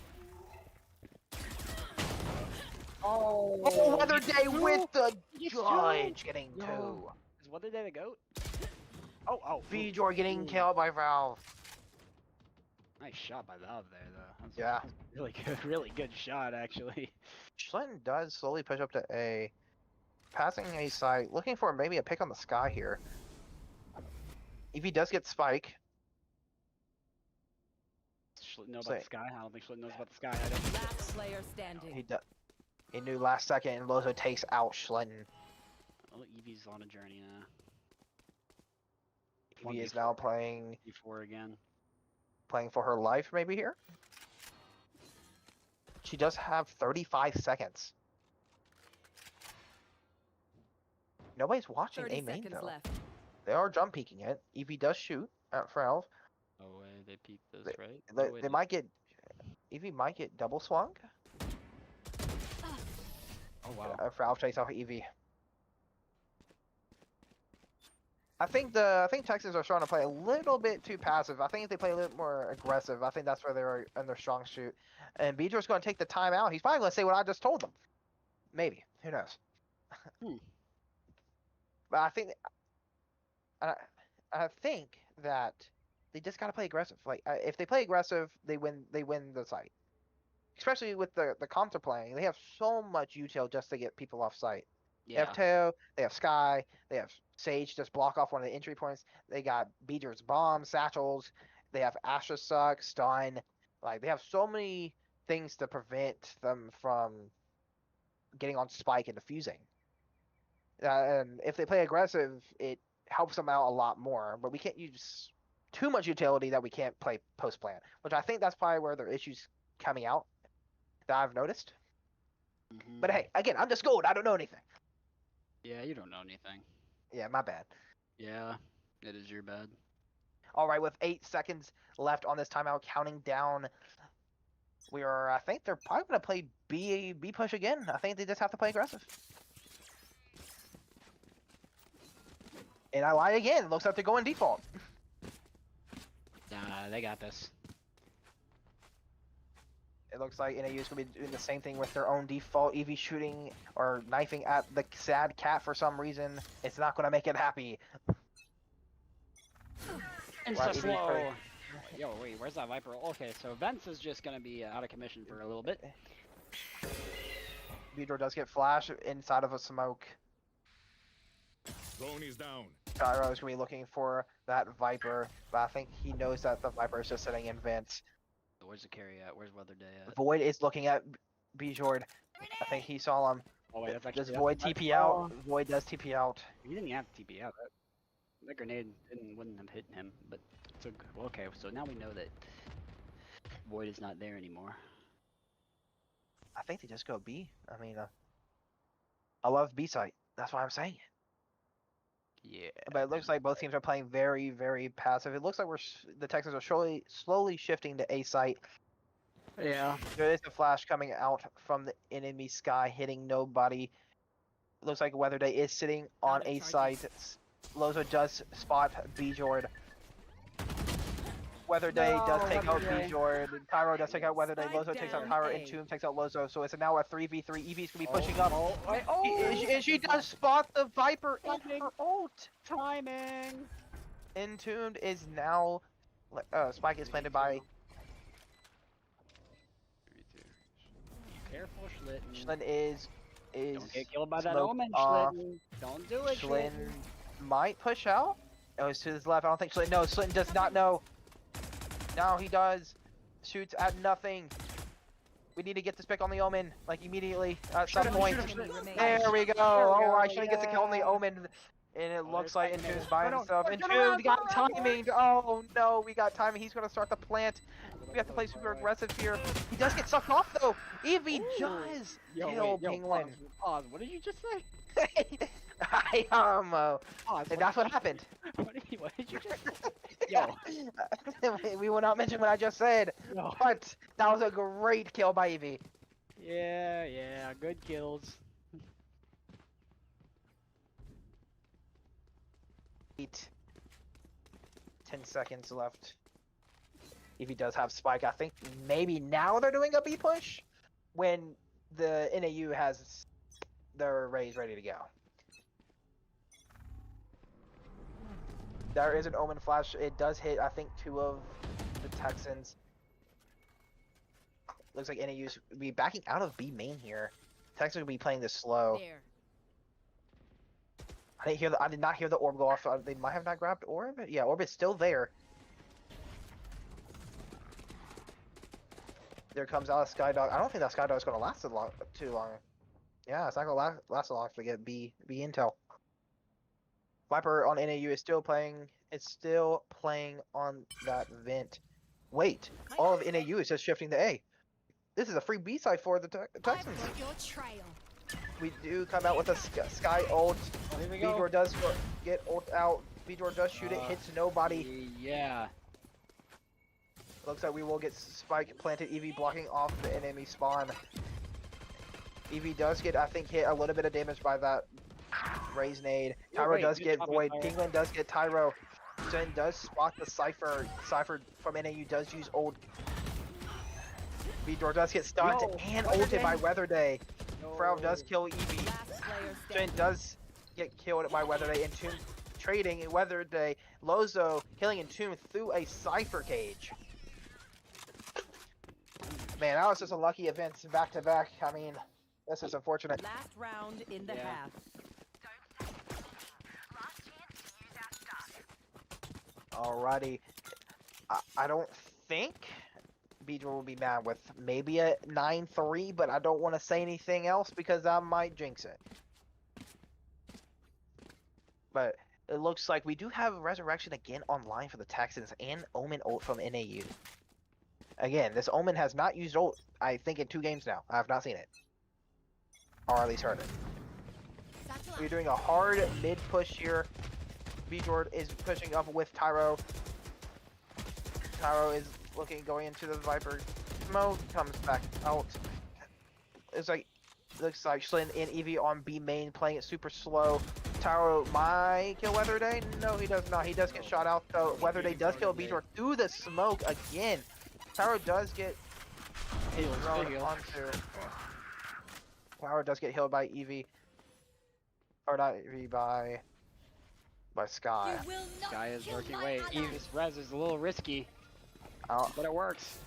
Oh, Oh, Weather Day two? with the He gets Judge getting Yo. 2. Is Weather Day the GOAT? Oh. Beedor getting Ooh. killed by Valve. Nice shot by Valve there, though. That's Yeah. really good shot, actually. Schlitten does slowly push up to A. Passing A site, looking for maybe a pick on the Sky here. If he does get Spike, Schlitten know about Say- the sky? I don't think Schlitten knows about the sky. I don't. Last player standing. he knew last second and Lozo takes out Schlitten. Oh, Evie's on a journey now. He is now playing before again. for her life maybe here. She does have 35 seconds. Nobody's watching 30 A main seconds though. left. They are jump peeking it. Evie does shoot at Valve. Oh wait, they peeked this, They- right? They might get Evie might get double swung. Oh wow. Valve takes off Evie. I think Texans are starting to play a little bit too passive. I think if they play a little more aggressive, I think that's where they're in their strong suit. And Beedor's going to take the time out. He's probably going to say what I just told them. Maybe. Who knows? Hmm. But I think that they just gotta play aggressive. Like if they play aggressive, they win. They win the site. Especially with the comps are playing, they have so much util just to get people off site. They Yeah. have Teo, they have Sky, they have Sage just block off one of the entry points. They got Beater's bombs, satchels. They have Astra suck, stun. Like they have so many things to prevent them from getting on spike and defusing. And if they play aggressive, it helps them out a lot more. But we can't use too much utility that we can't play post plan, which I think that's probably where their issues coming out that I've noticed. Mhm. But hey, again, I'm just gold. I don't know anything. Yeah, you don't know anything. Yeah, my bad. Yeah, it is your bad. All right, with 8 seconds left on this timeout, counting down. We are. I think they're probably gonna play B push again. I think they just have to play aggressive. And I lie again. Looks like they're going default. Nah, they got this. It looks like NAU is gonna be doing the same thing with their own default EV shooting or knifing at the sad cat for some reason. It's not gonna make it happy. Insta Wow, EV slow. pretty- Yo, wait, where's that Viper? Okay, so Vents is just gonna be out of commission for a little bit. Beedro does get flash inside of a smoke. Drone is down. Gyro is gonna be looking for that Viper, but I think he knows that the Viper is just sitting in vents. Where's the carry at? Where's Weather Day at? Void is looking at Bjord. I think he saw him. Oh wait, that's actually Does Void TP out? Void does TP out. He didn't have TP out. That grenade wouldn't have hit him, but it's well, okay. So now we know that Void is not there anymore. I think they just go B. I mean, I love B site. That's why I'm saying it. Yeah. But it looks like both teams are playing very, very passive. It looks like the Texans are slowly shifting to A site. Yeah. There is a flash coming out from the enemy sky, hitting nobody. It looks like Weather Day is sitting on Out of A charges. site. Lozo does spot Bjord. Weather Day does No, take out Weather Day. Bjord. Pyro does take out Weather Day. Spike Lozo takes out down Pyro, A. and Tomb takes out Lozo. So it's now a 3v3. Evie's gonna be pushing up. Oh, wait, oh, And she does spot the Viper in Timing. her ult. timing. Entombed is now. Spike is planted by Careful, Schlitten. Schlin. Is Don't get killed by that smoked omen, off. Schlitten. Don't do it, Schlin Schlitten. might push out. Oh, it's to his left. I don't think Schlin. No, Schlin does not know. Now he does. Shoots at nothing. We need to get this pick on the omen, like immediately at some point. There we go. Oh, I should get the kill on the omen. And it looks like Entombed's by himself. Entombed got timing. Oh no, we got timing. He's gonna start the plant. We have to play super aggressive here. He does get sucked off though. Evie does kill Penguin. Pause. What did you just say? I Pause. and that's what happened. What did you just say? Yo. We will not mention what I just said, No. but that was a great kill by Evie. Yeah, good kills. 10 seconds left. Evie does have spike. I think maybe now they're doing a B push when the NAU has their rays ready to go. There is an omen flash. It does hit, I think, 2 of the Texans. Looks like NAU's be backing out of B main here. Texans will be playing this slow. There. I did not hear the orb go off. They might have not grabbed orb. Yeah, orb is still there. There comes out a Skydog. I don't think that Skydog is going to last too long. Yeah, it's not going to last so long to get B intel. Viper on NAU is still playing. It's still playing on that vent. Wait, all of NAU is just shifting to A. This is a free B side for the I've Texans. got your trail. We do come out with a Sky ult. Here we go. Bjor does get ult out. Bjor does shoot it, hits nobody. Yeah. Looks like we will get spike planted. Eevee blocking off the enemy spawn. Eevee does get, I think, hit a little bit of damage by that Raise nade. Tyro wait, does good get job, Void. Tyro. Penguin does get Tyro. Zen does spot the Cypher. Cypher from NAU does use ult. Bjor does get stunned Yo, and Weather ulted Day. by Weather Day. Frau does kill Evie. Last player Shin standing. does get killed by Weatherday. Entomb trading Weatherday. Lozo killing Entomb through a Cypher cage. Man, that was just a lucky event back to back. I mean, this is unfortunate. Last round in the Yeah. half. Alrighty. I don't think Beedrill will be mad with maybe a 9-3, but I don't want to say anything else because I might jinx it. But it looks like we do have Resurrection again online for the Texans and Omen ult from NAU. Again, this Omen has not used ult, I think, in 2 games now. I have not seen it. Or at least heard it. We're doing a hard mid push here. Beedrill is pushing up with Tyro. Tyro is going into the Viper. Smoke comes back out. It's like, looks like Shlin and Eevee on B main playing it super slow. Tyro might kill Weatherday. No, he does not. He does get shot out though. Weatherday does kill Beedrill through the smoke again. Tyro does get thrown onto. Tyro does get healed by Eevee. Or not Eevee, by Sky. You will not Guy is kill working. my Wait, ally. this res is a little risky, Oh, but it works.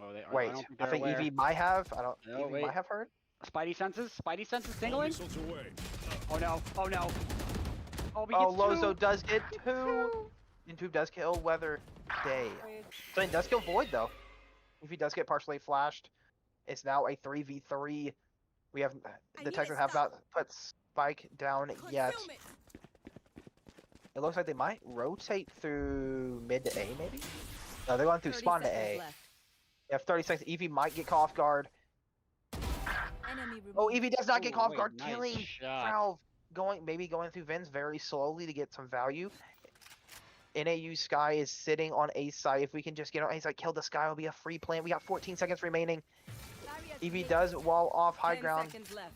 Oh, they are. wait, I, don't I think they're aware. Eevee might have. I don't. No, Eevee wait. might have heard. Spidey senses All tingling. missiles away. Oh no! Oh no! Oh, we Oh, get Lozo two. does get 2. Entomb does kill Weatherday. Sling does kill Void though. If he does get partially flashed, it's now a 3v3. We have the need Texans a have stop. not put Spike down yet. Consume it. It looks like they might rotate through mid to A maybe. No, they're going through 30 spawn to seconds A. left. You have 30 seconds. Eevee might get caught off guard. Enemy Oh, removed. Eevee does not get Ooh, caught off wait, guard, nice killing shot. Valve. Maybe going through Vins very slowly to get some value. NAU Sky is sitting on A side. If we can just get on A side, kill the Sky, will be a free plant. We got 14 seconds remaining. Barriers Eevee created. does wall off high 10 ground. seconds left.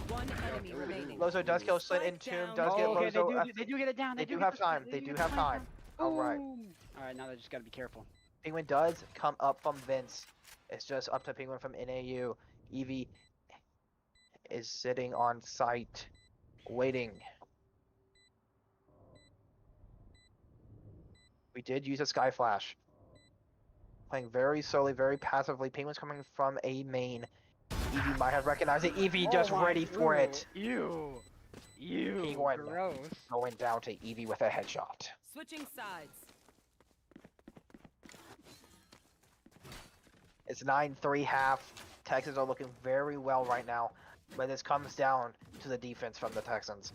One enemy remaining. Lozo does kill Slit, Spike Entomb down. does get Oh, okay, Lozo. they do get it down. They do get have the- time. They do do get have the time. Alright. Boom. Alright, now they just gotta be careful. Penguin does come up from Vince. It's just up to Penguin from NAU. Eevee is sitting on site, waiting. We did use a Sky Flash. Playing very slowly, very passively. Penguin's coming from a main. Eevee might have recognized it. Eevee just Oh my- ready for it. Ew. Ew. Penguin. Gross. Going down to Eevee with a headshot. Switching sides. It's 9-3 half. Texans are looking very well right now, but this comes down to the defense from the Texans,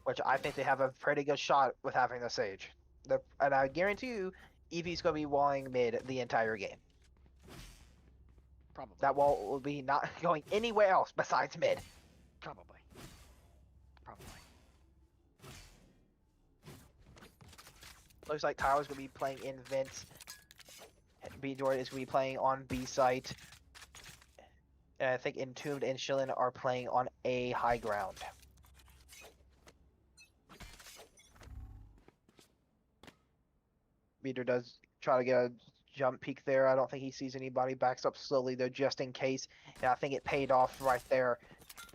which I think they have a pretty good shot with having the Sage. And I guarantee you, Eevee's going to be walling mid the entire game. Probably. That wall will be not going anywhere else besides mid. Probably. Probably. Looks like Tyler's going to be playing in Vince. B Jordan is going to be playing on B site. And I think Entombed and Shillin are playing on A high ground. Beater does try to get a jump peek there. I don't think he sees anybody. Backs up slowly though, just in case. And I think it paid off right there.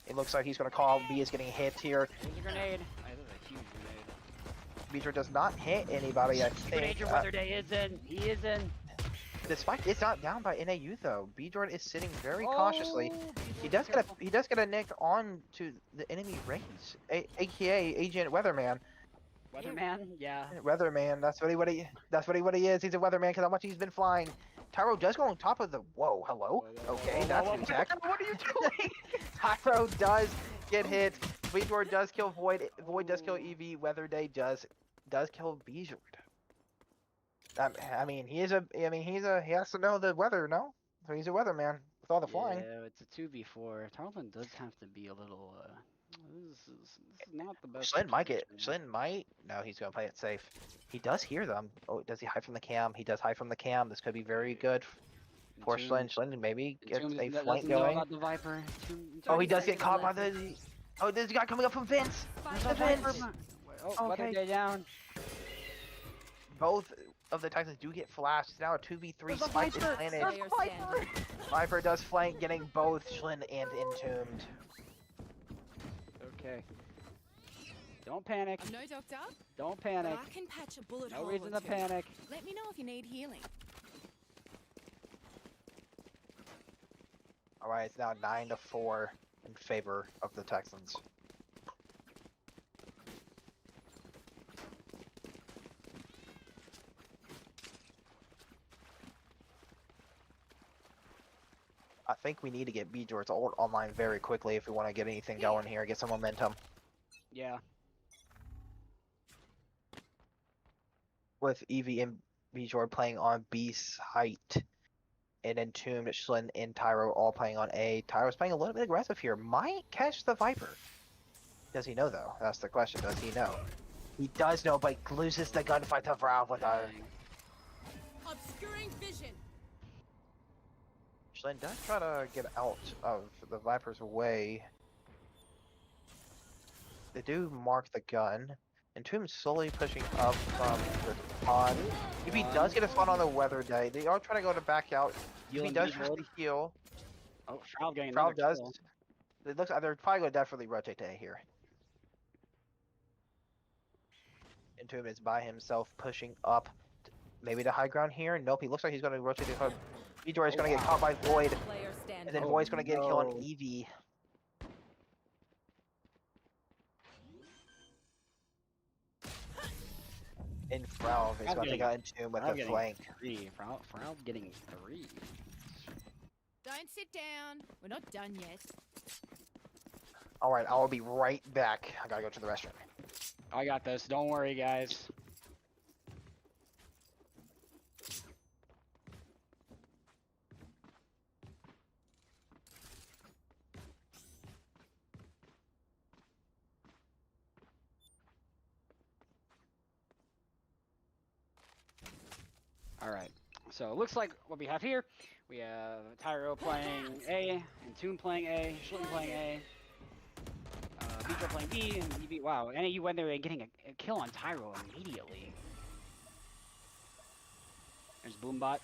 It looks like he's going to call. B is getting hit here. There's a grenade. Oh, this is a huge grenade. Beater does not hit anybody. I Grenade think. your weather day is in. He is in. The spike is not down by NAU though. B Jordan is sitting very cautiously. Oh, He does get a nick on to the enemy range. AKA Agent Weatherman. Weatherman? Yeah. Weatherman, that's what he is. He's a weatherman because how much he's been flying. Tyro does go on top of the. Whoa, hello. Okay, that's new tech. What are you doing? Tyro does get hit. Beejord does kill Void. Void does kill Eevee. Weatherday does kill Beejord. I mean, he has to know the weather, no? So he's a weatherman with all the flying. Yeah, it's a 2v4. Tarleton does have to be a little. This is not the best. Shlin might get. situation. Shlin might. No, he's gonna play it safe. He does hear them. Oh, does he hide from the cam? He does hide from the cam. This could be very good for Entomb- Shlin. Shlin maybe gets Entomb a doesn't flank know going. about the Viper. Oh, he 30 does get seconds caught by left. the. Oh, there's a guy coming up from Vince. Spike The planted. Vince. Oh, Okay. Weather day down. Both of the Texans do get flashed. It's now a 2v3 There's a spike is Viper! planted. There's Player a Viper! standing. Viper does flank, getting both Schlin and Entombed. Okay. Don't panic. I'm no doctor, Don't but panic. I can patch a bullet No hole reason or to two. panic. Let me know if you need healing. Alright, it's now 9-4 in favor of the Texans. I think we need to get B-Jorts online very quickly if we want to get anything going here, get some momentum. Yeah. With Evie and B-Jord playing on B site, and Entombed, Schlin, and Tyro all playing on A. Tyro's playing a little bit aggressive here. Might catch the Viper. Does he know though? That's the question. Does he know? He does know, but loses the gunfight to Valve with a... Dang. Obscuring vision. Schlin does try to get out of the Viper's way. They do mark the gun. Entombed slowly pushing up from the spawn. If he does get a spawn on the weather day, they are trying to go to back out. If he Healing does B-Jord. use the heal, Oh, Frau getting Frau another does. kill. It looks like they're probably going to definitely rotate to A here. Entombed is by himself, pushing up. Maybe to high ground here. Nope, he looks like he's going to rotate to hub. B-Joy is going to get caught by Void, Player and standing. then Oh, Void's going to get a kill on no. Eevee. And Frau is I'm going to getting- get Entombed with Frau the getting flank. 3. Frau getting 3. Don't sit down. We're not done yet. Alright, I will be right back. I gotta go to the restroom. I got this. Don't worry, guys. Alright, so it looks like what we have here, we have Tyro playing A, Entombed playing A, Schlitten playing A, Beaker playing B, and EB. Wow, NAU went there and getting a kill on Tyro immediately. There's Boombot.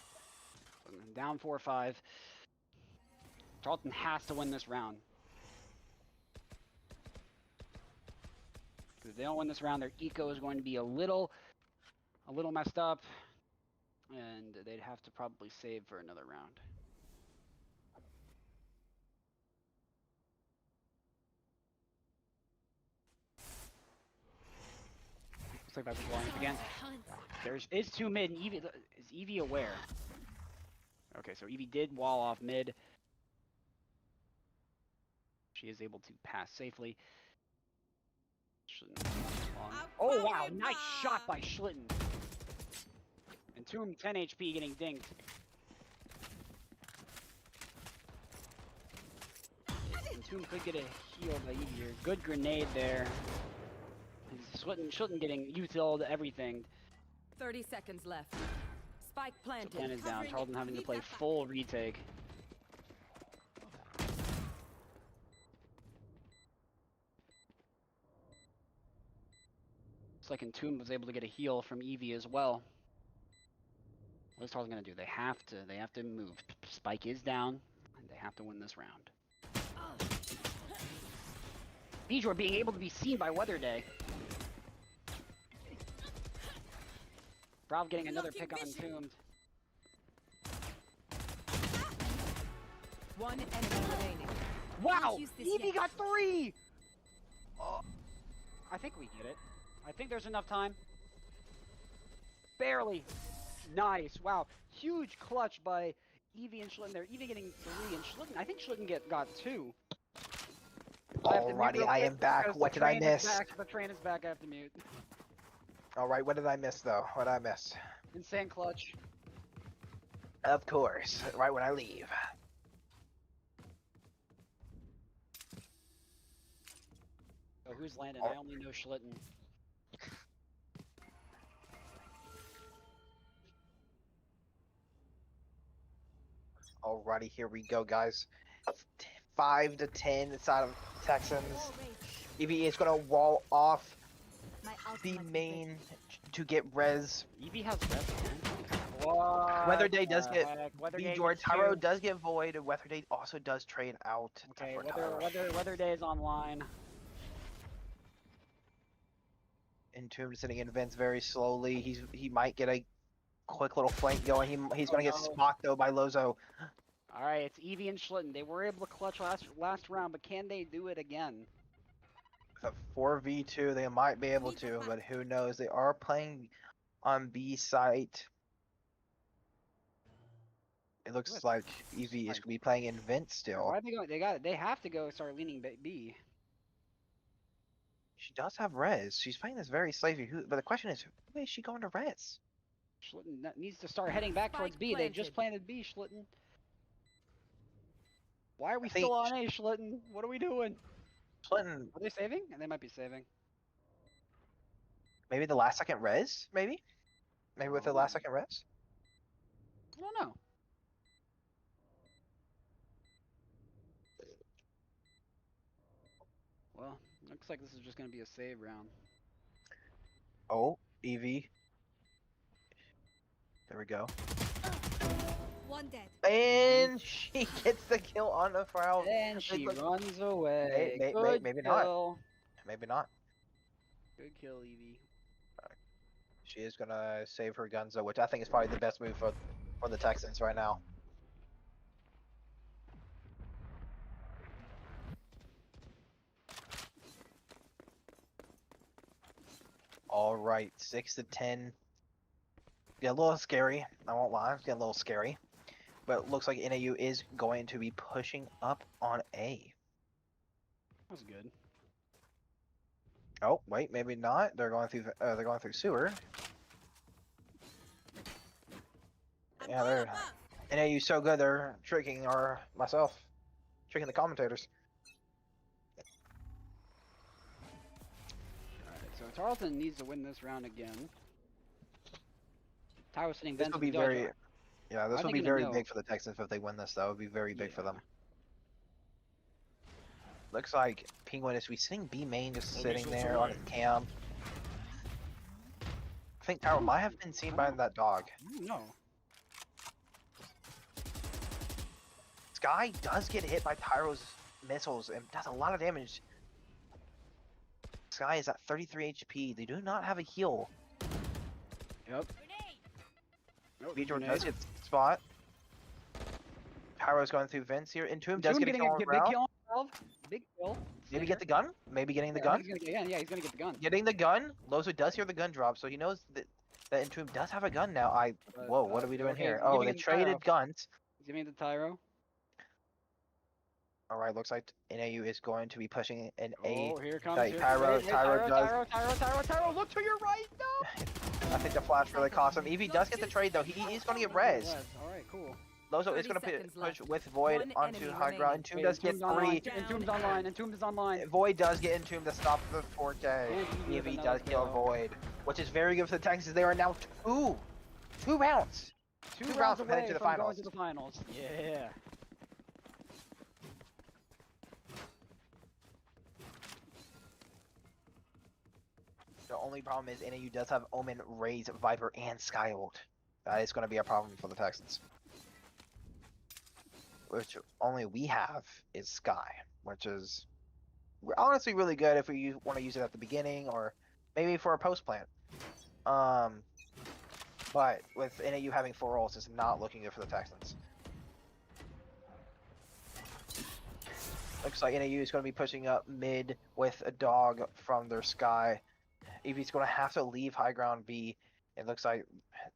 Down 4-5. Tarleton has to win this round. Because if they don't win this round, their eco is going to be a little messed up. And they'd have to probably save for another round. Looks like that's blowing up again. Is 2 mid, and Eevee, is Eevee aware? Okay, so Eevee did wall off mid. She is able to pass safely. Oh wow, nice shot by Schlitten. Entombed 10 HP getting dinged. Entombed could get a heal by Eevee here. Good grenade there. Schlitten getting utiled everything. 30 seconds left. Spike So planted. plan is down. Tarleton having to play full retake. Looks like Entombed was able to get a heal from Eevee as well. What is Tarleton gonna do? They have to move. Spike is down, and they have to win this round. Bijor being able to be seen by Weather Day. Brav getting another pick on Entombed. One enemy remaining. Wow! use this Eevee yet. got 3! Oh, I think we get it. I think there's enough time. Barely. Nice. Wow. Huge clutch by Eevee and Schlitten there. Eevee getting 3 and Schlitten. I think Schlitten got 2. Alrighty, I am back. What did I miss? The train is back. I have to mute. Alright, what did I miss though? What did I miss? Insane clutch. Of course, right when I leave. So who's landing? I only know Schlitten. Alrighty, here we go, guys. 5-10 inside of Texans. EVE is gonna wall off the main to get res. Eevee has best, man. What Weatherday does the get heck? B Weatherday George. gets Tyro two. does get void, and Weatherday also does trade out. Okay, for Tyro. Weatherday is online. Entomb sitting in vents very slowly. He might get a quick little flank going. He's Oh, gonna get no. spot though by Lozo. All right, it's Eevee and Schlitten. They were able to clutch last round, but can they do it again? With a 4v2, they might be able to, but who knows? They are playing on B site. It looks What? like Eevee is gonna be playing in vent still. Why are they going? They have to go start leaning B. She does have res. She's playing this very safely. But the question is, who is she going to res? Schlitten needs to start heading back towards Spike B. They just planted B, Schlitten. Why are we think still on A, Schlitten? What are we doing? Clinton, Are they saving? They might be saving. maybe the last second res? Maybe with the last second res? I don't know. Well, looks like this is just gonna be a save round. Oh, Eevee. There we go. One dead. And she gets the kill on the Frau. And she look- runs away. Maybe Good not. kill. Maybe not. Good kill, Eevee. She is gonna save her guns though, which I think is probably the best move for the Texans right now. All right, 6-10. Get a little scary. I won't lie, it's getting a little scary. But it looks like NAU is going to be pushing up on A. That was good. Oh wait, maybe not. They're going through sewer. Yeah, they're NAU so good. They're tricking tricking the commentators. Alright, so Tarleton needs to win this round again. Tyro sitting This vents will with be the dojo. very, yeah, this I will think be in a very no. big for the Texans if they win this. That would be very big for them. Yeah. Looks like Penguin is sitting B main, just Oh, sitting missiles there on his away. cam. I think Tyro might have been seen by that dog. No. Sky does get hit by Tyro's missiles and does a lot of damage. Sky is at 33 HP. They do not have a heal. Yep. Nope, Vjor grenade. does get spot. Tyro's going through vents here. Entomb does get a getting kill on big round. kill on 12. Big kill. Maybe get the gun? Maybe getting the gun? He's gonna get, yeah, he's gonna get the gun. Getting the gun. Lozo does hear the gun drop, so he knows that Entomb does have a gun now. But, Whoa, what are we doing okay, here? he's Oh, giving they it to traded guns. He's giving it to Tyro. Alright, looks like NAU is going to be pushing an A. Oh, here comes Hey, here- Tyro- wait, Tyro does- Tyro, look to your right, no! I think the flash really cost him. Eevee does get the trade though. He is going to get res. Alright, cool. Lozo is 30 going to seconds push left. with Void One onto enemy high ground. remaining. Entomb does get Entomb's online. 3. Entomb's online. Entombed is online. Void does get Entomb to stop the 4K. And Eevee with Eevee another does kill kill. Void, which is very good for the Texans. They are now two rounds. Two rounds rounds from heading away to the from going finals. to the finals. Yeah. The only problem is NAU does have Omen, Raze, Viper, and Sky ult. That is going to be a problem for the Texans. Which only we have is Sky, which is honestly really good if we want to use it at the beginning or maybe for a post plant. But with NAU having 4 ults, it's not looking good for the Texans. Looks like NAU is going to be pushing up mid with a dog from their Sky. Eevee's going to have to leave high ground B. It looks like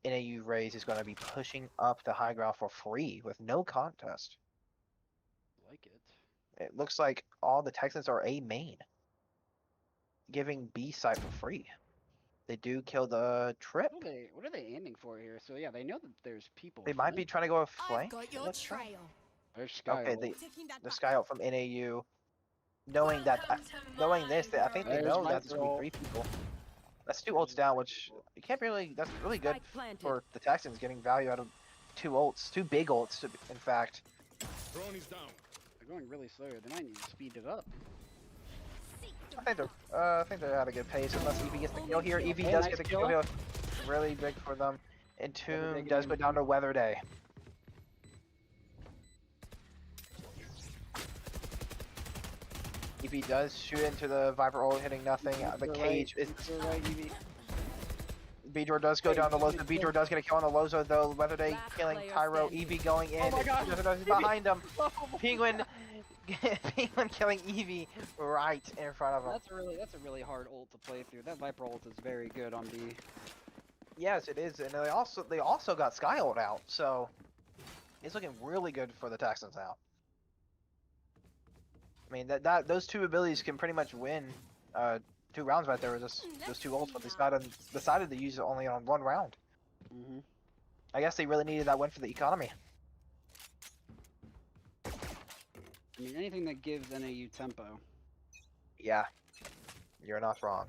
NAU Raze is going to be pushing up the high ground for free with no contest. Like it. It looks like all the Texans are A main, giving B side for free. They do kill the trip. What are they aiming for here? So yeah, they know that there's people. They might be trying to go a flank. I've got your Let's try. trail. There's Sky. Okay, ult. Taking that the back. Sky out from NAU, knowing that, knowing this, I think they There's know my that's going to girl. be 3 people. That's 2 ults down, which you can't really. That's really good Spike planted. for the Texans getting value out of 2 ults, 2 big ults, in fact. Drone is down. They're going really slow. They might need to speed it up. I think they're at a good pace unless Evie gets the kill here. Evie Okay, does nice get the kill. kill here. Really big for them. And Weather Day Tomb does game. go down to Weather Day. Evie does shoot into the Viper ult, hitting nothing. The You're cage right. is. You're right, Evie. Bjor does go Hey, down to you Lozo. did good. Bjor does get a kill on the Lozo though. Weather Day Last killing player Tyro. standing. Evie going in. Oh my God. Weather Day's behind him. Penguin, Penguin killing Evie right in front of him. That's a really hard ult to play through. That Viper ult is very good on B. Yes, it is, and they also got Sky ult out, so it's looking really good for the Texans now. I mean those two abilities can pretty much win 2 rounds right there with just those 2 ults, but they decided to use it only on 1 round. Mm-hmm. I guess they really needed that win for the economy. I mean, anything that gives NAU tempo. Yeah, you're not wrong.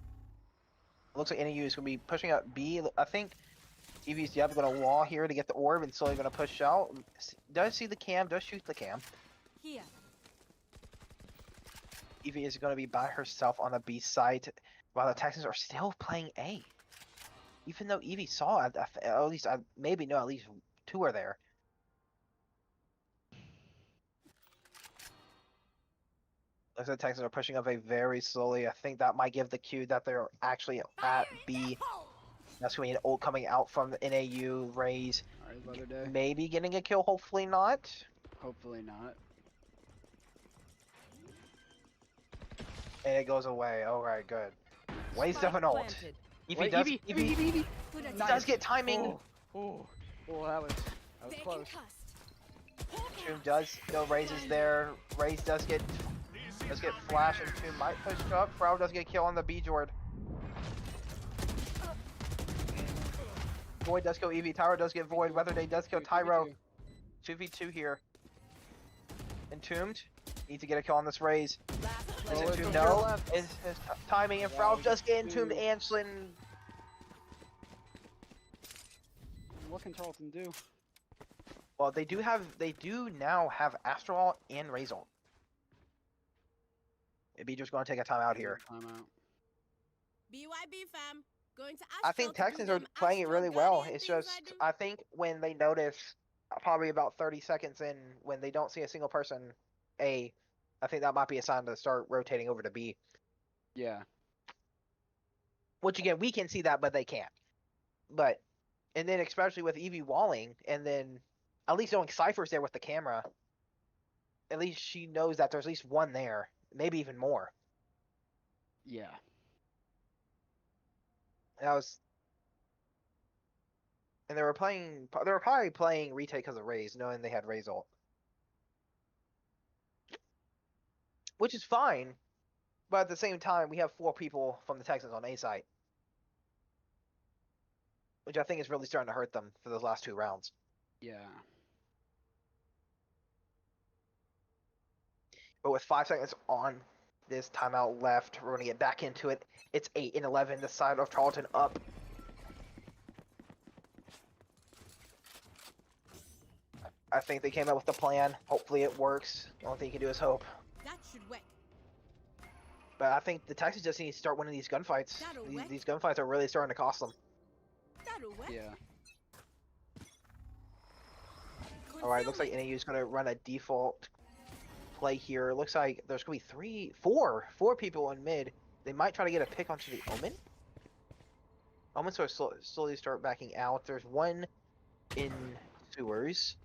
It looks like NAU is going to be pushing up B. I think EV's going to wall here to get the orb and slowly going to push out. Does see the cam, does shoot the cam. Here. Evie is going to be by herself on the B side while the Texans are still playing A. Even though Evie saw at least, maybe no, at least 2 are there. Looks like the Texans are pushing up A very slowly. I think that might give the cue that they're actually at B. That's going to be an ult coming out from the NAU. Raze Alright, Weather Day. maybe getting a kill, hopefully not. Hopefully not. And it goes away. Alright, good. Waste of an ult. Planted. Evie Wait, does, Evie. does get timing. Oh, that was close. Tomb does go raises there. Raze does get flash and Tomb might push up. Frau does get a kill on the Bjord. Void does go Evie. Tyro does get Void. Weather Day does kill Tyro. 2v2 here. Entombed. Needs to get a kill on this Raze. Last Is player it it's Tomb? a kill No. left. Is his timing and Frau just get Entombed and Slitten. What can Tarleton do? Well, they do now have Astral and Raze ult. Bjor's going to take a timeout here. Timeout. BYB fam. Going to I think Texans are playing it really well. It's just, I think when they notice, probably about 30 seconds in, when they don't see a single person A, I think that might be a sign to start rotating over to B. Yeah. Which again, we can see that, but they can't. But, and then especially with Evie walling, and then at least knowing Cypher's there with the camera, at least she knows that there's at least one there, maybe even more. Yeah. That was, and they were probably playing retake because of Raze, knowing they had Raze ult. Which is fine, but at the same time, we have 4 people from the Texans on A site. Which I think is really starting to hurt them for those last 2 rounds. Yeah. But with 5 seconds on this timeout left, we're going to get back into it. It's 8-11, the side of Tarleton up. I think they came up with a plan. Hopefully it works. The only thing you can do is hope. That should work. But I think the Texans just need to start winning these gunfights. That'll These, work. these gunfights are really starting to cost them. That'll work. Yeah. Alright, looks like NAU is going to run a default play here. It looks like there's going to be 4 people in mid. They might try to get a pick onto the Omen. Omen sort of slowly start backing out. There's one in sewers.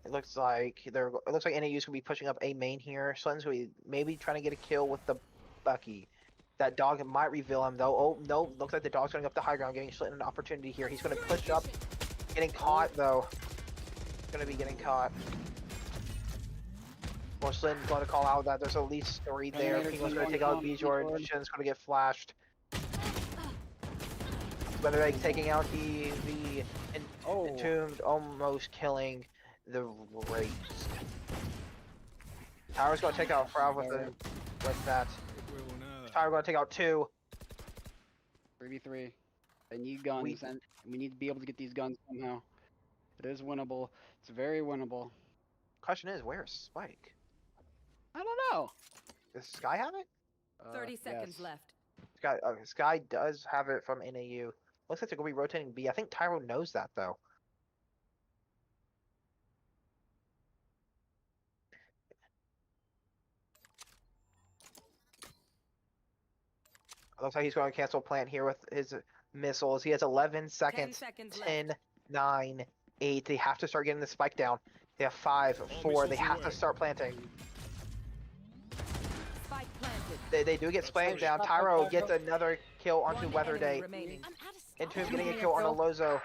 It looks like NAU is going to be pushing up A main here. Slitten's going to be maybe trying to get a kill with the Bucky. That dog might reveal him though. Oh no, looks like the dog's going up the high ground, giving Slitten an opportunity here. He's going to push up. Getting caught though. Going to be getting caught. Well, Slin's going to call out that there's at least 3 there. Penguin's going to take out Bjorn. Shin's going to get flashed. Whether they taking out the Entombed, almost killing the Race. Tower's going to take out Frau with that. Tower going to take out 2. 3v3. They need guns, and we need to be able to get these guns somehow. It is winnable. It's very winnable. Question is, where's Spike? I don't know. Does Sky have it? 30 seconds Yes. left. Sky does have it from NAU. Looks like they're gonna be rotating B. I think Tyro knows that though. Looks like he's going to cancel plant here with his missiles. He has 11 10 seconds. seconds 10, left. 9, 8. They have to start getting the spike down. They have 5, 4. They missiles have to away. start planting. Spike planted. They do get That's spike right. down. Stop, Tyro stop, gets stop. another kill onto One Weather enemy Day. remaining. I'm out of Into him stuff. getting a Penguin kill on a kill. Lozo.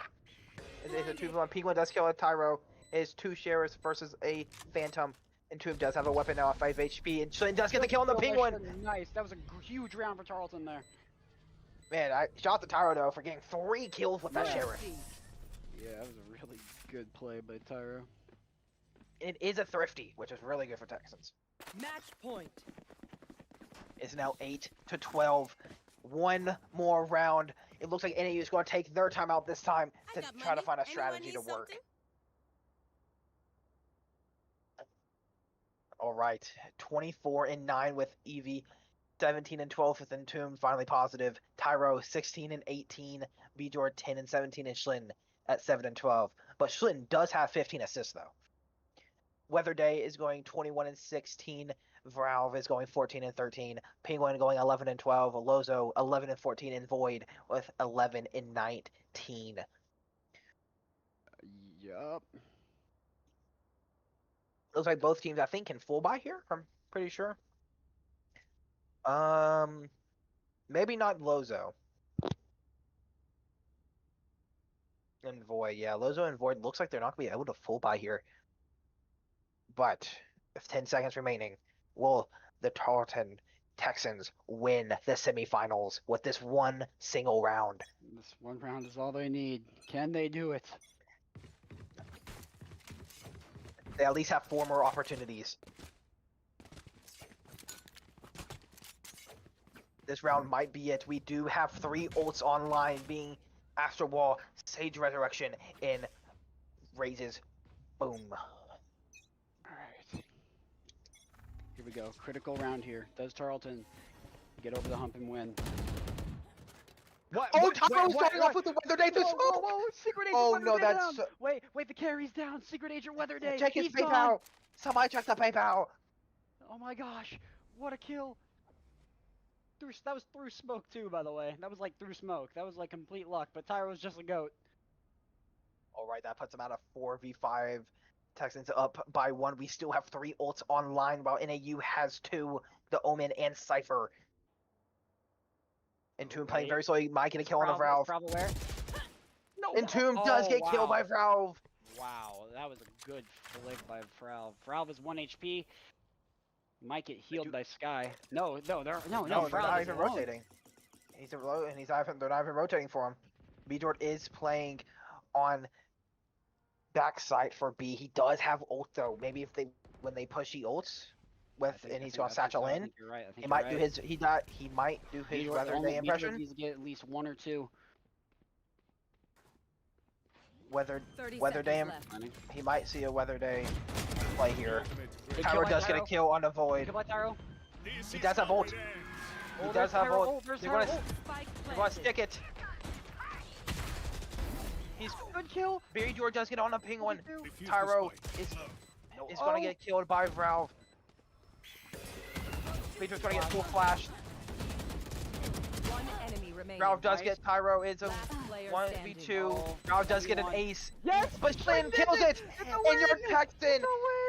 It's a 2v1. Penguin does kill a Tyro. It is 2 sharers versus a Phantom. And Tomb does have a weapon now at 5 HP. And Shlin does get the kill on the Good kill by Penguin. Shin. Nice. That was a huge round for Tarleton there. Man, I shot the Tyro though for getting 3 kills with that Yeah. sheriff. Yeah, that was a really good play by Tyro. It is a thrifty, which is really good for Texans. Match point. It's now 8-12. One more round. It looks like NAU is going to take their time out this time to try to find a strategy to work. All right, 24-9 with Evie, 17-12 with Entomb, finally positive. Tyro 16-18, Bjord 10-17, and Schlitten at 7-12. But Schlitten does have 15 assists though. Weather Day is going 21-16. Valve is going 14-13. Penguin going 11-12. Lozo 11-14, and Void with 11-19. Yup. Looks like both teams I think can full buy here. I'm pretty sure. Maybe not Lozo. And Void, yeah, Lozo and Void looks like they're not gonna be able to full buy here. But with 10 seconds remaining, will the Tarleton Texans win the semifinals with this one single round? This one round is all they need. Can they do it? They at least have 4 more opportunities. This round might be it. We do have 3 ults online, being Astro Wall, Sage Resurrection, and Raises. Boom. Alright. Here we go. Critical round here. Does Tarleton get over the hump and win? What? Oh, Tyro's starting off with the Weather Day to Whoa, smoke! whoa, Secret Agent Oh Weather no, Day that's down. Wait, the carry's down. Secret Agent Weather Day. check his He's gone. PayPal. Somebody check the PayPal. Oh my gosh, what a kill! That was through smoke too, by the way. That was like through smoke. That was like complete luck. But Tyro was just a goat. All right, that puts them out of 4v5. Texans up by 1. We still have 3 ults online, while NAU has 2. The Omen and Cypher. Entomb playing very slowly. Might get a kill on the Valve. Valve aware. No. Entomb does get killed by Valve. Wow, that was a good flick by Valve. Valve is 1 HP. Might get healed by Sky. No, No, they're Valve not is even alone. rotating. They're not even rotating for him. Bjord is playing on backside for B. He does have ult though. Maybe when they push he ults and he's gonna satchel I in. think you're right. I think He you're might right. do his Weather Day impression. Needs to get at least 1 or 2. Weather 30 Day. seconds left. He might see a Weather Day play here. Good Tyro kill by does get a Tyro. kill on the Void. Good by Tyro. He does have ult. He Oh, does there's have Tyro. ult. Oh, there's They're Tyro. gonna, Spike they're gonna planted. stick it. He's Good kill. Barry George does get on the Penguin. Defuse the Tyro spike. is gonna Oh. get killed by Valve. Beatrice gonna get full flash. One enemy remaining. Valve does Nice. get Tyro. It's a Last player 1v2. standing. Oh, Valve does get an 1v1. ace. Yes, But Shin Shin kills did it! It's a And your win! Texan,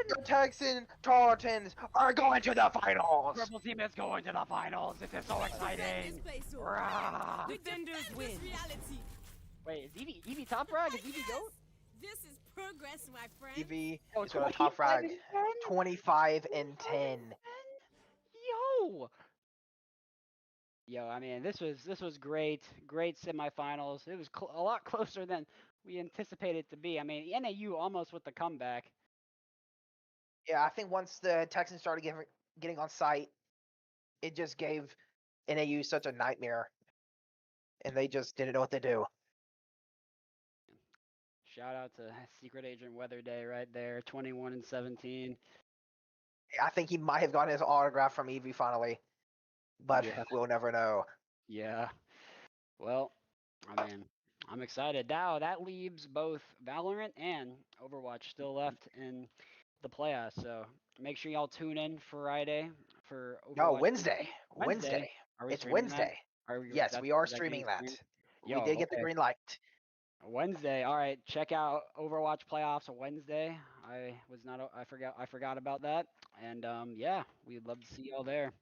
your Texan Tarletons are going to the finals! Purple team is going to the finals. This is so exciting. Rah. Defenders win. Wait, is Evie top frag? Is Evie goat? This is progress, my friend. EV Oh, is going to top frag 25 and 10? 25-10. Yo! Yo, I mean, this was great semifinals. It was a lot closer than we anticipated it to be. I mean, NAU almost with the comeback. Yeah, I think once the Texans started getting on site, it just gave NAU such a nightmare. And they just didn't know what to do. Shout out to Secret Agent Weather Day right there, 21 and 17. I think he might have gotten his autograph from Eevee finally, but Yeah. we'll never know. Yeah. Well, I mean, I'm excited. Now that leaves both Valorant and Overwatch still left in the playoffs. So make sure y'all tune in Friday for Overwatch. No, Wednesday. Wednesday. Are we It's streaming that? Wednesday. Are we, Yes, that's, we are is that getting streaming that. streamed? We Yo, did get the okay. green light. Wednesday. All right, check out Overwatch playoffs on Wednesday. I forgot about that. And yeah, we'd love to see y'all there.